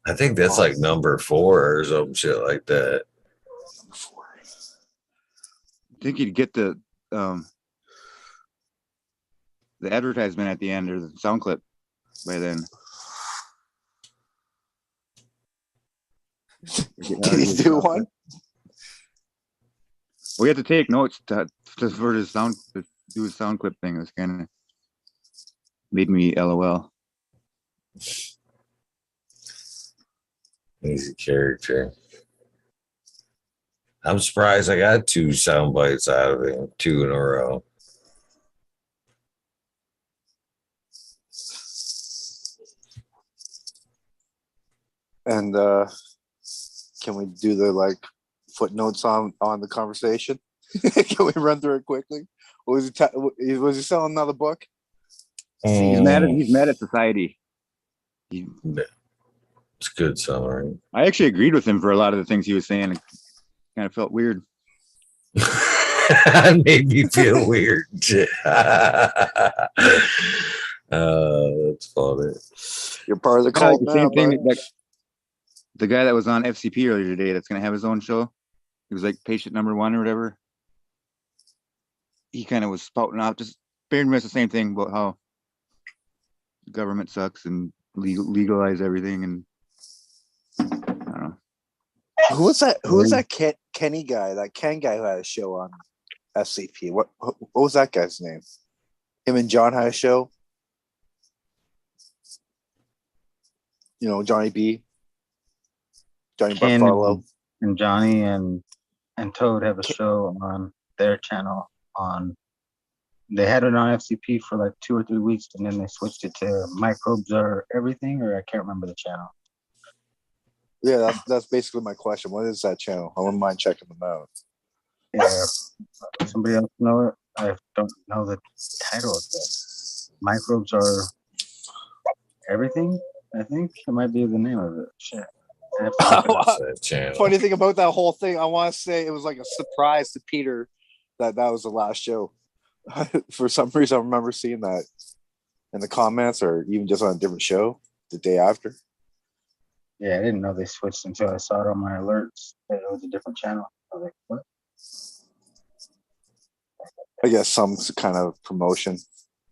I think that's like number 4 or some shit like that. I think you'd get the advertisement at the end or the sound clip by then. Did he do one? We had to take notes for the sound to do a sound clip thing. It was kind of made me LOL. He's a character. I'm surprised I got 2 sound bites out of him, 2 in a row. And can we do the footnotes on the conversation? Can we run through it quickly? Was he selling another book? He's mad at society. It's a good summary. I actually agreed with him for a lot of the things he was saying. It kind of felt weird. It made me feel weird. That's funny. You're part of the cult now, same thing. Like the guy that was on FCP earlier today, that's going to have his own show. He was like patient number 1 or whatever. He kind of was spouting out, just very much the same thing about how the government sucks and legalize everything. And I don't know. Who was that Kenny guy? That Ken guy who had a show on FCP. What was that guy's name? Him and John had a show. You know, Johnny B. Johnny Bartholomew. And Johnny and Toad have a show on their channel. They had it on FCP for like 2 or 3 weeks, and then they switched it to Microbes or Everything, or I can't remember the channel. Yeah, that's basically my question. What is that channel? I wouldn't mind checking them out. Yeah, somebody else know it? I don't know the title of it. Microbes are everything. I think it might be the name of it. Shit. I have to look it up. That's that channel. Funny thing about that whole thing, I want to say it was like a surprise to Peter that was the last show. For some reason, I remember seeing that in the comments or even just on a different show the day after. Yeah, I didn't know they switched until I saw it on my alerts that it was a different channel. I was like, what? I guess some kind of promotion.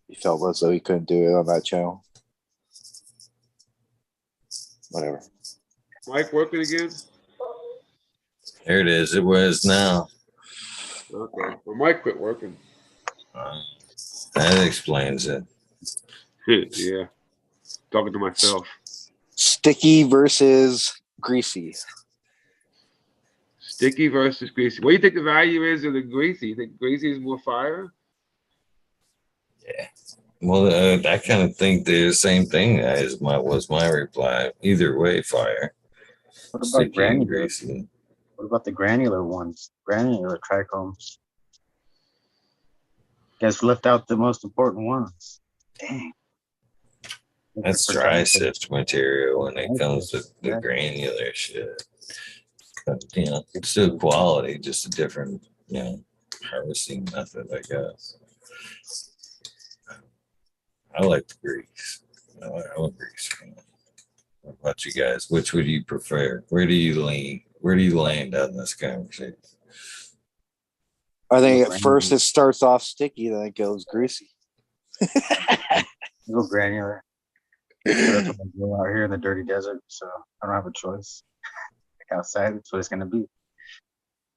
He felt as though he couldn't do it on that channel. Whatever. Mike working again? There it is. It was now. Okay. Well, Mike quit working. That explains it. Yeah. Talking to myself. Sticky versus greasy. Sticky versus greasy. What do you think the value is of the greasy? You think greasy is more fire? Yeah. Well, I kind of think they're the same thing was my reply. Either way, fire. What about Sticky and granular? greasy. What about the granular ones? Granular trichomes. Guys left out the most important ones. Dang. That's dry sift material when it comes to the granular shit. But, you know, it's still quality, just a different, you know, harvesting method, I guess. I like the grease. I like grease. What about you guys? Which would you prefer? Where do you lean? Where do you land on this conversation? I think at first it starts off sticky, then it goes greasy. Go granular. That's what I do out here in the dirty desert, so I don't have a choice. Like outside, that's what it's gonna be.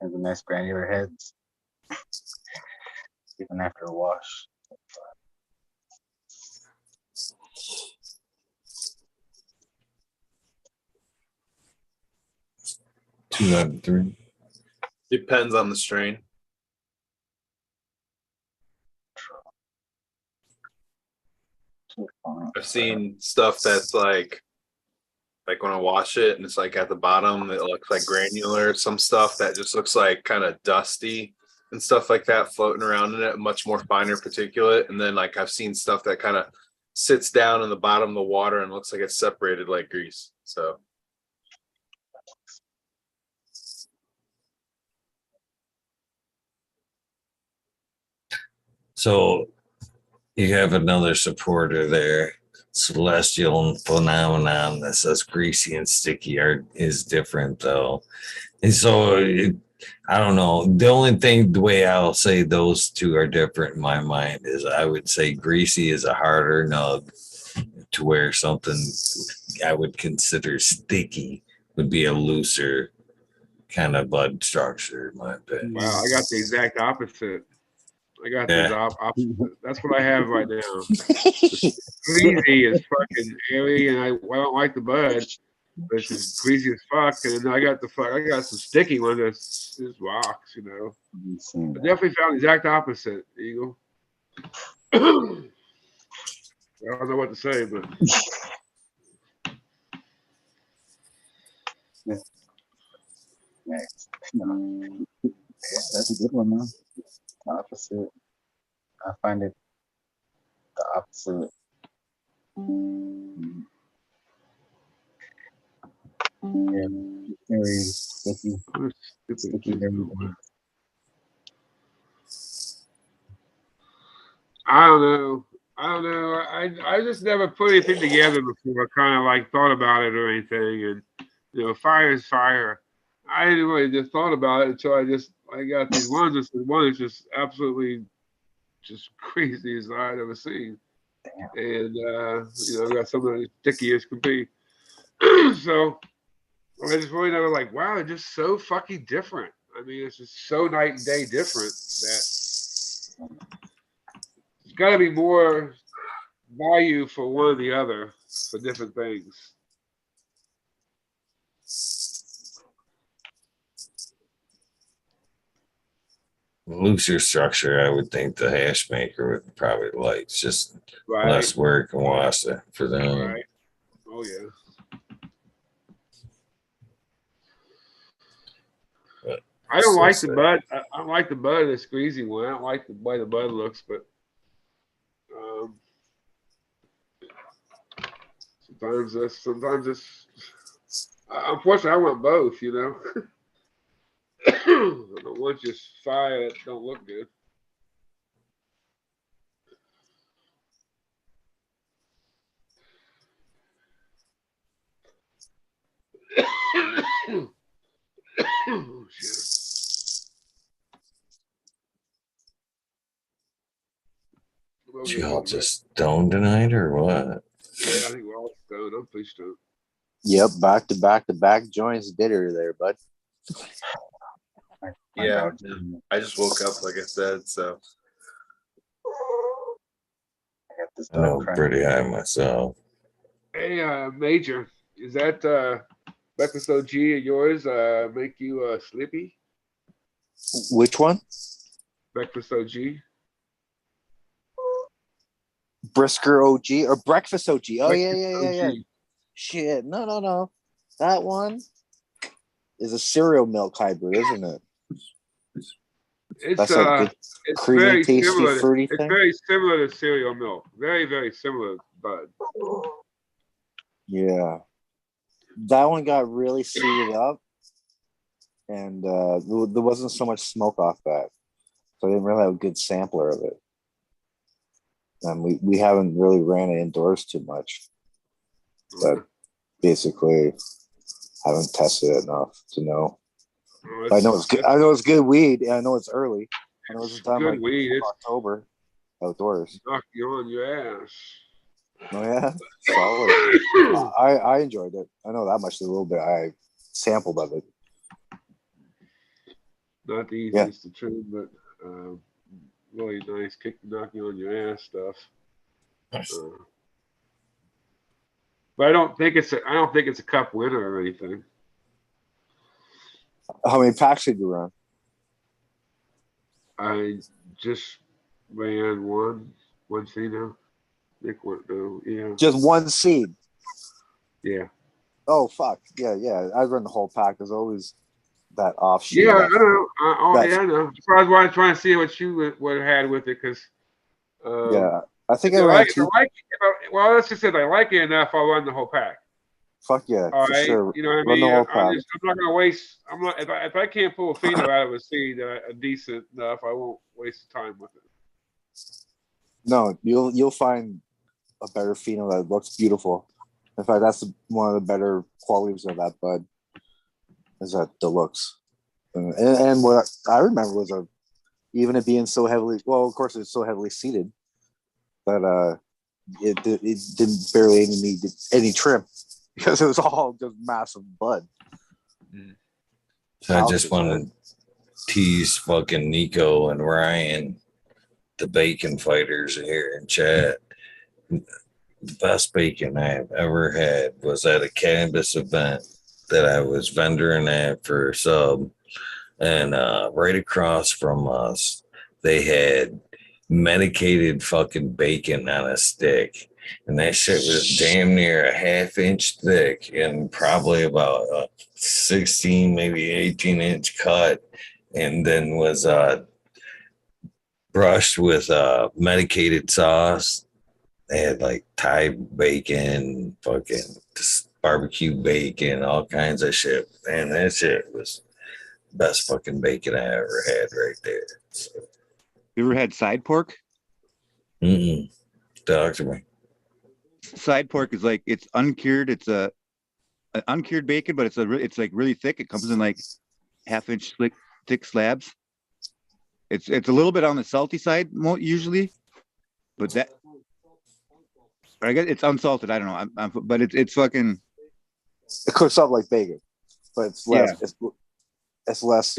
And the nice granular heads, even after a wash. 2 out of 3. Depends on the strain. I've seen stuff that's like when I wash it and it's like at the bottom, it looks like granular. Some stuff that just looks like kind of dusty and stuff like that floating around in it, much more finer particulate. And then like I've seen stuff that kind of sits down in the bottom of the water and looks like it's separated like grease. So you have another supporter there. Celestial phenomenon that says greasy and sticky is different though. And so I don't know. The only thing, the way I'll say those two are different in my mind is I would say greasy is a harder nug to where something I would consider sticky would be a looser kind of bud structure, in my opinion. Wow, I got the exact opposite. I got the opposite. That's what I have right now. Greasy is fucking airy, and I don't like the bud. But it's just greasy as fuck. And then I got some sticky one that's just rocks, you know. I definitely found the exact opposite, Eagle. I don't know what to say, but Next. That's a good one, man. Opposite. I find it the opposite. Yeah, very sticky. I don't know. I just never put anything together before. I kind of like thought about it or anything, and you know, fire is fire. I didn't really just thought about it until I got these ones. One is just absolutely just crazy as I'd ever seen. And you know, I got some of the stickiest could be. So I just really never like, wow, it's just so fucking different. I mean, it's just so night and day different that there's got to be more value for one or the other for different things. Looser structure, I would think the hash maker would probably like. It's just less work and wash it for them. Right. Oh yeah. I don't like the bud. I don't like the bud of the squeezy one. I don't like the way the bud looks, but sometimes it's unfortunately I want both, you know. I don't want just fire that don't look good. Oh, shit. Y'all just stoned tonight or what? Yeah, I think we're all stoned. I'm pretty stoned. Yep, back to back joints bitter there, bud. Yeah, I just woke up, like I said, so. I know pretty high myself. Hey, Major, is that breakfast OG of yours make you sleepy? Which one? Breakfast OG. Brisker OG or breakfast OG? Oh Breakfast yeah. Shit, no. That one is a cereal milk hybrid, isn't it? It's That's like it's creamy, very tasty, similar. fruity It's thing. very similar to cereal milk. Very, very similar, bud. Yeah, that one got really seeded up, and there wasn't so much smoke off that, so I didn't really have a good sampler of it. And we haven't really ran it indoors too much, but basically haven't tested it enough to know. I know it's good. I know it's good weed. And I know it's early. I know it's done good like weed. It's October outdoors. knock you on your ass. Oh yeah, solid. I enjoyed it. I know that much. A little bit. I sampled of it. Not the easiest to trim, but really nice. Knock you on your ass stuff. But I don't think it's a cup winner or anything. How many packs did you run? I just ran one pheno. Nick went no, yeah. Just one seed. Yeah. Oh fuck. Yeah. I run the whole pack. There's always that offshoot. Yeah, I know. I know. Surprised why I'm trying to see what you would have had with it, because yeah, I think I ran two. Well, let's just say if I like it enough, I'll run the whole pack. Fuck yeah, all for right? sure. You know what I mean? I'm not gonna waste. I'm not if I can't pull a pheno out of a seed a decent enough, I won't waste time with it. No, you'll find a better pheno that looks beautiful. In fact, that's one of the better qualities of that bud. Is that the looks, and what I remember was even it being so heavily. Well, of course, it's so heavily seeded that it didn't barely even need any trim because it was all just massive bud. So I just want to tease fucking Nico and Ryan, the bacon fighters here in chat. The best bacon I've ever had was at a cannabis event that I was vendoring at for a sub. And right across from us, they had medicated fucking bacon on a stick. And that shit was damn near a half-inch thick and probably about a 16, maybe 18-inch cut. And then was brushed with medicated sauce. They had like Thai bacon, fucking barbecue bacon, all kinds of shit. Man, that shit was the best fucking bacon I ever had right there. So. You ever had side pork? Talk to me. Side pork is like, it's uncured. It's an uncured bacon, but it's like really thick. It comes in like half-inch thick slabs. It's a little bit on the salty side usually, but that I guess it's unsalted. I don't know. But it's fucking. It cooks up like bacon, but it's less. Yeah. It's less,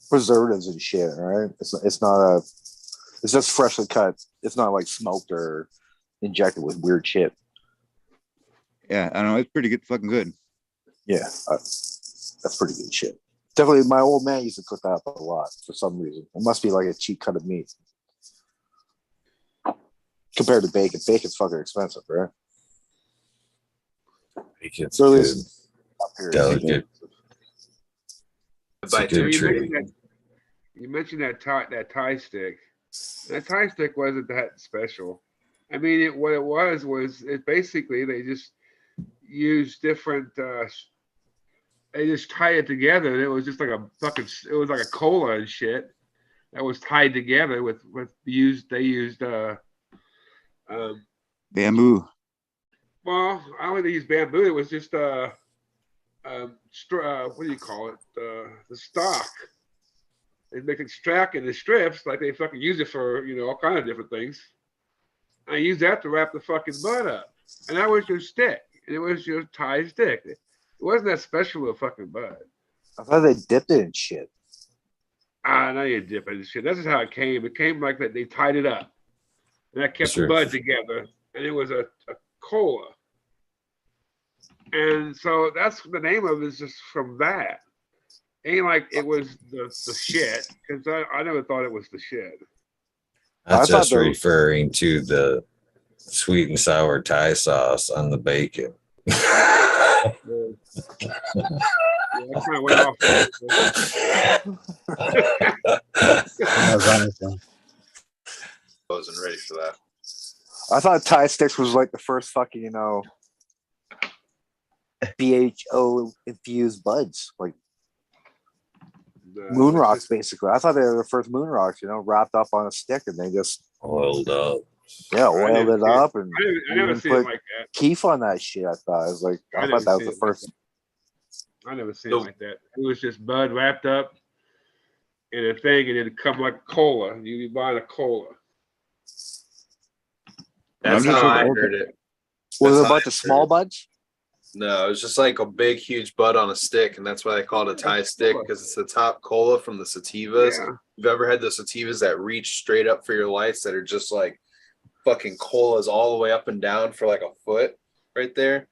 preservatives and shit. Right? It's not It's just freshly cut. It's not like smoked or injected with weird shit. Yeah, I don't know. It's pretty good. Fucking good. Yeah, that's pretty good shit. Definitely, my old man used to cook that up a lot for some reason. It must be like a cheap cut of meat. Compared to bacon. Bacon's fucking expensive, right? Bacon's so good. Delicate. It's a By good You tree. mentioned that tie stick. That tie stick wasn't that special. I mean, what it was it basically they just used different. They just tie it together. And it was just like a fucking. It was like a cola and shit that was tied together with They used Bamboo. well, I don't think they used bamboo. It was just what do you call it? The stock. They make it strack in the strips, like they fucking use it for, all kind of different things. I used that to wrap the fucking bud up. And that was your stick. And it was your tie stick. It wasn't that special a fucking bud. I thought they dipped it in shit. Now you dip it in shit. That's just how it came. It came like that. They tied it up. And that kept the bud together. And it was a cola. And so that's the name of it, is just from that. Ain't like it was the shit, because I never thought it was the shit. That's just referring to the sweet and sour Thai sauce on the bacon. Yeah, that kind of went off. I wasn't ready for that. I thought Thai sticks was like the first fucking, BHO infused buds, like moon rocks, basically. I thought they were the first moon rocks, wrapped up on a stick, and they just oiled up. Yeah, oiled it up, and I never seen it like that. keef on that shit. I thought I thought that was the first. I never seen it like that. It was just bud wrapped up in a thing, and it'd come like a cola. You'd be buying a cola. That's how I heard it. Was it a bunch of small buds? No, it was just like a big, huge bud on a stick, and that's why they call it a Thai stick, because it's the top cola from the sativas. Yeah. You've ever had the sativas that reach straight up for your lights that are just like fucking colas all the way up and down for like a foot right there?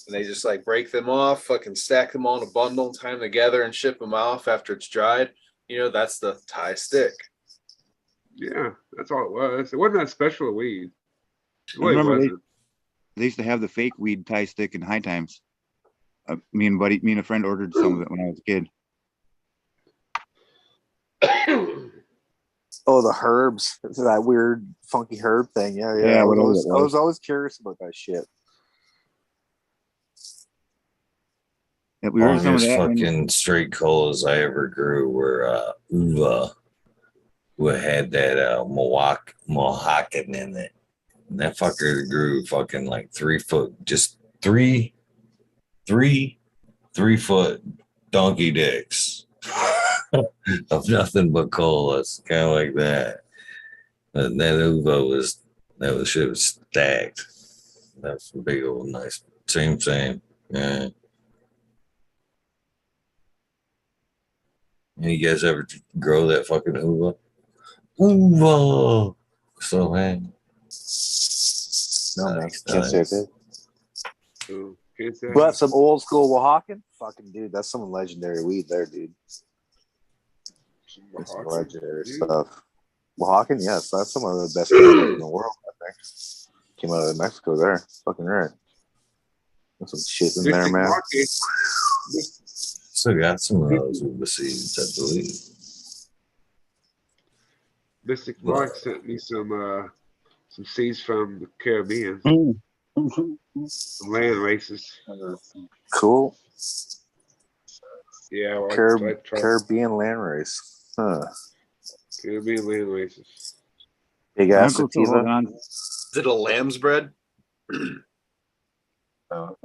And they just like break them off, fucking stack them all in a bundle, tie them together, and ship them off after it's dried. That's the Thai stick. Yeah, that's all it was. It wasn't that special a weed. I remember they used to have the fake weed Thai stick in High Times. Me and a friend ordered some of it when I was a kid. Oh, the herbs. It's that weird, funky herb thing. Yeah. I was always curious about that shit. Yeah, we heard some of that. Fucking straight colas I ever grew were uva, who had that Mohawken in it. And that fucker grew fucking like 3 foot, just three 3-foot donkey dicks of nothing but colas, kind of like that. But that uva shit was stacked. That's a big old nice, same. Yeah. You guys ever grow that fucking uva? Uva. So, man. No, man. Can't say it did. But But some old school Oaxacan? Fucking dude, that's some legendary weed there, dude. That's some legendary stuff. Oaxacan, yes, that's some of the best cannabis in the world, I think. Came out of Mexico there. Fucking right. There's some shit in there, man. Still got some of those uva seeds, I believe. Mystic Mark sent me some seeds from the Caribbean. Some land races. Cool. Yeah, well, Caribbean land race. Huh. Caribbean land races. Big ass sativa. Is it a lamb's bread? No.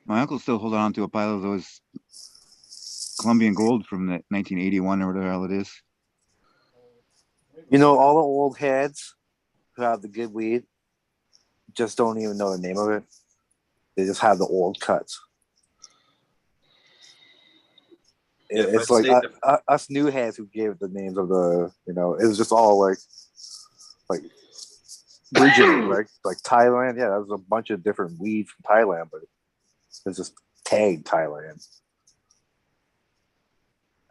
My uncle's still holding on to a pile of those Colombian gold from the 1981 or whatever the hell it is. All the old heads who have the good weed just don't even know the name of it. They just have the old cuts. It's like us new heads who gave the names of the, it was just all like region, like Thailand. Yeah, that was a bunch of different weed from Thailand, but it's just tagged Thailand.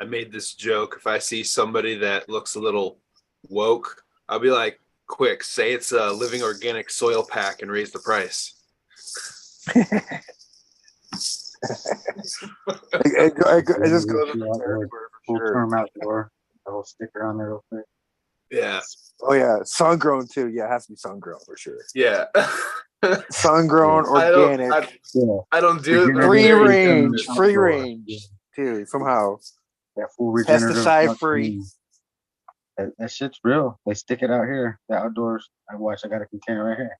I made this joke. If I see somebody that looks a little woke, I'll be like, quick, say it's a living organic soil pack and raise the price. It just goes with the Outdoor, territory full for sure. term outdoor. The whole sticker on there real quick. Yeah. Oh yeah, sun grown too. Yeah, it has to be sun grown for sure. Yeah. Sun grown, organic, I don't do it. but I'm free very range, tempted. free range too. Somehow, Yeah, full regenerative. pesticide free. That shit's real. They stick it out here. The outdoors. I got a container right here.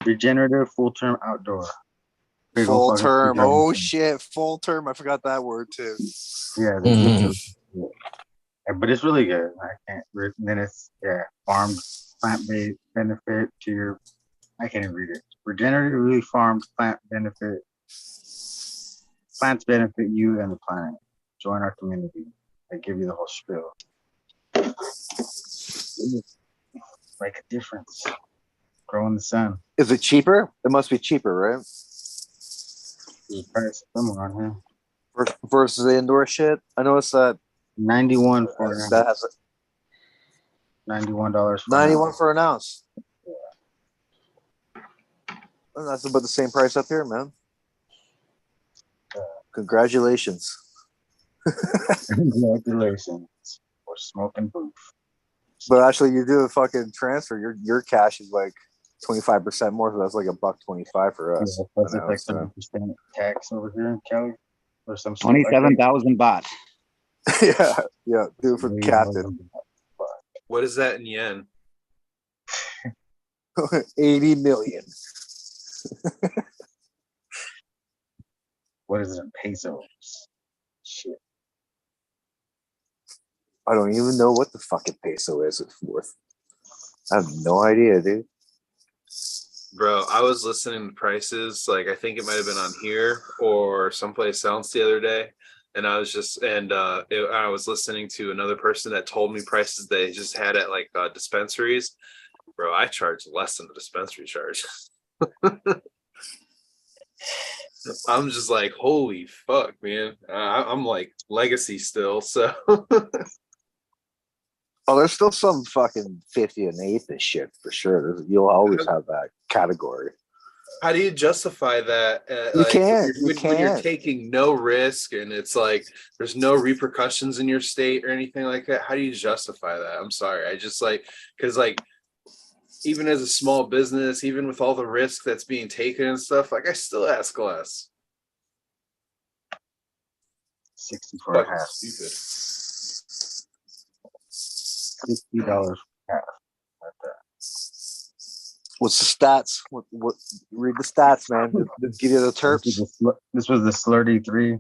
Regenerative full term outdoor. Big Full old fucking term. sticker. Oh shit, full term. I forgot that word too. Yeah, yeah, but it's really good. I can't. Then it's farmed plant-based benefit to your. I can't even read it. Regeneratively farmed plant benefit. Plants benefit you and the planet. Join our community. They give you the whole spiel. Make a difference. Grow in the sun. Is it cheaper? It must be cheaper, right? The price somewhere on here. Versus the indoor shit. I noticed that 91 for that has $91. 91 for an ounce. Well, that's about the same price up here, man. Congratulations. Congratulations for smoking booth. But actually, you do a fucking transfer. Your cash is like 25% more, so that's like $1.25 for us. Yeah, that's like 7% tax over here in Cali, or some 27,000 baht. yeah, do it for the captain. What is that in yen? 80 million. What is it in pesos? Shit. I don't even know what the fucking peso is worth. I have no idea, dude. Bro, I was listening to prices, like I think it might have been on here or someplace else the other day. And I was just, I was listening to another person that told me prices they just had at like dispensaries. Bro, I charge less than the dispensary charge. I'm just like, holy fuck, man. I'm like legacy still, so. Oh, there's still some fucking 50 and 8th and shit for sure. You'll always have that category. How do you justify that? When you're taking no risk and it's like there's no repercussions in your state or anything like that. How do you justify that? I'm sorry. I just like, because like even as a small business, even with all the risk that's being taken and stuff, like I still ask less. 64 and a half. Stupid. $60 half. What's the stats? What? Read the stats, man. Did give you the terps. This was the Slurdy 3.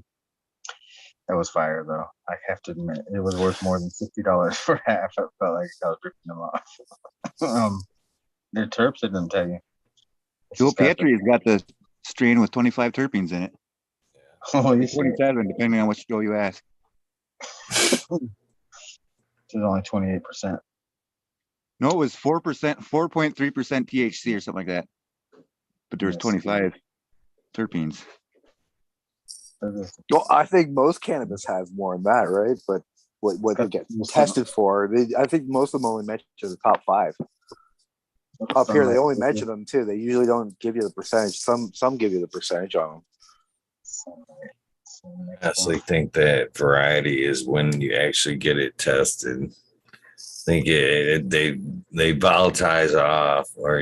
That was fire, though. I have to admit, it was worth more than $60 for half. I felt like I was ripping them off. Their terps, I didn't tell you. Joe Patri's got the strain with 25 terpenes in it. Holy 27, depending on which Joe you ask. This is only 28%. No, it was 4%, 4.3% THC or something like that. But there was 25 terpenes. Well, I think most cannabis has more than that, right? But what they get tested for, I think most of them only mention the top 5. Up here, they only mention them too. They usually don't give you the percentage. Some give you the percentage on them. I honestly think that variety is when you actually get it tested. I think they volatilize off or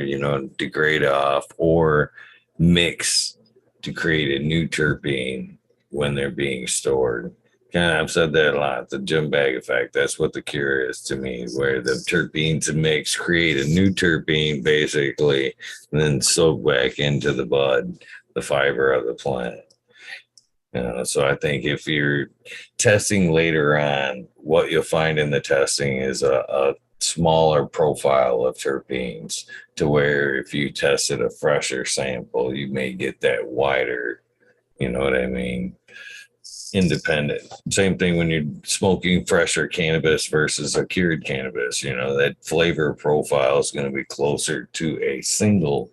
degrade off or mix to create a new terpene when they're being stored. I've said that a lot, the gym bag effect. That's what the cure is to me, where the terpenes mix create a new terpene basically, and then soak back into the bud, the fiber of the plant. So I think if you're testing later on, what you'll find in the testing is a smaller profile of terpenes, to where if you tested a fresher sample, you may get that wider, you know what I mean, independent. Same thing when you're smoking fresher cannabis versus a cured cannabis, that flavor profile is going to be closer to a single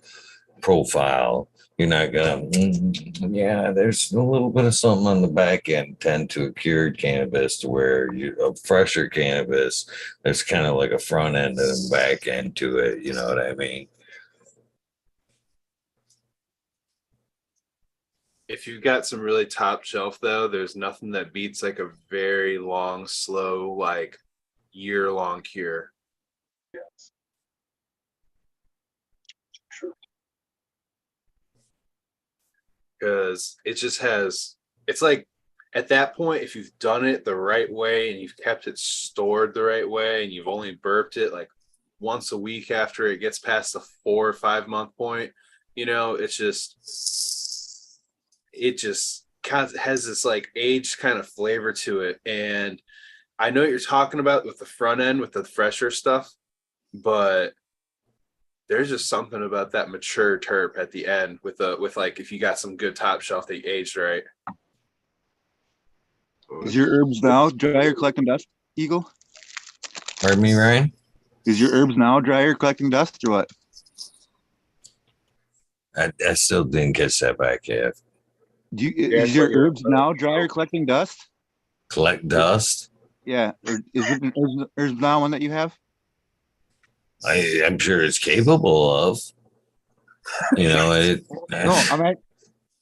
profile. You're not gonna, there's a little bit of something on the back end tend to a cured cannabis, to where a fresher cannabis, there's kind of like a front end and a back end to it. You know what I mean? If you've got some really top shelf though, there's nothing that beats like a very long, slow, like year-long cure. Yes. Because it just has, it's like at that point, if you've done it the right way and you've kept it stored the right way and you've only burped it like once a week after it gets past the 4 or 5 month point, you know, it just kind of has this like aged kind of flavor to it. And I know what you're talking about with the front end with the fresher stuff, but there's just something about that mature terp at the end with like if you got some good top shelf that you aged right. Is your herbs now dry or collecting dust, Eagle? Pardon me, Ryan? Is your herbs now dry or collecting dust or what? I still didn't catch that back yet. Is your herbs now dry or collecting dust? Collect dust? Yeah. Or is it an herbs now one that you have? I'm sure it's capable of. You know, No,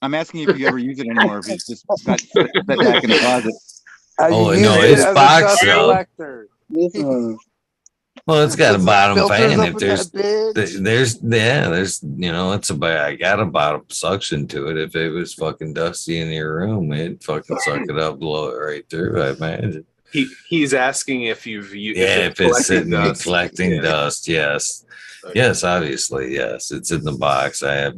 I'm asking if you ever use it anymore, if it's just got set back in the closet. Oh, no, it's boxed up. Well, it's got a bottom fan. If there's, you know, I got a bottom suction to it. If it was fucking dusty in your room, it'd fucking suck it up, blow it right through, I imagine. He's asking if you've used if it's sitting collecting dust, yes. Okay. Yes, obviously, yes. It's in the box. I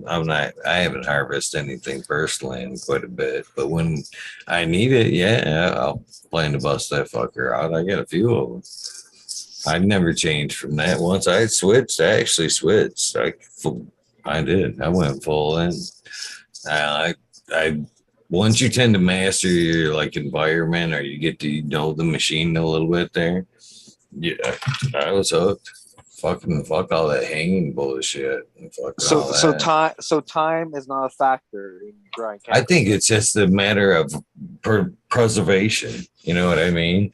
haven't harvested anything personally in quite a bit, but when I need it, yeah, I'll plan to bust that fucker out. I got a few of them. I've never changed from that. Once I actually switched. I did. I went full in. I once you tend to master your like environment, or you get to know the machine a little bit there, yeah, I was hooked. Fuck all that hanging bullshit. So time is not a factor in drying cannabis. I think it's just a matter of preservation. You know what I mean?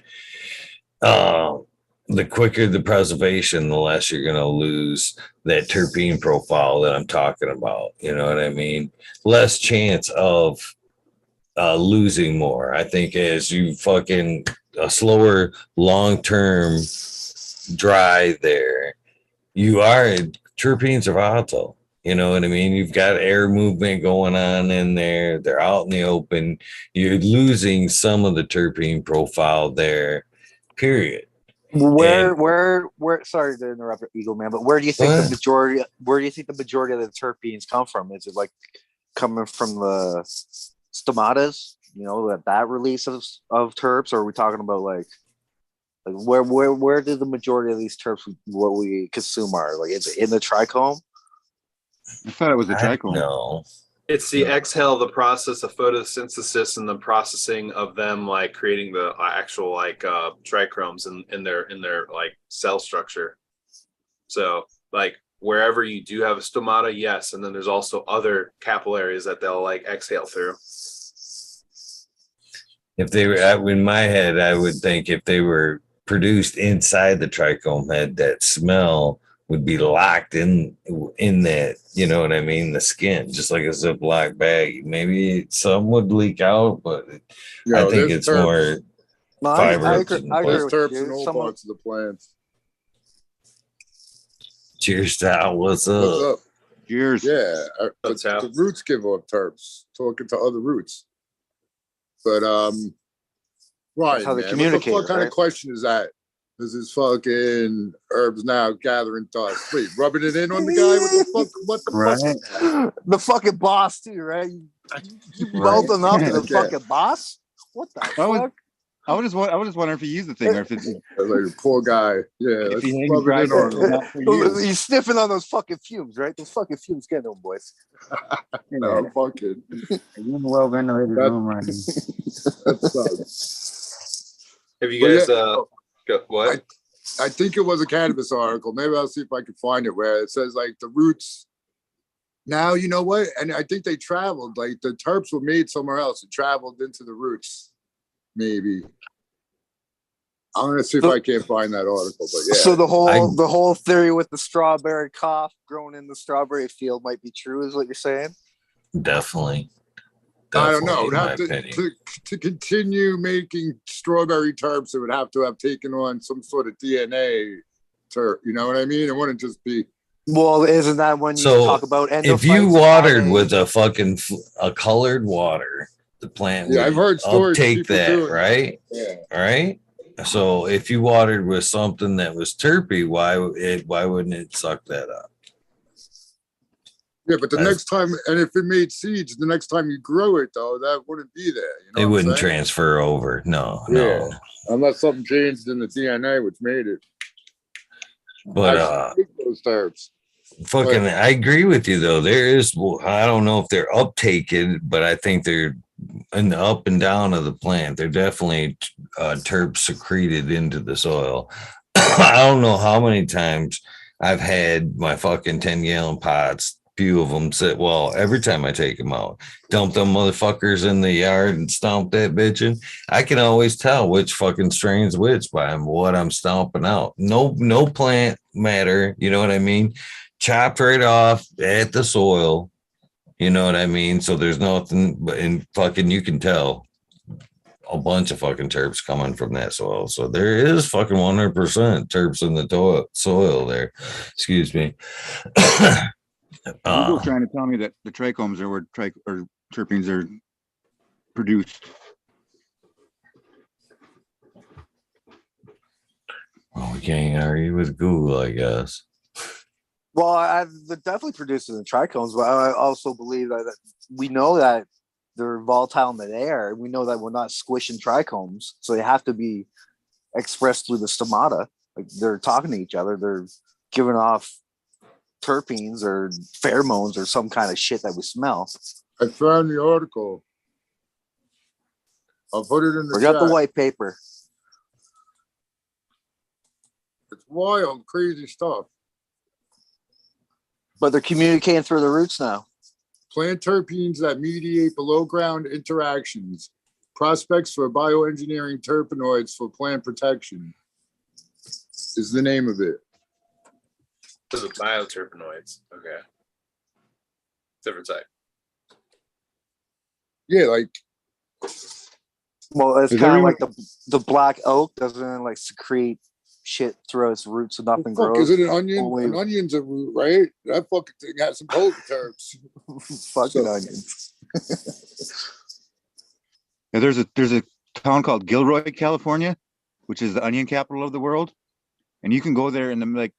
The quicker the preservation, the less you're going to lose that terpene profile that I'm talking about. You know what I mean? Less chance of losing more. I think as you fucking a slower long-term dry there, terpenes are volatile. You know what I mean? You've got air movement going on in there. They're out in the open. You're losing some of the terpene profile there, period. Where sorry to interrupt, Eagle Man, but where do you think the majority of the terpenes come from? Is it like coming from the stomatas, you know, that release of terps, or are we talking about like where do the majority of these terps what we consume are? Like, is it in the trichome? I thought it was the trichome. No. It's the exhale, the process of photosynthesis, and the processing of them, like creating the actual like trichomes in their like cell structure. So like wherever you do have a stomata, yes, and then there's also other capillaries that they'll like exhale through. If they were in my head, I would think if they were produced inside the trichome head, that smell would be locked in that, you know what I mean, the skin, just like a Ziploc bag. Maybe some would leak out, but I think it's more fiber. There's terps in all parts of the plant. Cheers, Tal. What's up? What's up? Cheers. Yeah, the roots give off terps. Talking to other roots, but right, how they man, communicate. What kind of question is that? This is fucking herbs now gathering dust. Wait, rubbing it in on the guy? What the fuck? The fucking boss too, right? You melt enough to the fucking boss? What the fuck? I was just wondering if he used the thing or if it's like a poor guy. Yeah, if he hangs dry he's sniffing on those fucking fumes, right? Those fucking fumes get them, boys. No, fucking. You're in a well ventilated room right now. That sucks. Have you guys what? I think it was a cannabis article. Maybe I'll see if I can find it where it says like the roots. Now you know what, and I think they traveled. Like the terps were made somewhere else. It traveled into the roots. Maybe I'm gonna see if I can't find that article. But yeah. So the whole theory with the strawberry cough growing in the strawberry field might be true, is what you're saying? Definitely. I don't know. It Definitely, would in have my opinion. to continue making strawberry terps. It would have to have taken on some sort of DNA terp. You know what I mean? It wouldn't just be. Well, isn't that when you So talk about endophytes? if you and how watered they- with a fucking a colored water, the plant Yeah, would I've heard stories of uptake people that, doing that. right? Yeah. Right. So if you watered with something that was terpy, why wouldn't it suck that up? Yeah, but the That's- next time, and if it made seeds, the next time you grow it, though, that wouldn't be there. You know It what I'm wouldn't saying? transfer over. No, Yeah, no. unless something changed in the DNA, which made it. But actually make those terps. fucking, I agree with you though. There is, I don't know if they're uptaken, but I think they're in the up and down of the plant. They're definitely terps secreted into the soil. I don't know how many times I've had my fucking 10-gallon pots. Few of them sit, well, every time I take them out, dump them motherfuckers in the yard and stomp that bitch in. I can always tell which fucking strain's which by what I'm stomping out. No plant matter. You know what I mean? Chopped right off at the soil. You know what I mean? So there's nothing, but in fucking, you can tell a bunch of fucking terps coming from that soil. So there is fucking 100% terps in the soil there. Excuse me. Google's trying to tell me that the trichomes are where terpenes are produced. Well, we can't argue with Google, I guess. Well, I've definitely produced in trichomes, but I also believe that we know that they're volatile in the air. We know that we're not squishing trichomes, so they have to be expressed through the stomata. Like they're talking to each other. They're giving off terpenes or pheromones or some kind of shit that we smell. I found the article. I'll put it in the Forget chat. the white paper. It's wild, crazy stuff. But they're communicating through the roots now. Plant terpenes that mediate below ground interactions. Prospects for bioengineering terpenoids for plant protection is the name of it. Those are bioterpenoids. Okay. Different type. Yeah, like. Well, it's Is kind of everyone- like the black oak doesn't like secrete shit through its roots, so nothing Fuck, grows. is it an onion? Only An onion's a root, right? That fucking thing has some potent terps. fucking So- onions. Yeah, there's a town called Gilroy, California, which is the onion capital of the world, and you can go there in the like.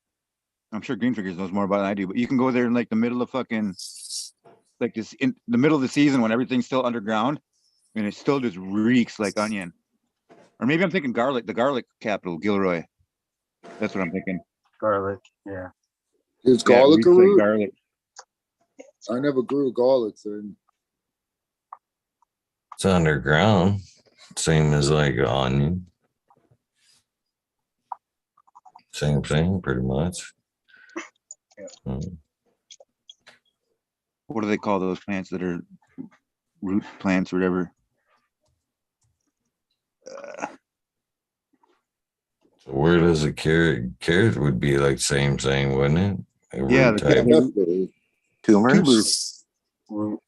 I'm sure Green Fingers knows more about it than I do, but you can go there in like the middle of fucking, like this in the middle of the season when everything's still underground, and it still just reeks like onion. Or maybe I'm thinking garlic, the garlic capital, Gilroy. That's what I'm thinking. Garlic, yeah. Is Yeah, it garlic reeks a like root? garlic. I never grew a garlic thing. It's underground, same as like an onion. Same thing, pretty much. What do they call those plants that are root plants or whatever? So where does a carrot would be like same, wouldn't it? A Yeah, root the type. Definitely. Tumors. Root.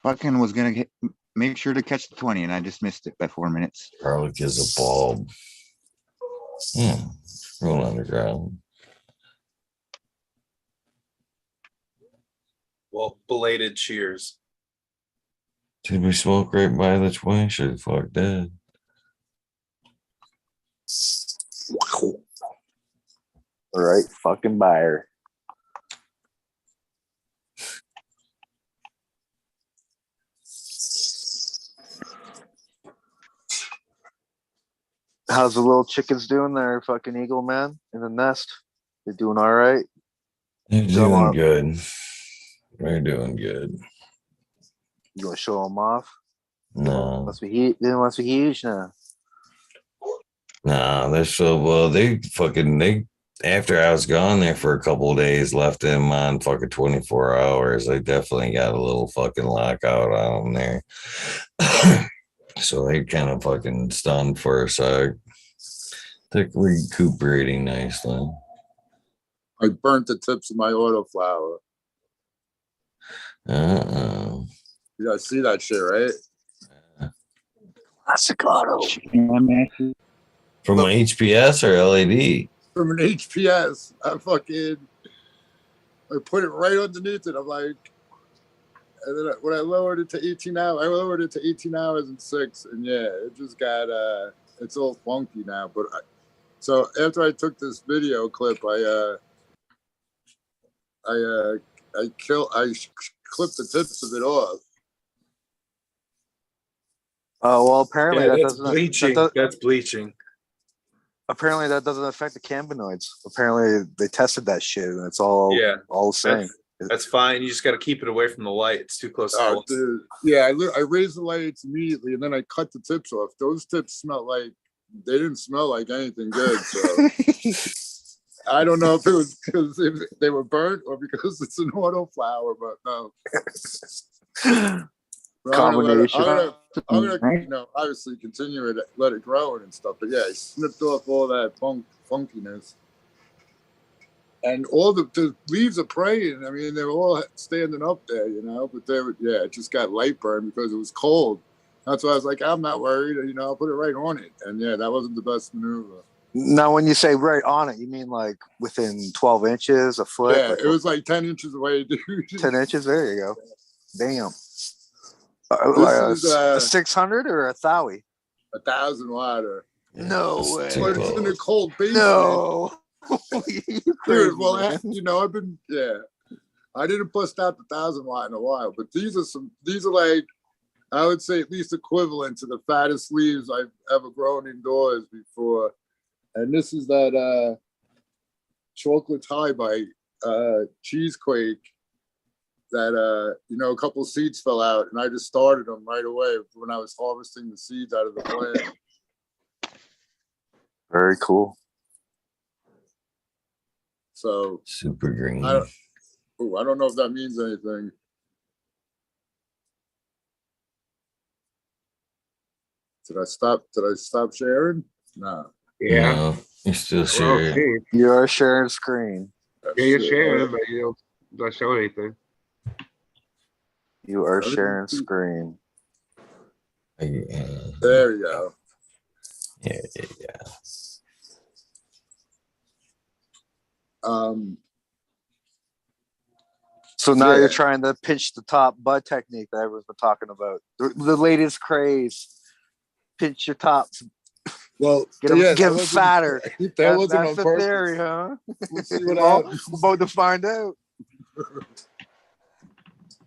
Fucking was gonna make sure to catch the 20, and I just missed it by 4 minutes. Garlic is a bulb. Real underground. Well, belated cheers. Did we smoke right by the 20? Should have fucked that. All right, fucking buyer. How's the little chickens doing there, fucking eagle man, in the nest? They're doing all right. They're Show 'em doing off. good. They're doing good. You gonna show them off? No, Must be huge. They must be huge now. no, they're so well. They after I was gone there for a couple of days, left them on fucking 24 hours. They definitely got a little fucking lockout on them there. So they kind of fucking stunned for a sec. They're recuperating nicely. I burnt the tips of my autoflower. You guys see that shit, right? Classic auto. From an HPS or LED? From an HPS. I put it right underneath it. I'm like, and then when I lowered it to 18 hours, I lowered it to 18 hours and 6. And yeah, it just got, it's all funky now. But so after I took this video clip, I clipped the tips of it off. Oh well, apparently Yeah, that that's doesn't. bleaching. That's bleaching. Apparently that doesn't affect the cannabinoids. Apparently they tested that shit and it's all the same. That's fine. You just got to keep it away from the light. It's too close to the Dude. Yeah, I raised the lights immediately, and then I cut the tips off. Those tips smell like they didn't smell like anything good. So I don't know if it was because they were burnt or because it's an autoflower, but no. Combination. I'm gonna obviously continue it, let it grow and stuff. But yeah, I snipped off all that funkiness. And all the leaves are praying. I mean, they were all standing up there, but it just got light burn because it was cold. That's why I was like, I'm not worried, I'll put it right on it. And yeah, that wasn't the best maneuver. Now, when you say right on it, you mean like within 12 inches, a foot? Yeah, it was like 10 inches away, dude. 10 inches? There you go. Damn. This is a 600 or a 1,000? 1,000 water. No way. But it's in a cold basement. No. Dude, well, I've been, I didn't bust out the 1,000 watt in a while, but these are like, I would say at least equivalent to the fattest leaves I've ever grown indoors before. And this is that chocolate tie by Cheesequake that, a couple of seeds fell out, and I just started them right away when I was harvesting the seeds out of the plant. Very cool. So super green. I don't know if that means anything. Did I stop sharing? No. Yeah. No, you're still sharing. You are sharing screen. Yeah, you're sharing, but you don't show anything. You are sharing screen. There you go. Yeah. So now you're trying to pinch the top bud technique that everyone's been talking about. The latest craze. Pinch your tops. Well, get them fatter. That wasn't that's on the purpose. theory, huh? We'll see what happens. We're about to find out.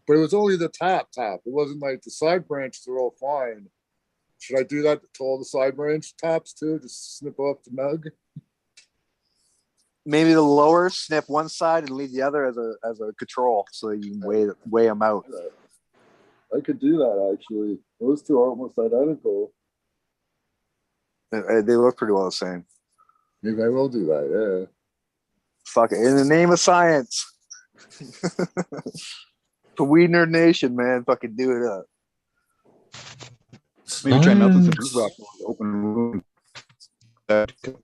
But it was only the top. It wasn't like the side branches are all fine. Should I do that to all the side branch tops too? Just snip off the nug? Maybe the lower, snip one side and leave the other as a control, so that you can weigh them out. I could do that actually. Those two are almost identical. They look pretty well the same. Maybe I will do that. Yeah. Fuck it. In the name of science. For Weed Nerd Nation, man, fucking do it up. Maybe try melting some beeswax on the open wound.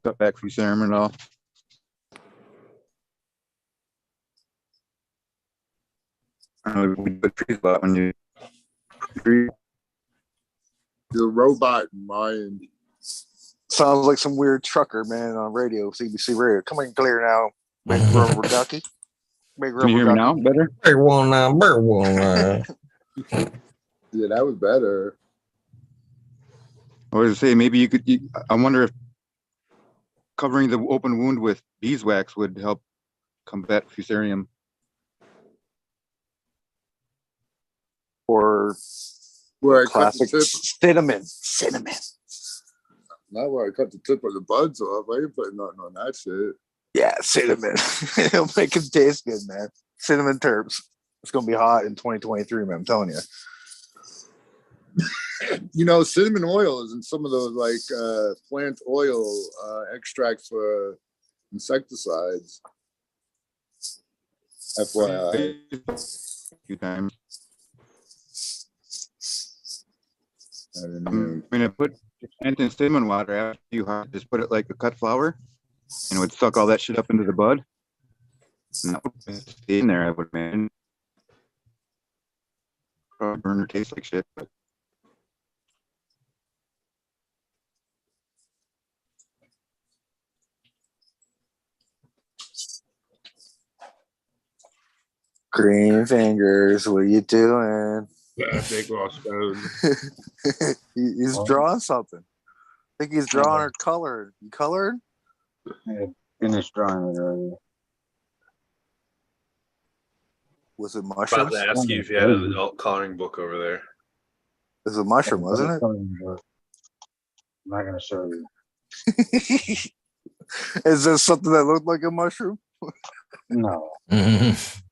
Cut back from serum and all. We put trees a lot when you. You're a robot in mind. Sounds like some weird trucker, man, on radio, CBC radio. Come in clear now. Big rubber ducky. Can you hear me now? Better? Big one now, big one now. Yeah, that was better. I was to say, maybe you could. I wonder if covering the open wound with beeswax would help combat fusarium. Or where I classic cut the tip. Cinnamon. Not where I cut the tip of the buds off. I ain't putting nothing on that shit. Yeah, cinnamon. It'll make it taste good, man. Cinnamon terps. It's gonna be hot in 2023, man. I'm telling you. Cinnamon oil is in some of those like plant oil extracts for insecticides. FYI. A few times. I'm gonna put antihistamine water after you just put it like a cut flower, and it would suck all that shit up into the bud. And that would stay in there, I would imagine. Probably burn or taste like shit, but Green fingers, what are you doing? Big lost stone. He's drawing something. I think he's drawing or colored. You colored? I finished drawing it earlier. Was it About mushrooms? to ask you if you had an adult coloring book over there. It was a mushroom, wasn't it? I'm not gonna show you. Is there something that looked like a mushroom? No. Mhm.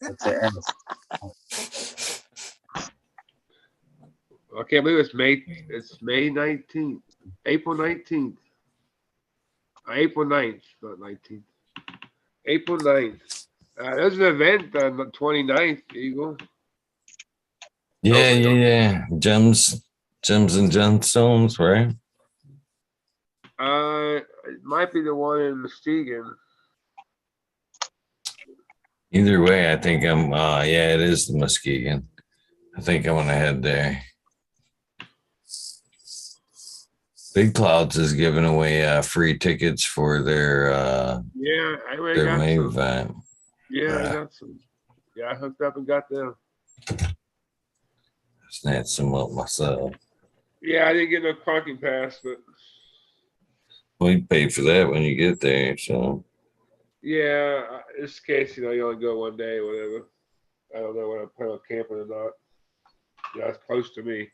It's an S. I can't believe it's May 19th. April 19th. April 9th, not 19th. April 9th. There's an event on the 29th, Eagle. Yeah. Gems and gemstones, right? It might be the one in Muskegon. Either way, I think I'm. Yeah, it is the Muskegon. I think I'm gonna head there. Big Clouds is giving away free tickets for their Yeah, I already their got main some. event. Yeah, I got some. Yeah, I hooked up and got them. Snatch some up myself. Yeah, I didn't get no parking pass, but We pay for that when you get there. So yeah, just in case, you only go one day or whatever. I don't know when I'm planning on camping or not. Yeah, it's close to me.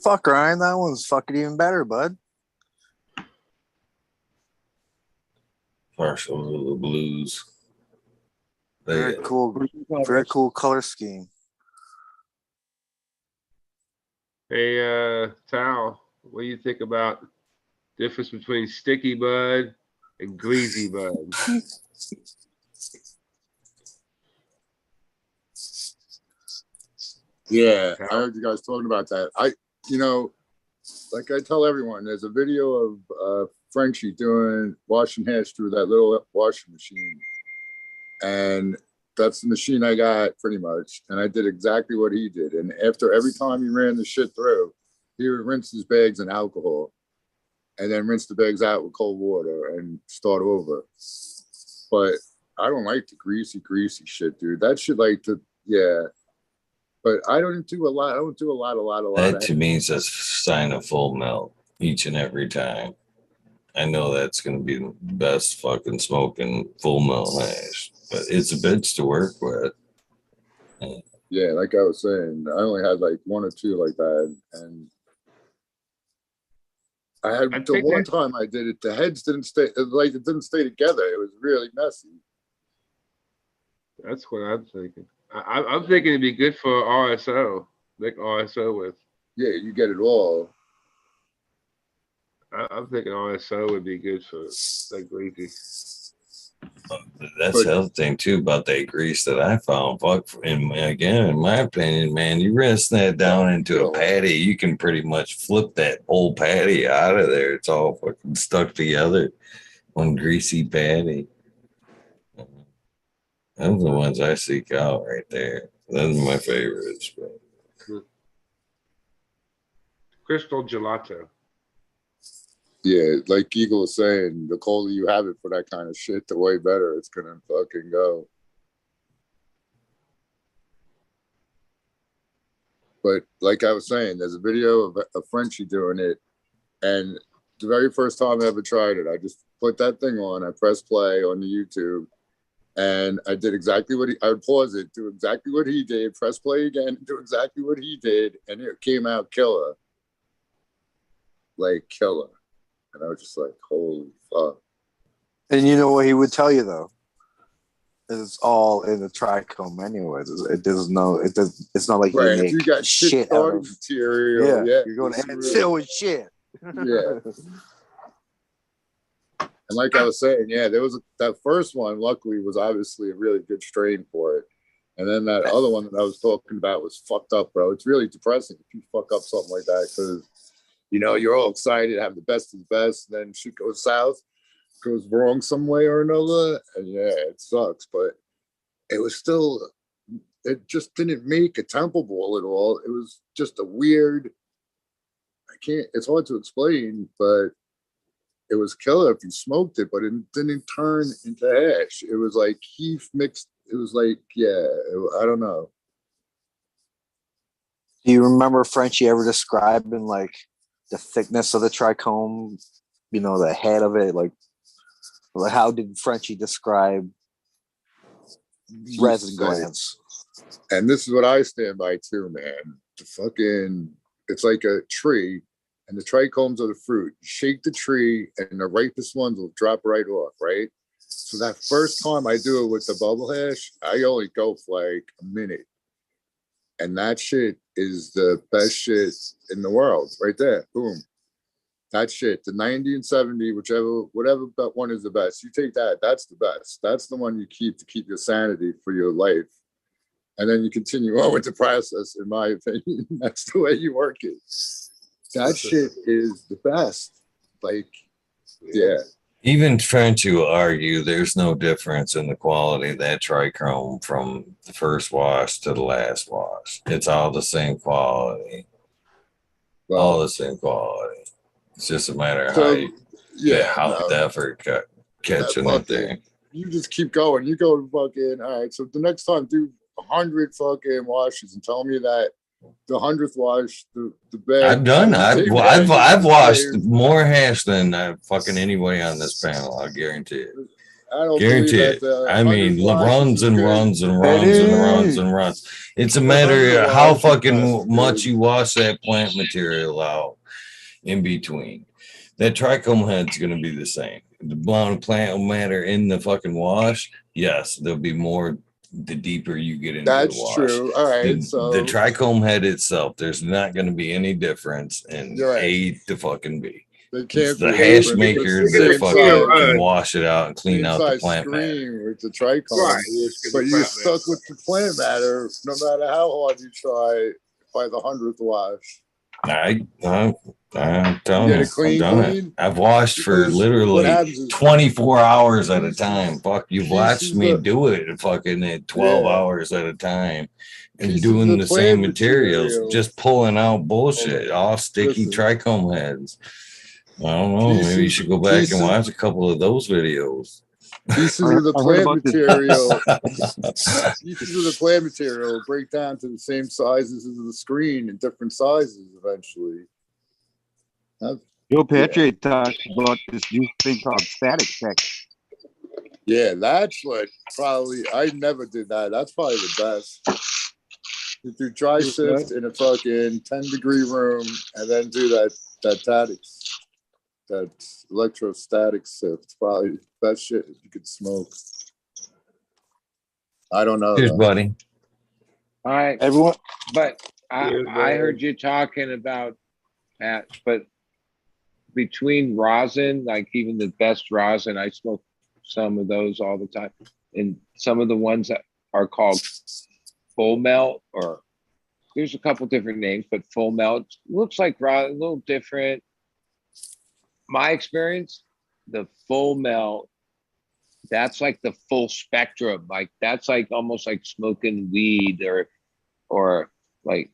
Fuck, Ryan, that one's fucking even better, bud. partial of the blues. Very They, cool. Very cool color scheme. Hey, Tal, what do you think about difference between sticky bud and greasy bud? Yeah, I heard you guys talking about that. Like I tell everyone, there's a video of Frenchie washing hairs through that little washing machine. And that's the machine I got pretty much. And I did exactly what he did. And after every time he ran the shit through, he would rinse his bags in alcohol and then rinse the bags out with cold water and start over. But I don't like the greasy shit, dude. That shit yeah. But I don't do a lot. I don't do a lot. that to me is a sign of full melt each and every time. I know that's going to be the best fucking smoking full melt hash, but it's a bitch to work with. Yeah, like I was saying, I only had like one or two like that, and I had the one time I did it. The heads didn't stay it didn't stay together. It was really messy. That's what I'm thinking. I'm thinking it'd be good for RSO. Make RSO with. Yeah, you get it all. I'm thinking RSO would be good for like greasy. That's the other thing too about that grease that I found. Fuck, and again, in my opinion, man, you rinse that down into a patty, you can pretty much flip that whole patty out of there. It's all fucking stuck together. One greasy patty. Those are the ones I seek out right there. Those are my favorites. But. Crystal gelato. Yeah, like Eagle was saying, the colder you have it for that kind of shit, the way better it's gonna fucking go. But like I was saying, there's a video of a Frenchie doing it, and the very first time I ever tried it, I just put that thing on, I pressed play on the YouTube, and I did exactly I would pause it, do exactly what he did, press play again, do exactly what he did, and it came out killer. Like killer. And I was just like, holy fuck. And you know what he would tell you though? It's all in the trichome anyways. It's not like right, you make if you got shit out of material. Yeah, you're going to fill with shit. Yeah. And like I was saying, yeah, there was that first one, luckily, was obviously a really good strain for it. And then that other one that I was talking about was fucked up, bro. It's really depressing if you fuck up something like that because, you know, you're all excited to have the best of the best. And then shit goes south, goes wrong some way or another. And yeah, it sucks. But it was still, it just didn't make a temple ball at all. It was just a weird, it's hard to explain, but it was killer if you smoked it, but it didn't turn into hash. It was like heath mixed. It was like, I don't know. Do you remember Frenchie ever describing like the thickness of the trichome? You know, the head of it. Like how did Frenchie describe resin glands? And this is what I stand by too, man. It's like a tree, and the trichomes are the fruit. You shake the tree, and the ripest ones will drop right off, right? So that first time I do it with the bubble hash, I only go for like a minute. And that shit is the best shit in the world, right there. Boom. That shit, the 90 and 70, whatever one is the best. You take that, that's the best. That's the one you keep to keep your sanity for your life. And then you continue on with the process, in my opinion. That's the way you work it. That shit is the best. Like, yeah. Even Frenchie will argue there's no difference in the quality of that trichome from the first wash to the last wash. It's all the same quality. Well, all the same quality. It's just a matter of how the effort catching it there. You just keep going. You go fucking, all right, so the next time do 100 fucking washes and tell me that the 100th wash, the bag. I've washed more hash than fucking anybody on this panel. I guarantee it. I don't guarantee it. I mean, runs and runs and runs and runs and runs. It's a matter of how fucking much you wash that plant material out in between. That trichome head's going to be the same. The amount of plant matter in the fucking wash, yes, there'll be more the deeper you get into the wash. That's true. All right. The trichome head itself, there's not going to be any difference in A to fucking B. It's the hash maker that fucking can wash it out and clean out the plant matter. With the trichome, but you're stuck with the plant matter no matter how hard you try by the 100th wash. I'm telling you, I've done it. I've washed for literally 24 hours at a time. Fuck, you've watched me do it fucking at 12 hours at a time and doing the same materials, just pulling out bullshit, all sticky trichome heads. I don't know. Maybe you should go back and watch a couple of those videos. Pieces of the plant material. Pieces of the plant material break down to the same sizes as the screen in different sizes eventually. Joe Patrick talked about this new thing called static effect. Yeah, that's what probably I never did that. That's probably the best. You do dry sift in a fucking 10-degree room and then do that electrostatic sift. It's probably the best shit you could smoke. I don't know. Cheers, buddy. All right, everyone. But I heard you talking about that, but between rosin, like even the best rosin, I smoke some of those all the time, and some of the ones that are called full melt, or there's a couple different names, but full melt looks like rosin, a little different. My experience, the full melt, that's like the full spectrum. Like that's like almost like smoking weed, or like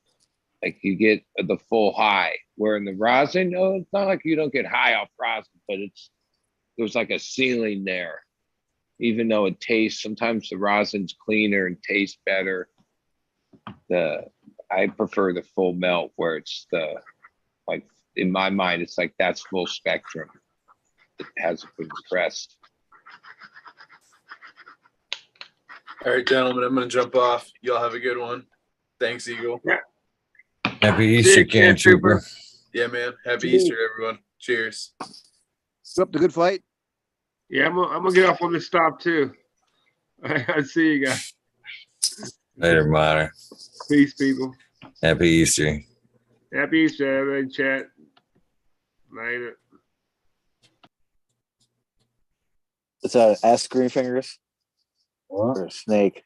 you get the full high. Where in the rosin, no, it's not like you don't get high off rosin, but there's like a ceiling there. Even though it tastes, sometimes the rosin's cleaner and tastes better. I prefer the full melt where it's like in my mind, it's like that's full spectrum. It hasn't been pressed. All right, gentlemen, I'm going to jump off. Y'all have a good one. Thanks, Eagle. Yeah. Happy Easter, Can Trooper. Yeah, man. Happy Easter, everyone. Cheers. Up the good fight. Yeah, I'm gonna get off on this stop too. I see you guys. Later, Marty. Peace, people. Happy Easter. Happy Easter, everybody. Chat. Later. It's a ass green fingers. What? Or a snake.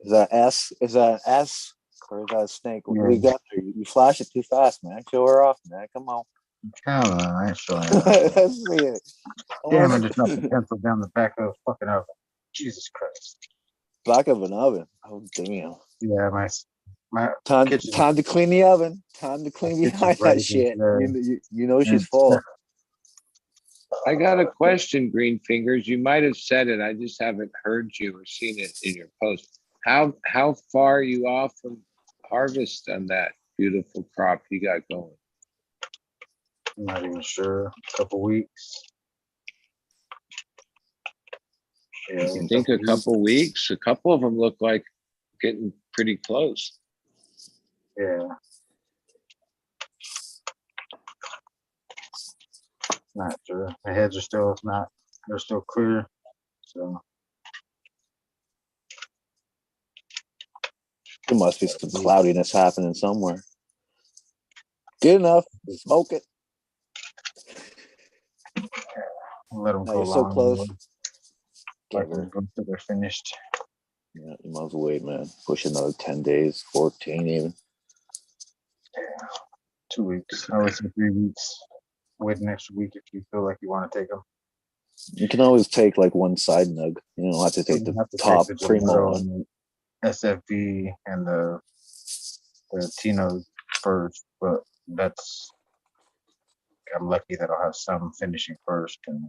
Is that S? Is that an S? Or is that a snake? What do we got there? You flash it too fast, man. Show her off, man. Come on. Come on, I ain't showing Let's see it. Damn, I just knocked the pencil down the back of the fucking oven. Jesus Christ. Back of an oven. Oh damn. Yeah, my time kitchen. time to clean the oven. Time to clean behind that shit. You know she's full. I got a question, Green Fingers. You might have said it. I just haven't heard you or seen it in your post. How far are you off from harvest on that beautiful crop you got going? I'm not even sure. A couple weeks. Yeah, You think a couple weeks? A couple of them look like getting pretty close. Yeah. Not sure. The heads are still not. They're still clear. So There must be some cloudiness happening somewhere. Good enough. Smoke it. let them Oh, go you're so long. close. Like until they're finished. Yeah, you might as well wait, man. Push another 10 days, 14 even. Yeah. 2 weeks. I would say 3 weeks. Wait an extra week if you feel like you want to take them. You can always take like one side nug. You don't have to take the top primo one. SFB and the Tino first, but that's I'm lucky that I'll have some finishing first and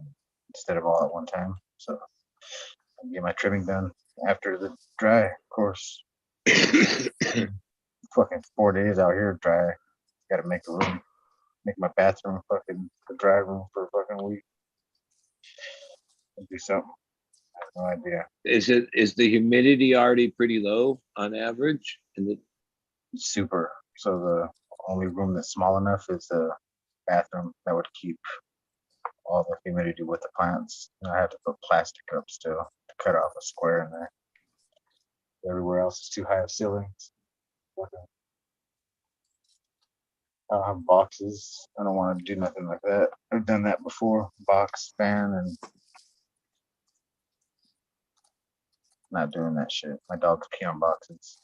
instead of all at one time. So I'll get my trimming done after the dry, of course. Fucking 4 days out here dry. Gotta make a room. Make my bathroom fucking the dry room for a fucking week. Do something. I have no idea. Is the humidity already pretty low on average? Super. So the only room that's small enough is the bathroom that would keep all the humidity with the plants. And I have to put plastic up still to cut off a square in there. Everywhere else is too high of ceilings. I don't have boxes. I don't want to do nothing like that. I've done that before. Box, fan, and not doing that shit. My dogs pee on boxes.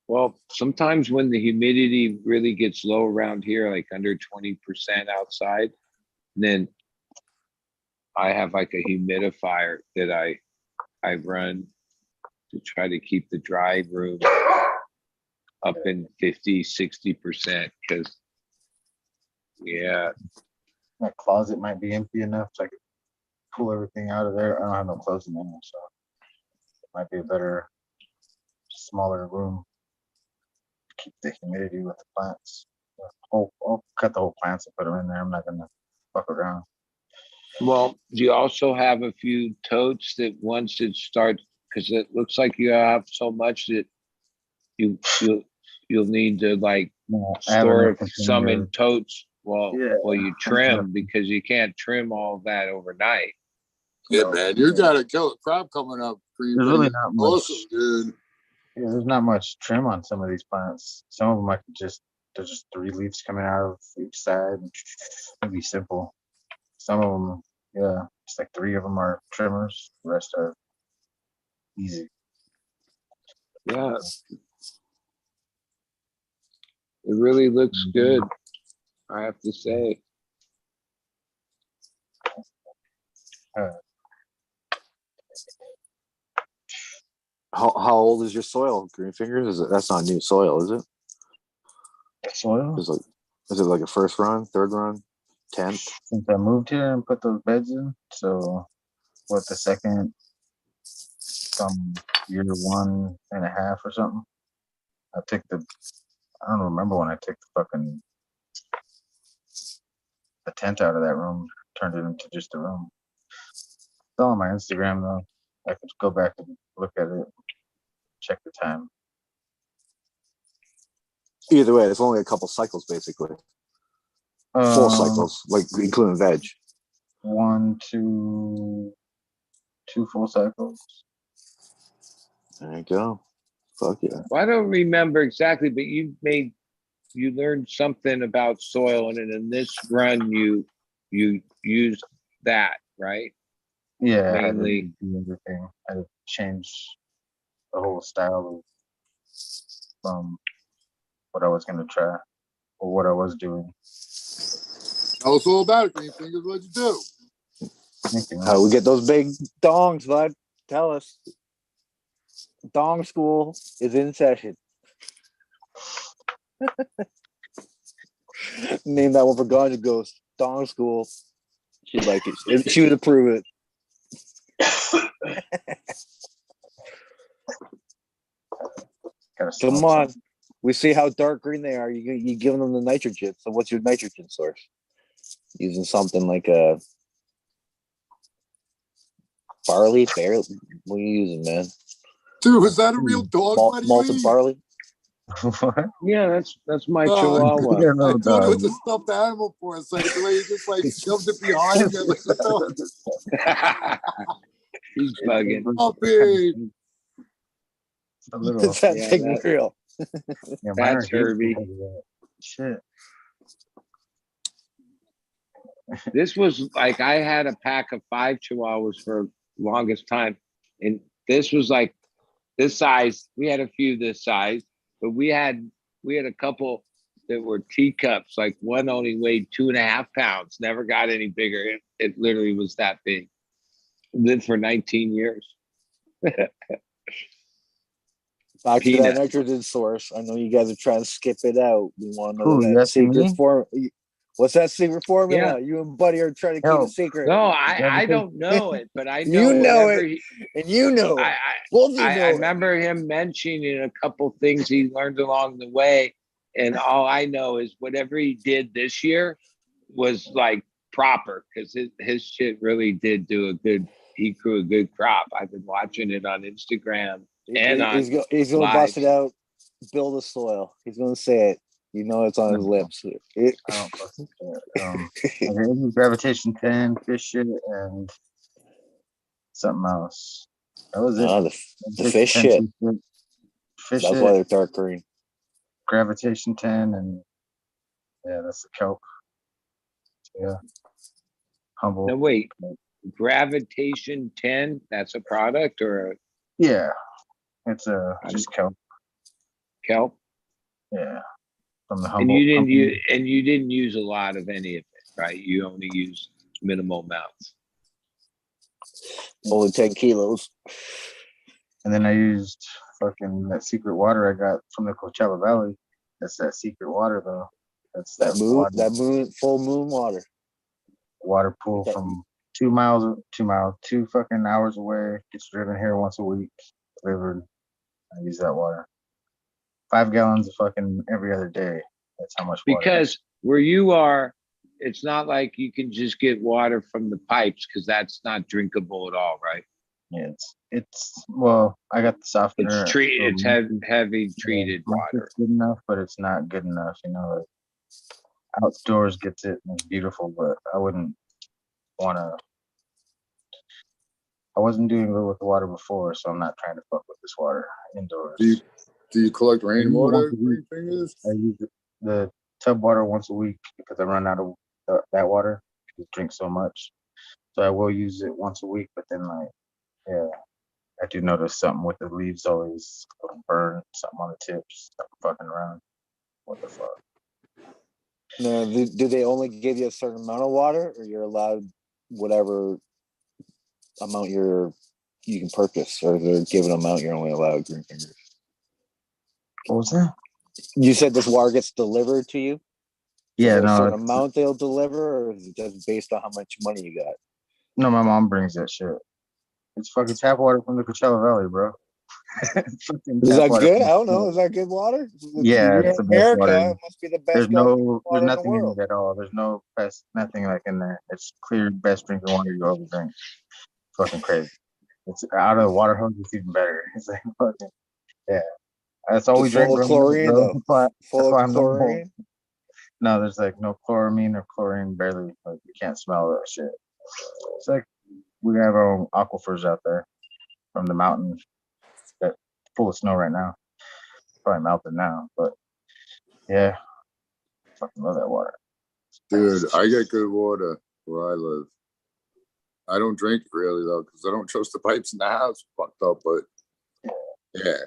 Well, sometimes when the humidity really gets low around here, like under 20% outside, then I have like a humidifier that I run to try to keep the dry room up in 50-60%, because my closet might be empty enough so I could pull everything out of there. I don't have no clothes in there, so it might be a better, smaller room to keep the humidity with the plants. I'll cut the whole plants and put them in there. I'm not gonna fuck around. well, do you also have a few totes that once it starts, because it looks like you have so much that you'll need to like store some in totes while you trim, because you can't trim all that overnight. Yeah, man, you got a killer crop coming up. There's really not much. Awesome, dude. Yeah, there's not much trim on some of these plants. Some of them there's just 3 leaves coming out of each side. It'd be simple. Some of them, yeah, it's like 3 of them are trimmers. The rest are easy. Yeah. It really looks good, I have to say. How old is your soil, Green Fingers? That's not new soil, is it? Soil? Is it like a first run, third run, 10th? Since I moved here and put those beds in, so what, the second, some year 1.5 or something. I don't remember when I took the tent out of that room, turned it into just a room. It's all on my Instagram though. I could go back and look at it, check the time. Either way, it's only a couple cycles basically. 4 cycles, like including veg. 1, 2 full cycles. There you go. Fuck yeah. Well, I don't remember exactly, but you learned something about soil, and in this run you used that, right? Yeah, mainly. I had to do everything. I had to change the whole style from what I was gonna try or what I was doing. Tell us all about it, Green Fingers. What'd you do? How we get those big dongs, bud? Tell us. Dong school is in session. Name that one for Ganja Ghost. Dong school. She'd like it. She would approve it. Come on. We see how dark green they are. You giving them the nitrogen. So what's your nitrogen source? Using something like a barley? What are you using, man? Dude, was that a real dog? Malted barley? Yeah, that's my No, Chihuahua. I thought it was a stuffed animal for a second. The way you just like shoved it behind you. Like, He's bugging. Puppy. A little. Is that thing real? Yeah, That's Herbie. Shit. This was like I had a pack of 5 Chihuahuas for longest time, and this was like this size. We had a few this size, but we had a couple that were teacups. Like one only weighed 2.5 pounds. Never got any bigger. It literally was that big. Lived for 19 years. Back to that nitrogen source. I know you guys are trying to skip it out. We want to know that secret form. What's that secret formula? Yeah. You and Buddy are trying to keep it secret. No, I don't know it, but I know you know whatever it, and you know it. I remember him mentioning a couple things he learned along the way, and all I know is whatever he did this year was like proper because his shit really did do a good. He grew a good crop. I've been watching it on Instagram and he's going to bust it out. Build the soil. He's going to say it. You know it's on his lips. Gravitation 10, fish shit, and something else. That was it. The fish shit. Fish That's shit. why they're dark green. Gravitation 10, and yeah, that's the kelp. Yeah. Humble. No, wait. Gravitation 10, that's a product or yeah. It's just kelp. Kelp? Yeah. From the and you didn't use a lot of any of it, right? You only used minimal amounts. Only 10 kilos. And then I used fucking that secret water I got from the Coachella Valley. That's that secret water though. That's that full moon water. Water pool from 2 fucking hours away. Gets driven here once a week. Delivered. I use that water. 5 gallons of fucking every other day. That's how much water. Because where you are, it's not like you can just get water from the pipes because that's not drinkable at all, right? Yeah, it's well, I got the softener. It's heavy treated water. It's good enough, but it's not good enough. You know, like outdoors gets it and it's beautiful, but I wouldn't want to. I wasn't doing good with the water before, so I'm not trying to fuck with this water indoors. Do you collect rainwater? Green Fingers? I use the tub water once a week because I run out of that water. I drink so much, so I will use it once a week. But then, like, yeah, I do notice something with the leaves always burn, something on the tips, something fucking around. What the fuck? Now, do they only give you a certain amount of water, or you're allowed whatever amount you can purchase, or they're giving an amount you're only allowed Green Fingers? What was that? You said this water gets delivered to you? Yeah, is there no. a certain amount they'll deliver, or is it just based on how much money you got? No, my mom brings that shit. It's fucking tap water from the Coachella Valley, bro. Is that good? I don't know. Is that good water? Yeah, it's the best water. It must be the best. There's nothing in in it at all. There's no pest, nothing like in there. It's clear, best drinking water you ever drink. Fucking crazy. It's out of the water hose. It's even better. It's like fucking yeah. That's all we drink. Full of chlorine though. Full of chlorine. No, there's like no chloramine or chlorine, barely. Like you can't smell that shit. It's like we have our own aquifers out there from the mountain that full of snow right now. Probably melted now, but yeah, fucking love that water. Dude, I get good water where I live. I don't drink it really though, because I don't trust the pipes in the house. Fucked up, but yeah.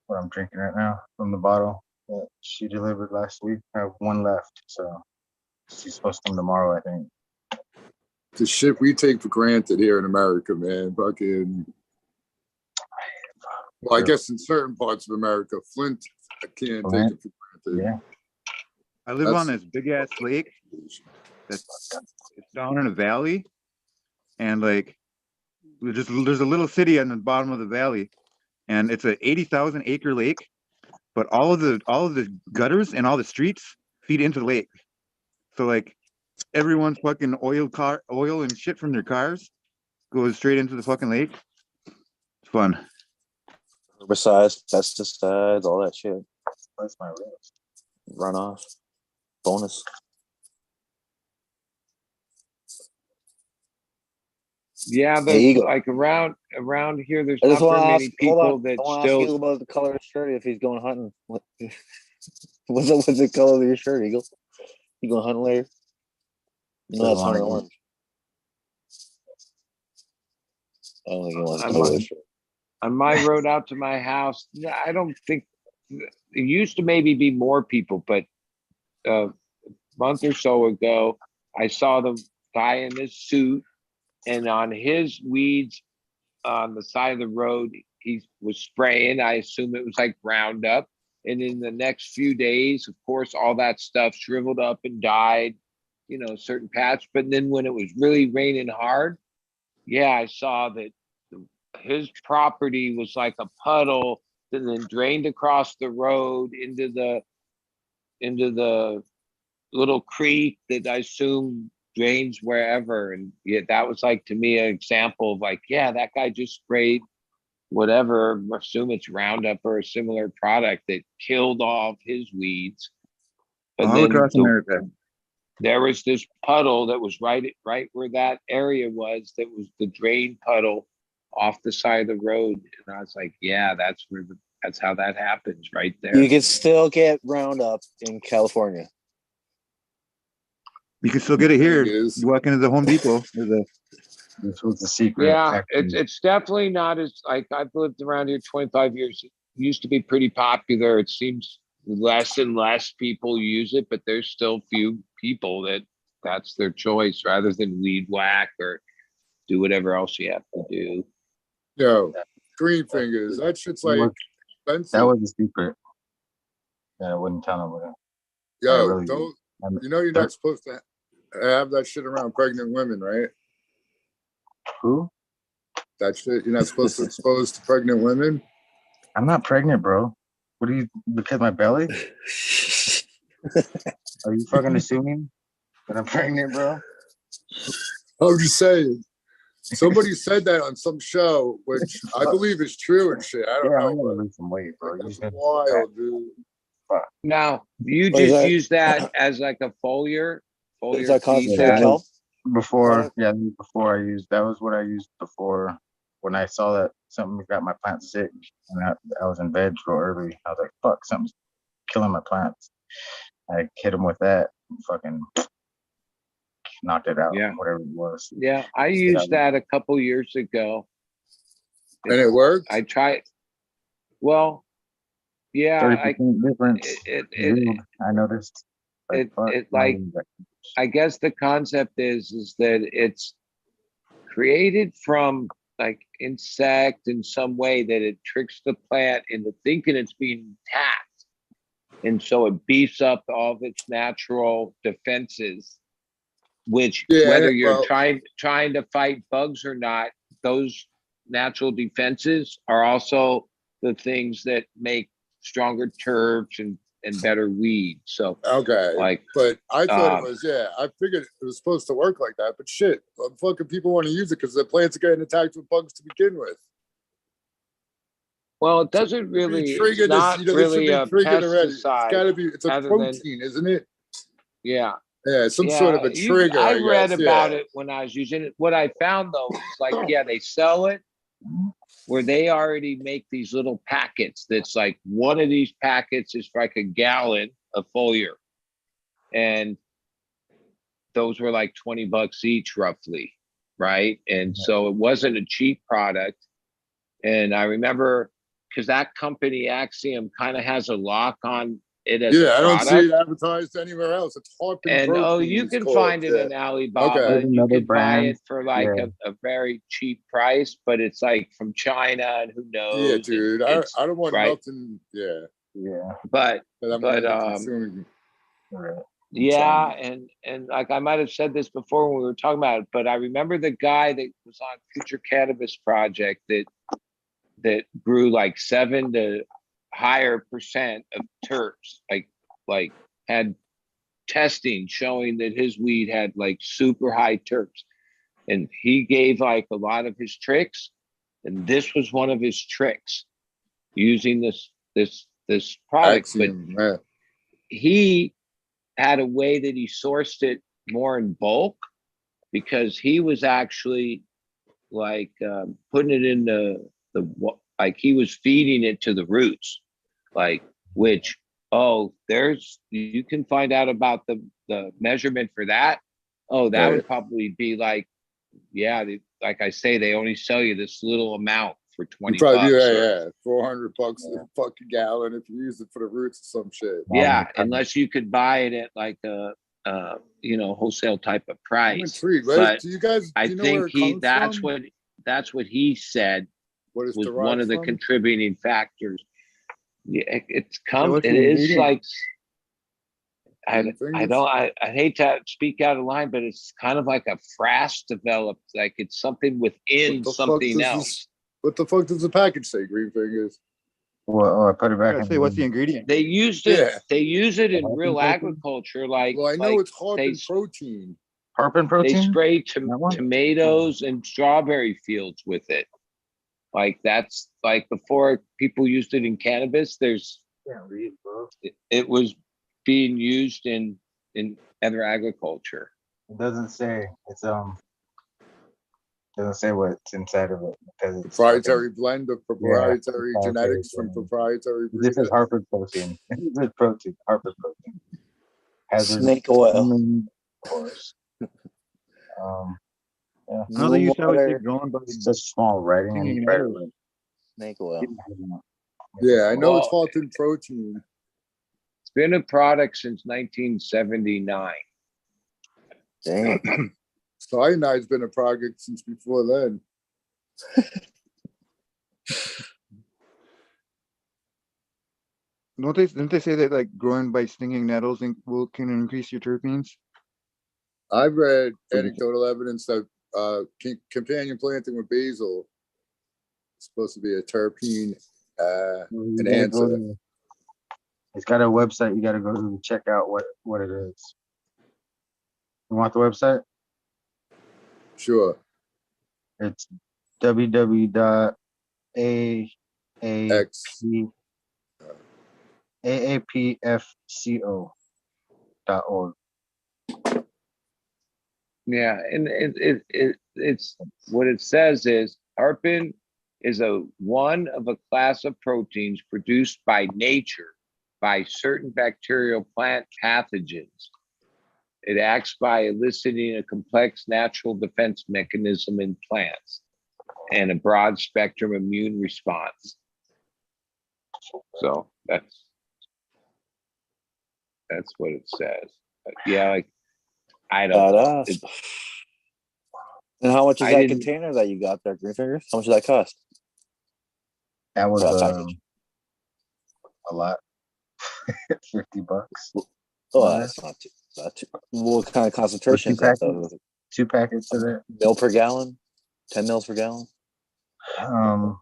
What I'm drinking right now from the bottle that she delivered last week. I have one left, so she's supposed to come tomorrow, I think. The shit we take for granted here in America, man. Fucking. Well, I guess in certain parts of America, Flint, I can't take it for granted. Yeah. I live on this big ass lake that's it's down in a valley, and like there's a little city on the bottom of the valley, and it's a 80,000 acre lake, but all of the gutters and all the streets feed into the lake. So like everyone's fucking oil and shit from their cars goes straight into the fucking lake. It's fun. Herbicides, pesticides, all that shit. That's my list. Runoff. Bonus. Yeah, There you but go. like around here, there's I not just want very to many ask. Hold people on. that I want to ask still. Eagle about the color of his shirt if he's going hunting. What's the color of your shirt, Eagle? You going hunting later? No, that's hunting orange. I don't think he wants to color his shirt. On my road out to my house, I don't think it used to maybe be more people, but a month or so ago, I saw the guy in this suit, and on his weeds on the side of the road, he was spraying. I assume it was like Roundup. And in the next few days, of course, all that stuff shriveled up and died, certain patch. But then when it was really raining hard, yeah, I saw that his property was like a puddle that then drained across the road into the little creek that I assume drains wherever. And yeah, that was like to me an example of like, yeah, that guy just sprayed whatever, assume it's Roundup or a similar product that killed off his weeds. But all across America. There was this puddle that was right where that area was, that was the drain puddle off the side of the road. And I was like, yeah, that's how that happens right there. You can still get Roundup in California. You can still get it here. You walk into the Home Depot. This was the secret. Yeah, it's definitely not as like I've lived around here 25 years. It used to be pretty popular. It seems less and less people use it, but there's still few people that's their choice rather than weed whack or do whatever else you have to do. Yo, green fingers. That shit's like expensive. That was the secret. Yeah, I wouldn't tell nobody. Yo, really don't you're not supposed to have that shit around pregnant women, right? Who? That shit you're not supposed to expose to pregnant women. I'm not pregnant, bro. What are you? Because my belly? Are you fucking assuming that I'm pregnant, bro? I'm just saying. Somebody said that on some show, which I believe is true and shit. I don't know. I'm gonna lose some weight, bro. That's wild, dude. Now you just use that as like a foliar. Is that concentrated Before I used that was what I used before when I saw that something got my plants sick and I was in bed real early. I was like, fuck, something's killing my plants. I hit them with that and fucking knocked it out, whatever it was. Yeah, I used that a couple years ago. And it worked? I tried. Well, yeah, 30% difference. I noticed. I guess the concept is that it's created from like insect in some way that it tricks the plant into thinking it's being attacked. And so it beefs up all of its natural defenses, which whether you're trying to fight bugs or not, those natural defenses are also the things that make stronger turfs and better weeds. So but I thought it was I figured it was supposed to work like that, but shit, fucking people want to use it because the plants are getting attacked with bugs to begin with. Well, it doesn't really. It's not really a pesticide. It's gotta be. It's a protein, isn't it? Yeah. Yeah, some sort of a trigger. I read about it when I was using it. What I found though is like, they sell it where they already make these little packets. That's like one of these packets is like a gallon of foliar, and those were like $20 each, roughly. right? And so it wasn't a cheap product. And I remember because that company Axiom kind of has a lock on it as a I don't see product. it advertised anywhere else. It's Harpin And Protein. you it's can called. find it Yeah. in Alibaba. Okay. You Another can buy brand. it for like a very cheap price, but it's like from China and who knows. Yeah, dude. I don't want right. nothing. Yeah. Yeah. But I'm consuming. yeah, and like I might have said this before when we were talking about it, but I remember the guy that was on Future Cannabis Project that grew like 7 to higher % of terps, like had testing showing that his weed had like super high terps, and he gave like a lot of his tricks, and this was one of his tricks using this product. Axiom, but he had a way that he sourced it more in bulk because he was actually like putting it in the like he was feeding it to the roots, like which you can find out about the measurement for that. That would probably be like, like I say, they only sell you this little amount for $20. $400 a fucking gallon if you use it for the roots or some shit. Yeah, unless you could buy it at like a wholesale type of price. I'm intrigued. But do you guys? I Do you know where think it comes from? that's what he said was one of the contributing factors. Yeah, it what's the is ingredient? like I hate to speak out of line, but it's kind of like a frass developed, like it's something within something else. What the fuck does the package say? Green fingers. Well, I put it back. Say what's the ingredient? They used it. They use it in real agriculture. Like, well, I know it's Harpin Protein. Harpin Protein. They spray tomatoes and strawberry fields with it. Like that's like before people used it in cannabis. It was being used in other agriculture. It doesn't say. It's doesn't say what's inside of it. Because it's proprietary blend of proprietary genetics from proprietary. This is Harpin Protein. This is protein. Harpin Protein. Snake oil. Of course. Yeah. No, they used to always get going, but it's just small writing and better. Snake oil. Yeah, I know it's Harpin Protein. It's been a product since 1979. Damn. Cyanide's been a product since before then. Didn't they say that like growing by stinging nettles can increase your terpenes? I've read anecdotal evidence that companion planting with basil is supposed to be a terpene enhancer. It's got a website you got to go to check out what it is. You want the website? Sure. It's www.aapfco.org. Yeah, and it's what it says is Terpene is one of a class of proteins produced by nature by certain bacterial plant pathogens. It acts by eliciting a complex natural defense mechanism in plants and a broad spectrum immune response. So that's what it says. But yeah, like I don't know. And how much is that container that you got there, Green Fingers? How much did that cost? That was a lot. $50. Oh, that's not too. What kind of concentration is that though? 2 packets of it. Mil per gallon? 10 mils per gallon?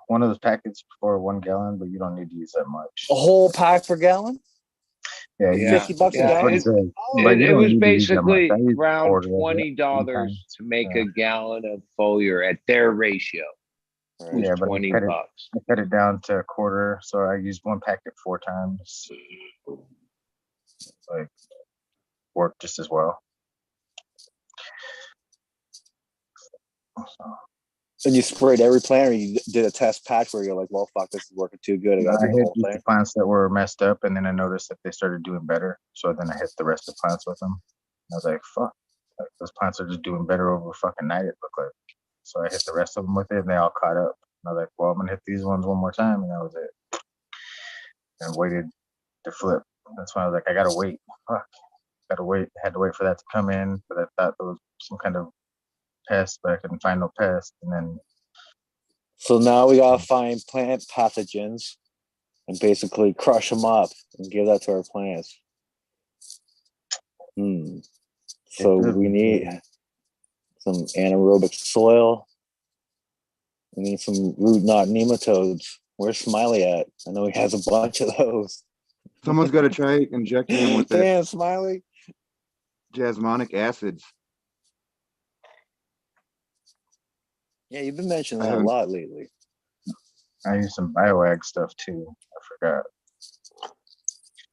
One of those packets for 1 gallon, but you don't need to use that much. A whole pack per gallon? Yeah, $50 a gallon. It was basically around $20 to make a gallon of foliar at their ratio. Yeah, but $20. I cut it down to a quarter, so I used 1 packet 4 times. Like, worked just as well. And you sprayed every plant, or you did a test patch where you're like, well, fuck, this is working too good. I got to do the hit whole thing. the plants that were messed up, and then I noticed that they started doing better. So then I hit the rest of the plants with them. I was like, fuck, Like those plants are just doing better over fucking night. It looked like. So I hit the rest of them with it, and they all caught up. And I was like, well, I'm gonna hit these ones one more time, and that was it. And waited to flip. That's why I was like, I gotta wait. Fuck, gotta wait. Had to wait for that to come in, but I thought there was some kind of pest, but I couldn't find no pest. And then So now we gotta find plant pathogens and basically crush them up and give that to our plants. So we need some anaerobic soil. We need some root knot nematodes. Where's Smiley at? I know he has a bunch of those. Someone's got to try injecting him with Damn, Smiley. Jasmonic acids. Yeah, you've been mentioning that a lot lately. I used some bioag stuff too. I forgot.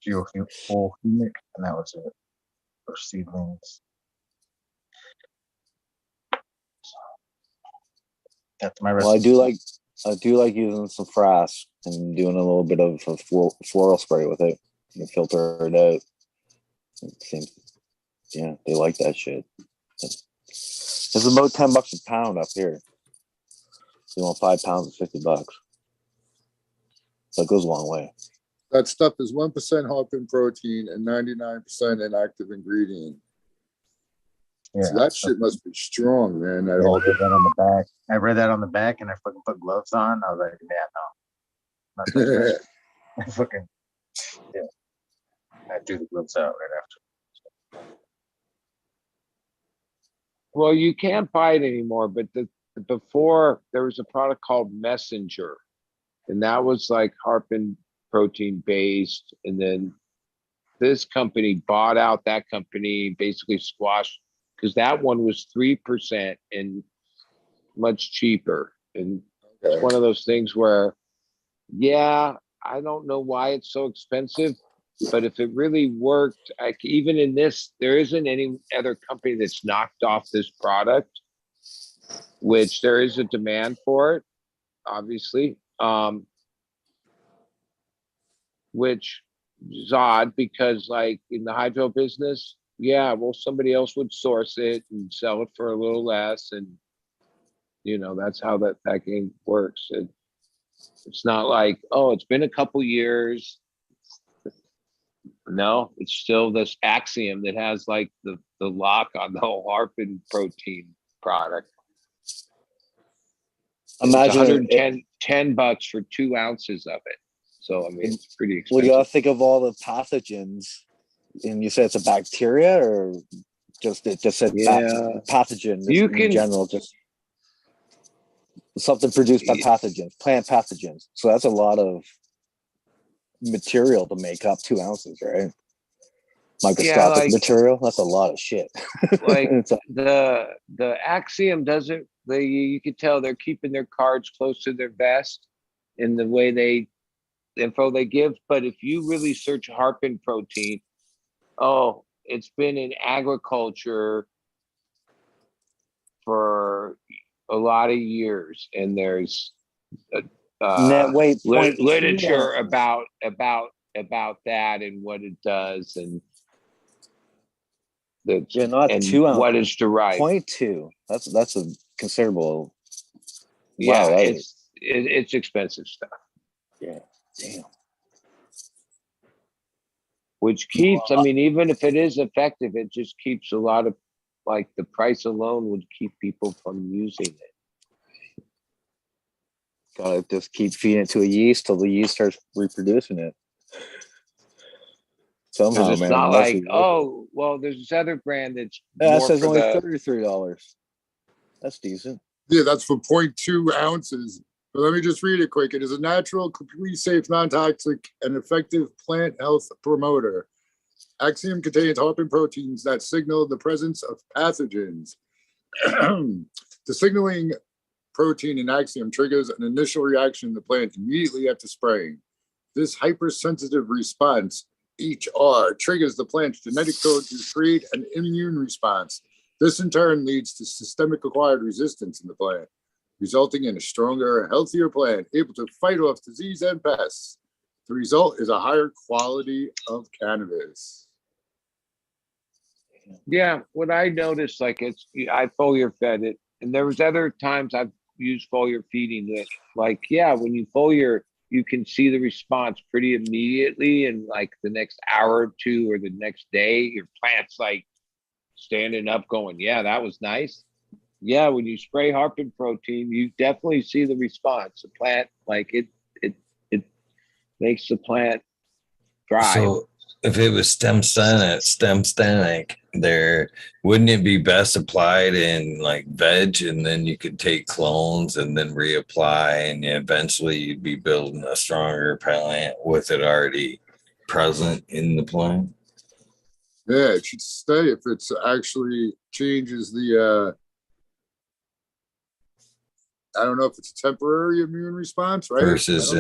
Geofumic, and that was it for seedlings. That's my recipe. Well, I do like using some frass and doing a little bit of a floral spray with it. You filter it out. Yeah, they like that shit. It's about $10 a pound up here. So you want 5 pounds at $50. So it goes a long way. That stuff is 1% harpin protein and 99% inactive ingredient. Yeah, so that shit must be strong, man. I read that on the back. I read that on the back, and I fucking put gloves on. I was like, yeah, no, not that I fucking, yeah. I threw the gloves out right after. Well, you can't buy it anymore, but before there was a product called Messenger, and that was like harpin protein based. And then this company bought out that company, basically squashed, because that one was 3% and much cheaper. And it's one of those things where, yeah, I don't know why it's so expensive, but if it really worked, even in this, there isn't any other company that's knocked off this product, which there is a demand for it, obviously, which is odd because like in the hydro business, yeah, well, somebody else would source it and sell it for a little less. And, you know, that's how that game works. It's not like, oh, it's been a couple years. No, it's still this Axiom that has like the lock on the whole harpin protein product. Imagine it's $10 for 2 ounces of it. So, I mean, it's pretty expensive. Well, you gotta think of all the pathogens. And you said it's a bacteria or just a pathogen in general, just something produced by pathogens, plant pathogens. So that's a lot of material to make up 2 ounces, right? Microscopic material. That's a lot of shit. Like the Axiom doesn't. You could tell they're keeping their cards close to their vest in the way the info they give. But if you really search harpin protein, it's been in agriculture for a lot of years, and there's literature about that and what it does and not 2 ounces. What is derived. 0.2. That's a considerable. Yeah, wow, it's expensive stuff. Yeah, damn. Which keeps, I mean, even if it is effective, it just keeps a lot of, like, the price alone would keep people from using it. Gotta just keep feeding it to a yeast till the yeast starts reproducing it. Somehow, it's man. Not like, well, there's this other brand that's it says only $33. That's decent. Yeah, that's for 0.2 ounces. But let me just read it quick. It is a natural, completely safe, non-toxic, and effective plant health promoter. Axiom contains harpin proteins that signal the presence of pathogens. The signaling protein in Axiom triggers an initial reaction in the plant immediately after spraying. This hypersensitive response, HR, triggers the plant's genetic code to create an immune response. This in turn leads to systemic acquired resistance in the plant, resulting in a stronger, healthier plant able to fight off disease and pests. The result is a higher quality of cannabis. Yeah, what I noticed, like I foliar fed it, and there was other times I've used foliar feeding it. Like, yeah, when you foliar, you can see the response pretty immediately, and like the next hour or two or the next day, your plant's like standing up, going, "Yeah, that was nice." Yeah, when you spray Harpin protein, you definitely see the response. The plant, like it makes the plant thrive. So if it was stem stenic there, wouldn't it be best applied in like veg, and then you could take clones and then reapply, and eventually you'd be building a stronger plant with it already present in the plant? Yeah, it should stay if it's actually changes the I don't know if it's a temporary immune response, right? Versus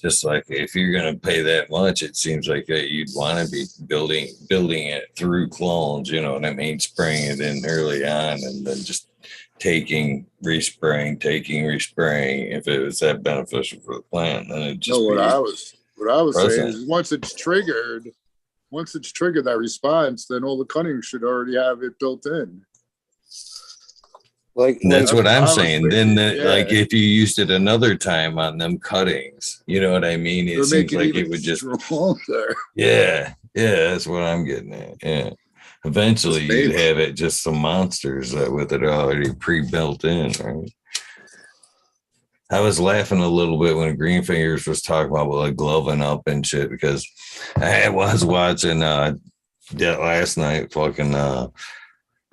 just like if you're going to pay that much, it seems like you'd want to be building it through clones, you know what I mean? Spraying it in early on and then just respraying. If it was that beneficial for the plant, then it just what I was present. saying is once it's triggered that response, then all the cuttings should already have it built in. Like that's what I'm saying. Thinking, Then like if you used it another time on them cuttings, you know what I mean? It seems like it would just yeah, that's what I'm getting at. Yeah. Eventually you'd have it just some monsters with it already pre-built in, right? I was laughing a little bit when Green Fingers was talking about like gloving up and shit, because I was watching last night fucking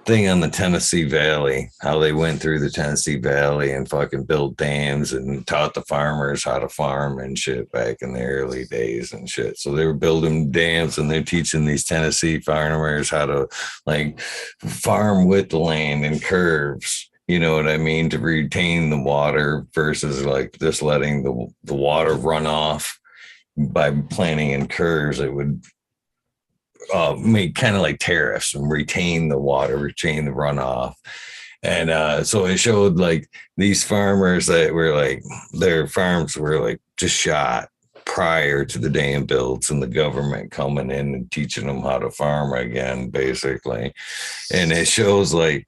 thing on the Tennessee Valley, how they went through the Tennessee Valley and fucking built dams and taught the farmers how to farm and shit back in the early days and shit. So they were building dams and they're teaching these Tennessee farmers how to like farm with the land in curves. You know what I mean? To retain the water versus like just letting the water run off. By planting in curves, it would make kind of like tariffs and retain the water, retain the runoff. And so it showed like these farmers that were like, their farms were like just shot prior to the dam builds and the government coming in and teaching them how to farm again, basically. And it shows like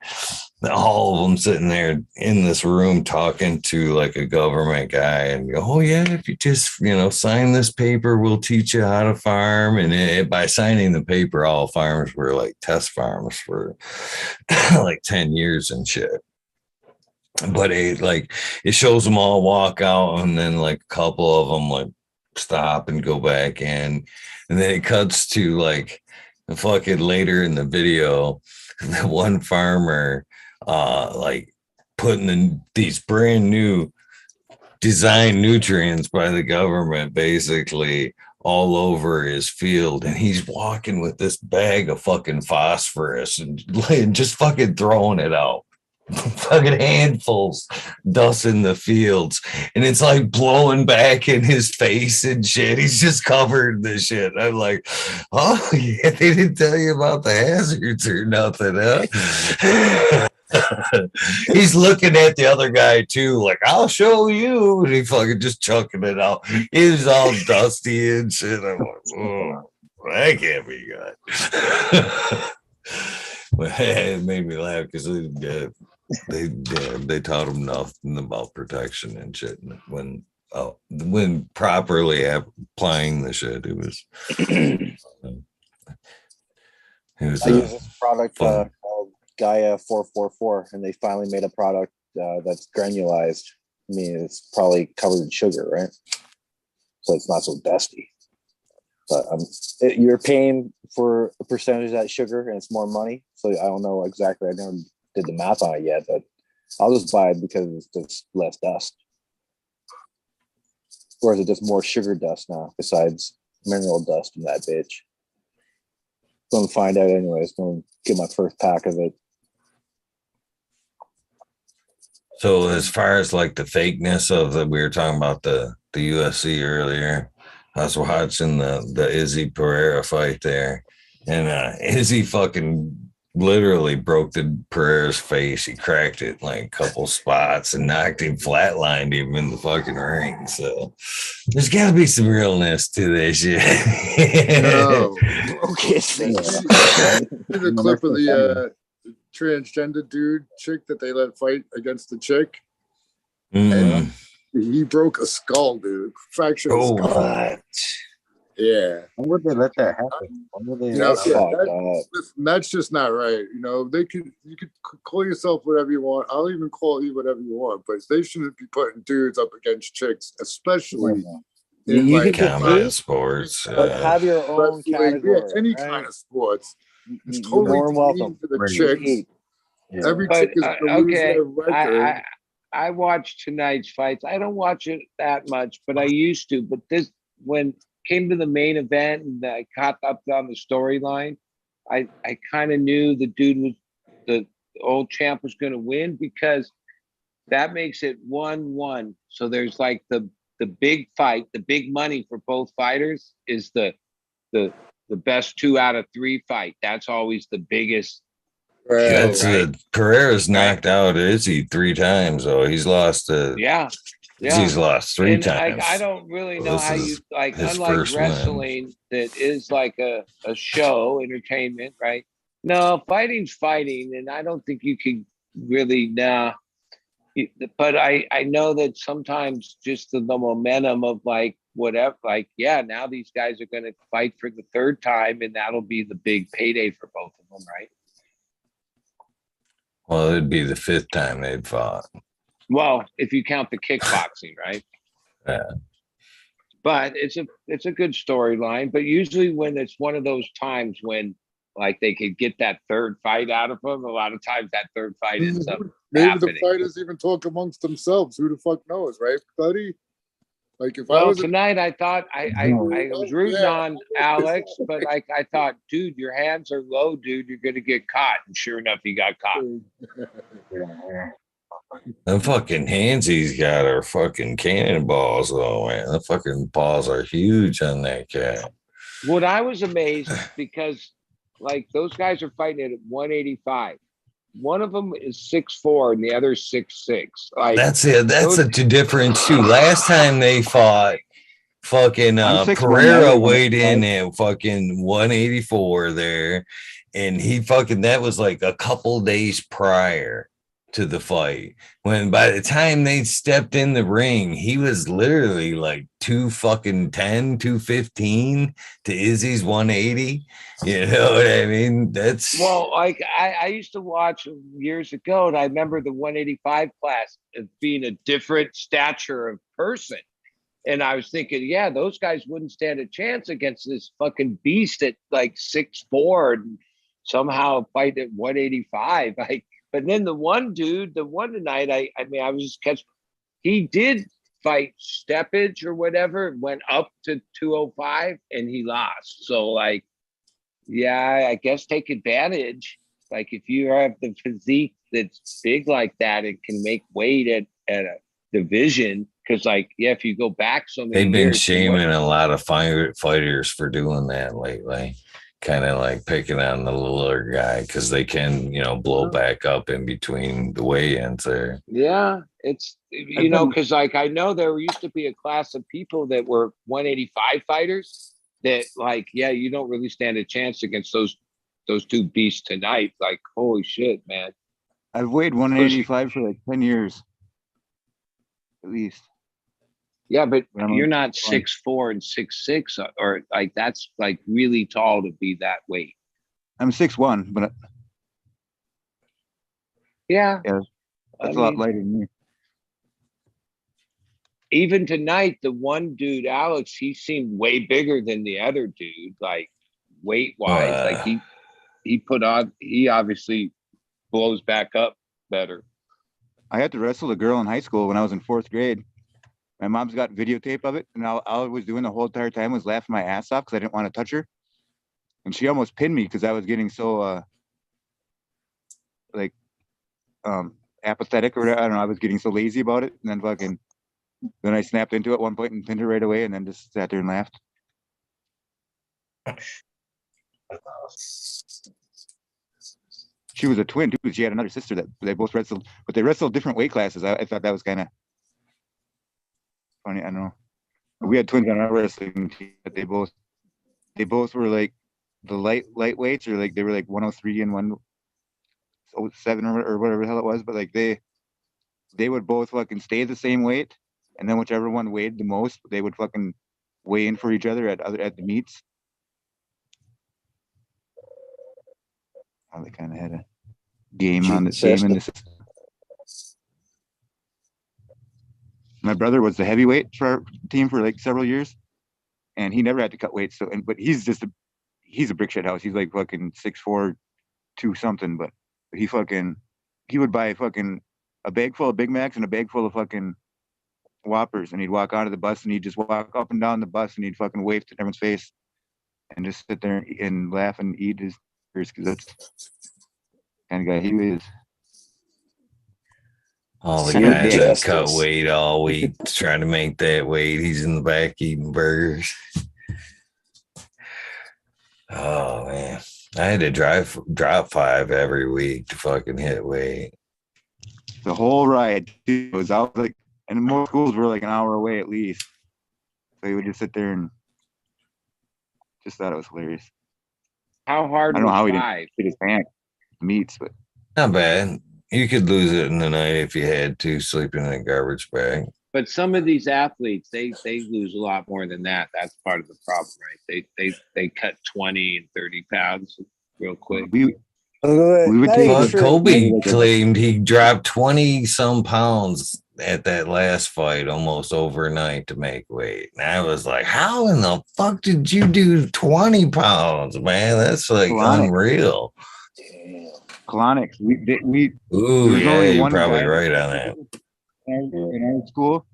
all of them sitting there in this room talking to like a government guy and go, oh yeah, if you just, sign this paper, we'll teach you how to farm. And by signing the paper, all farms were like test farms for like 10 years and shit. But it shows them all walk out, and then like a couple of them like stop and go back in, and then it cuts to like fucking later in the video, the one farmer like putting in these brand new design nutrients by the government basically all over his field, and he's walking with this bag of fucking phosphorus and just fucking throwing it out. Fucking handfuls dusting the fields, and it's like blowing back in his face and shit. He's just covered in this shit. I'm like, oh yeah, they didn't tell you about the hazards or nothing, huh? He's looking at the other guy too, like, I'll show you. And he fucking just chucking it out. He was all dusty and shit. I'm like, oh, that can't be good. But it made me laugh because they taught him nothing about protection and shit. And when properly applying the shit, it was I use this product called Gaia 444, and they finally made a product that's granulized. I mean, it's probably covered in sugar, right? So it's not so dusty. But you're paying for a percentage of that sugar, and it's more money. So I don't know exactly. I never did the math on it yet, but I'll just buy it because it's just less dust. Or is it just more sugar dust now besides mineral dust in that bitch? Going to find out anyways. Going to get my first pack of it. So as far as like the fakeness of we were talking about the UFC earlier. I was watching the Izzy Pereira fight there, and Izzy fucking literally broke the Pereira's face. He cracked it like a couple spots and knocked him, flatlined him in the fucking ring. So there's got to be some realness to this shit. No. Broke his face. See the clip of the transgender dude chick that they let fight against the chick? And he broke a skull, dude. Fractured a skull. What? Yeah. Why would they let that happen? Why would they? You know, that's just not right. You know, you could call yourself whatever you want. I'll even call you whatever you want, but they shouldn't be putting dudes up against chicks, especially in You like can combat sports. but have your own wrestling, category. any right? kind of sports. It's You're totally more than welcome. to the Right. chicks. Yeah. Every But chick is gonna lose their record. I watched tonight's fights. I don't watch it that much, but I used to. But this, when came to the main event and I caught up on the storyline, I kind of knew the dude was the old champ was going to win, because that makes it 1-1. So there's like the big fight, the big money for both fighters is the best 2 out of 3 fight. That's always the biggest. That's right? Pereira's knocked out Izzy 3 times, though. He's lost Yeah. Izzy's lost 3 And times. I don't really know This how is you like, his unlike first win. wrestling that is like a show, entertainment, right? No, fighting's fighting, and I don't think you can really but I know that sometimes just the momentum of like whatever, like, yeah, now these guys are going to fight for the 3rd time, and that'll be the big payday for both of them, right? Well, it'd be the 5th time they'd fought. Well, if you count the kickboxing, right? Yeah. But it's a good storyline. But usually when it's one of those times when like they could get that 3rd fight out of them, a lot of times that 3rd fight ends up Maybe happening. the fighters even talk amongst themselves. Who the fuck knows, right, buddy? Like if I Well, was tonight I thought I was rooting on Alex, but like I thought, dude, your hands are low, dude. You're gonna get caught, and sure enough, he got caught. The fucking hands he's got are fucking cannonballs, though, man. The fucking paws are huge on that cat. What I was amazed, because like those guys are fighting at 185. One of them is 6'4" and the other is 6'6". Like That's it. That's a difference too. Last time they fought, fucking Pereira weighed in at fucking 184 there, and he fucking, that was like a couple days prior to the fight, when by the time they stepped in the ring, he was literally like 210, 215 to Izzy's 180. You know what I mean? That's well, like I used to watch years ago, and I remember the 185 class as being a different stature of person. And I was thinking, yeah, those guys wouldn't stand a chance against this fucking beast at like 6'4" and somehow fight at 185. Like, but then the one tonight, I mean, I was just catching, he did fight steppage or whatever, went up to 205 and he lost. So like, yeah, I guess take advantage. Like if you have the physique that's big like that, it can make weight at a division. Because like, yeah, if you go back so many they've been years, shaming a lot of fighters for doing that lately, kind of like picking on the littler guy because they can, blow back up in between the weigh-ins there. Yeah, it's because like I know there used to be a class of people that were 185 fighters that like, yeah, you don't really stand a chance against those 2 beasts tonight. Like, holy shit, man. I've weighed 185 for like 10 years at least. Yeah, but you're not 6'4" and 6'6", or like that's like really tall to be that weight. I'm 6'1", but yeah, that's a lot lighter than me. Even tonight, the one dude, Alex, he seemed way bigger than the other dude, like weight wise. Like he obviously blows back up better. I had to wrestle a girl in high school when I was in 4th grade. My mom's got videotape of it, and all I was doing the whole entire time was laughing my ass off because I didn't want to touch her. And she almost pinned me because I was getting so apathetic, or whatever. I don't know. I was getting so lazy about it, and then I snapped into it at one point and pinned her right away, and then just sat there and laughed. she was a twin too. She had another sister that they both wrestled, but they wrestled different weight classes. I thought that was kind of funny. I don't know. We had twins on our wrestling team, but they both were like the lightweights, or like they were like 103 and 107 or whatever the hell it was. But like they would both fucking stay the same weight, and then whichever one weighed the most, they would fucking weigh in for each other at the meets. Oh, they kind of had a game on this game in this. My brother was the heavyweight for our team for like several years, and he never had to cut weight. So, but he's a brick shit house. He's like fucking 6'4", 2 something. But he would buy fucking a bag full of Big Macs and a bag full of fucking Whoppers, and he'd walk out of the bus and he'd just walk up and down the bus and he'd fucking wave to everyone's face and just sit there and laugh and eat his burgers, because that's the kind of guy he is. All the guys that cut weight all week trying to make that weight. He's in the back eating burgers. Oh man, I had to drop 5 every week to fucking hit weight. The whole ride was out like, and most schools were like an hour away at least. So he would just sit there and just thought it was hilarious. How hard? I don't know how he 5? didn't hit his pants, meats, but not bad. You could lose it in the night if you had to, sleeping in a garbage bag. But some of these athletes, they lose a lot more than that. That's part of the problem, right? They cut 20 and 30 pounds real quick. We would take Kobe claimed he dropped 20 some pounds at that last fight almost overnight to make weight. And I was like, how in the fuck did you do 20 pounds, man? That's like unreal. colonics. Ooh, yeah, you're probably right on that. In our school,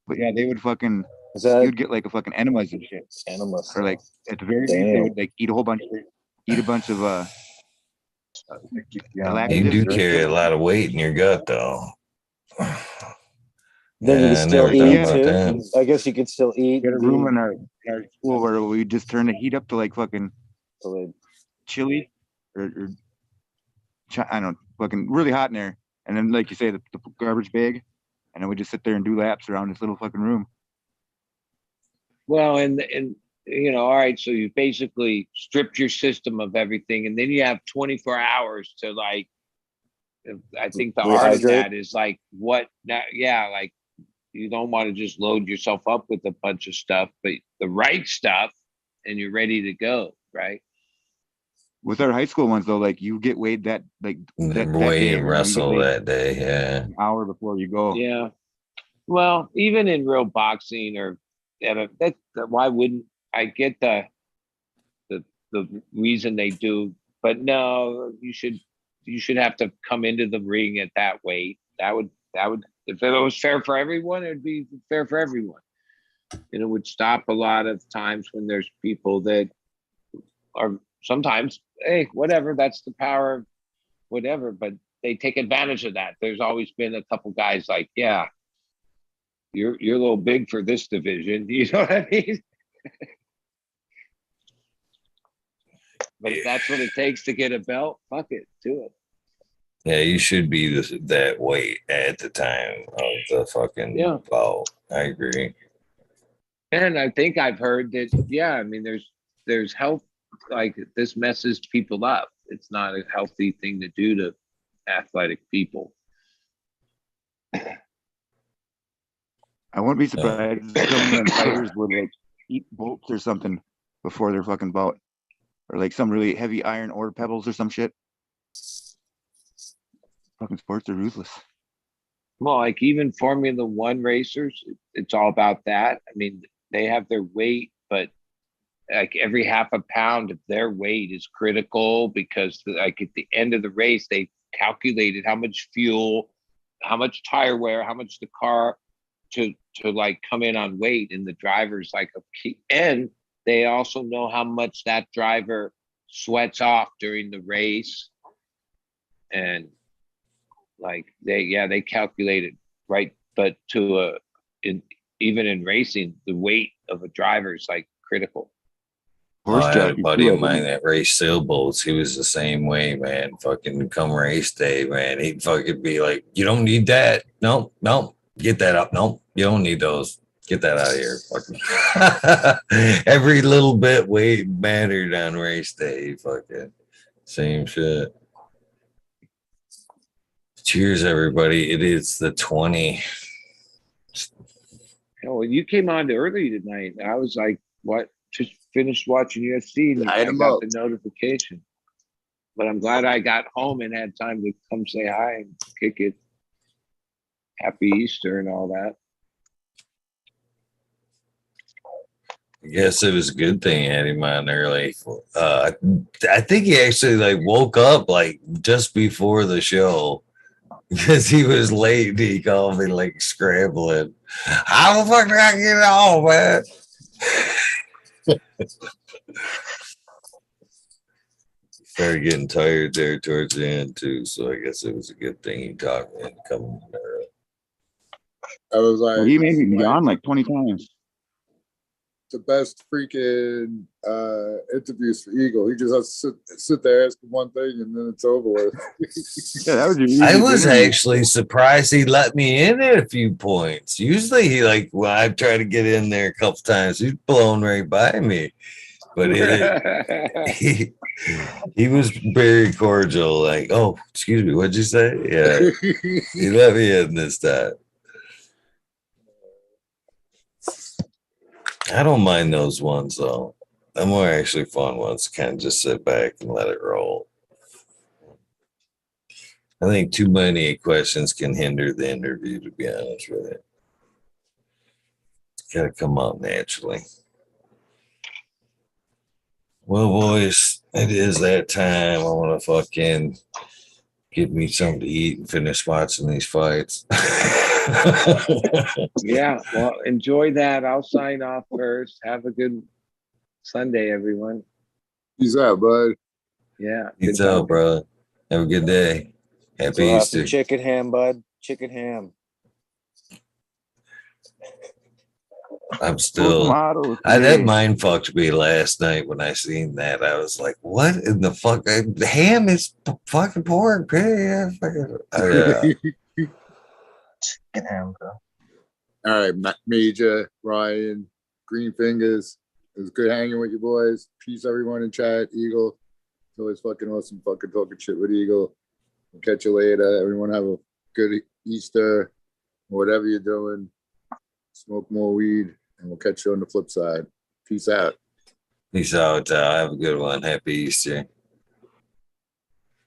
but yeah, they would fucking. You'd get like a fucking enemas and shit. Enemas. Or like at the very least, they would like eat a bunch of You do carry a lot of weight in your gut, though. Then you can still eat too. I guess you could still eat. We had a room in our school where we just turn the heat up to like fucking chili or I don't know, fucking really hot in there. And then, like you say, the garbage bag, and then we just sit there and do laps around this little fucking room. Well, and you know, all right, so you basically stripped your system of everything, and then you have 24 hours to like. I think the art of that is like what that, yeah, like you don't want to just load yourself up with a bunch of stuff, but the right stuff, and you're ready to go, right? With our high school ones though, like you get weighed that weigh and wrestle that day, yeah. An hour before you go. Yeah. Well, even in real boxing or that why wouldn't I get the reason they do, but no, you should have to come into the ring at that weight. That would if it was fair for everyone, it'd be fair for everyone. And it would stop a lot of times when there's people that are sometimes, hey, whatever, that's the power of whatever, but they take advantage of that. There's always been a couple guys like, yeah, you're a little big for this division. You know what I mean? But if that's what it takes to get a belt, fuck it, do it. Yeah, you should be that weight at the time of the fucking belt. I agree. And I think I've heard that, yeah, I mean, there's health, like this messes people up. It's not a healthy thing to do to athletic people. I wouldn't be surprised if some of them fighters would like eat bolts or something before their fucking bout, or like some really heavy iron ore pebbles or some shit. Fucking sports are ruthless. Well, like even Formula One racers, it's all about that. I mean, they have their weight, but like every half a pound of their weight is critical because like at the end of the race, they calculated how much fuel, how much tire wear, how much the car to like come in on weight, and the driver's like a key. And they also know how much that driver sweats off during the race. And like they calculate it right. But even in racing, the weight of a driver is like critical. Horse I had a jockey. buddy too, I of mine think. that raced sailboats. He was the same way, man. Fucking come race day, man. He'd fucking be like, "You don't need that. No, no, get that up. No, you don't need those. Get that out of here." Fucking every little bit weight mattered on race day. Fucking same shit. Cheers, everybody. It is the 20. Oh, well, you came on early tonight. I was like, what? Just finished watching UFC and I got the notification. But I'm glad I got home and had time to come say hi and kick it. Happy Easter and all that. I guess it was a good thing I had him on early. I think he actually like woke up like just before the show because he was late. He called me like scrambling. How the fuck did I get it on, man? Started getting tired there towards the end too, so I guess it was a good thing he talked me into coming early. I was Well, like, he made me be on like 20 times. the best freaking interviews for Eagle. He just has to sit there, ask him one thing, and then it's over with. Yeah, that was your I easiest was interview. actually surprised he let me in at a few points. Usually he like when I've tried to get in there a couple times, he's blown right by me. But he was very cordial, like, "Oh, excuse me, what'd you say?" Yeah. He let me in this time. I don't mind those ones though. The more actually fun ones, kind of just sit back and let it roll. I think too many questions can hinder the interview, to be honest with you. It's got to come out naturally. Well, boys, it is that time. I want to fucking get me something to eat and finish watching these fights. Yeah, well, enjoy that. I'll sign off first. Have a good Sunday, everyone. Peace out, bud. Yeah. Peace out, brother. Have a good day. Happy So have Easter. some chicken ham, bud. Chicken ham. I'm still. That mind fucked me last night when I seen that. I was like, "What in the fuck? The ham is fucking pork, yeah." Chicken ham, bro. All right, Major, Ryan, Green Fingers. It was good hanging with you boys. Peace, everyone in chat. Eagle. It's always fucking awesome fucking talking shit with Eagle. We'll catch you later. Everyone have a good Easter. Whatever you're doing, smoke more weed, and we'll catch you on the flip side. Peace out. Peace out. Have a good one. Happy Easter.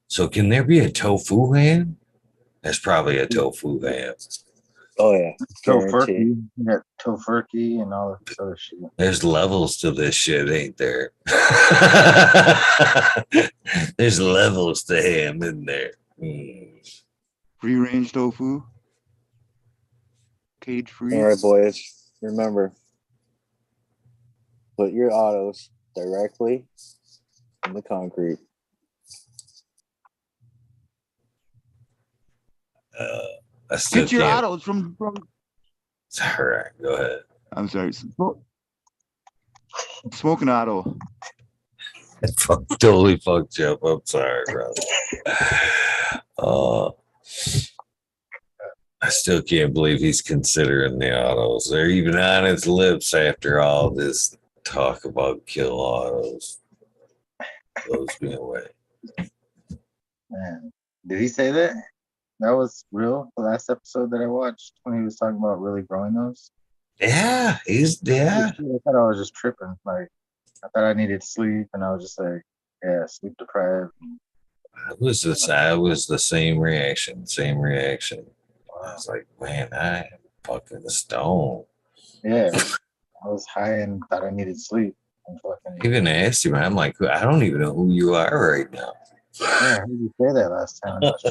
So, can there be a tofu ham? There's probably a tofu ham. Oh yeah, Tofurkey. You got tofurkey and all this other shit. There's levels to this shit, ain't there? There's levels to ham in there. Free range tofu. Cage free. All right, boys. Remember, put your autos directly in the concrete. Get your autos from. All right, go ahead. I'm sorry. Smoking auto. Totally fucked you up. I'm sorry, brother. I still can't believe he's considering the autos. They're even on his lips after all this talk about kill autos. Blows me away. Man, did he say that? That was real. The last episode that I watched when he was talking about really growing those. Yeah, I thought I was just tripping. Like I thought I needed sleep, and I was just like, yeah, sleep deprived. I was the same reaction. I was like, man, I am fucking stoned. Yeah, I was high and thought I needed sleep. I even asked him, I'm like, I don't even know who you are right now. Yeah, I heard you say that last time. I was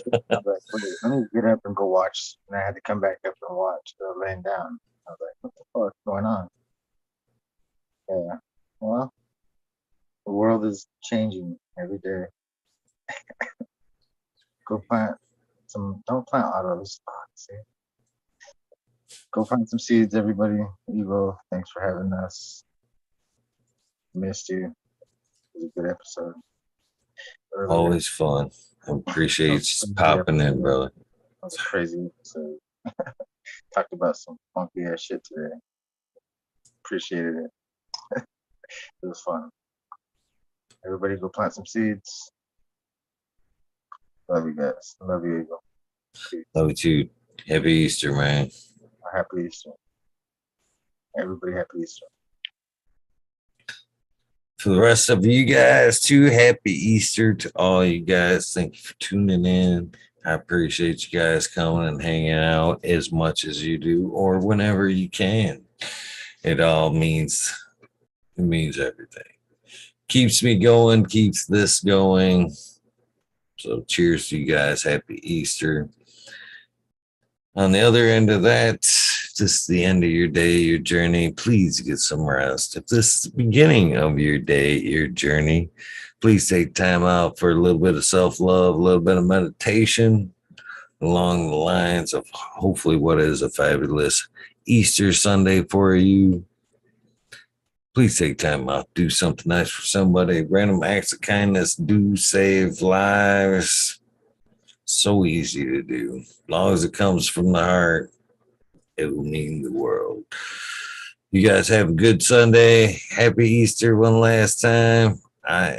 like, wait, let me get up and go watch. And I had to come back up and watch. So laying down. I was like, what the fuck's going on? Yeah. Well, the world is changing every day. Go plant some. Don't plant autos. See. Go plant some seeds, everybody. Evo, thanks for having us. Missed you. was a good episode. Always fun. I appreciate you popping in, brother. That was a crazy episode. Talked about some funky ass shit today. Appreciated it. It was fun. Everybody go plant some seeds. Love you guys. Love you, Eagle. Love you too. Happy Easter, man. Happy Easter. Everybody happy Easter. For the rest of you guys, too, happy Easter to all you guys. Thank you for tuning in. I appreciate you guys coming and hanging out as much as you do or whenever you can. It all means everything. Keeps me going, keeps this going. So cheers to you guys. Happy Easter. On the other end of that, just the end of your day, your journey, please get some rest. If this is the beginning of your day, your journey, please take time out for a little bit of self-love, a little bit of meditation along the lines of hopefully what is a fabulous Easter Sunday for you. Please take time out, do something nice for somebody. Random acts of kindness do save lives. So easy to do. As long as it comes from the heart, it will mean the world. You guys have a good Sunday. Happy Easter one last time. I am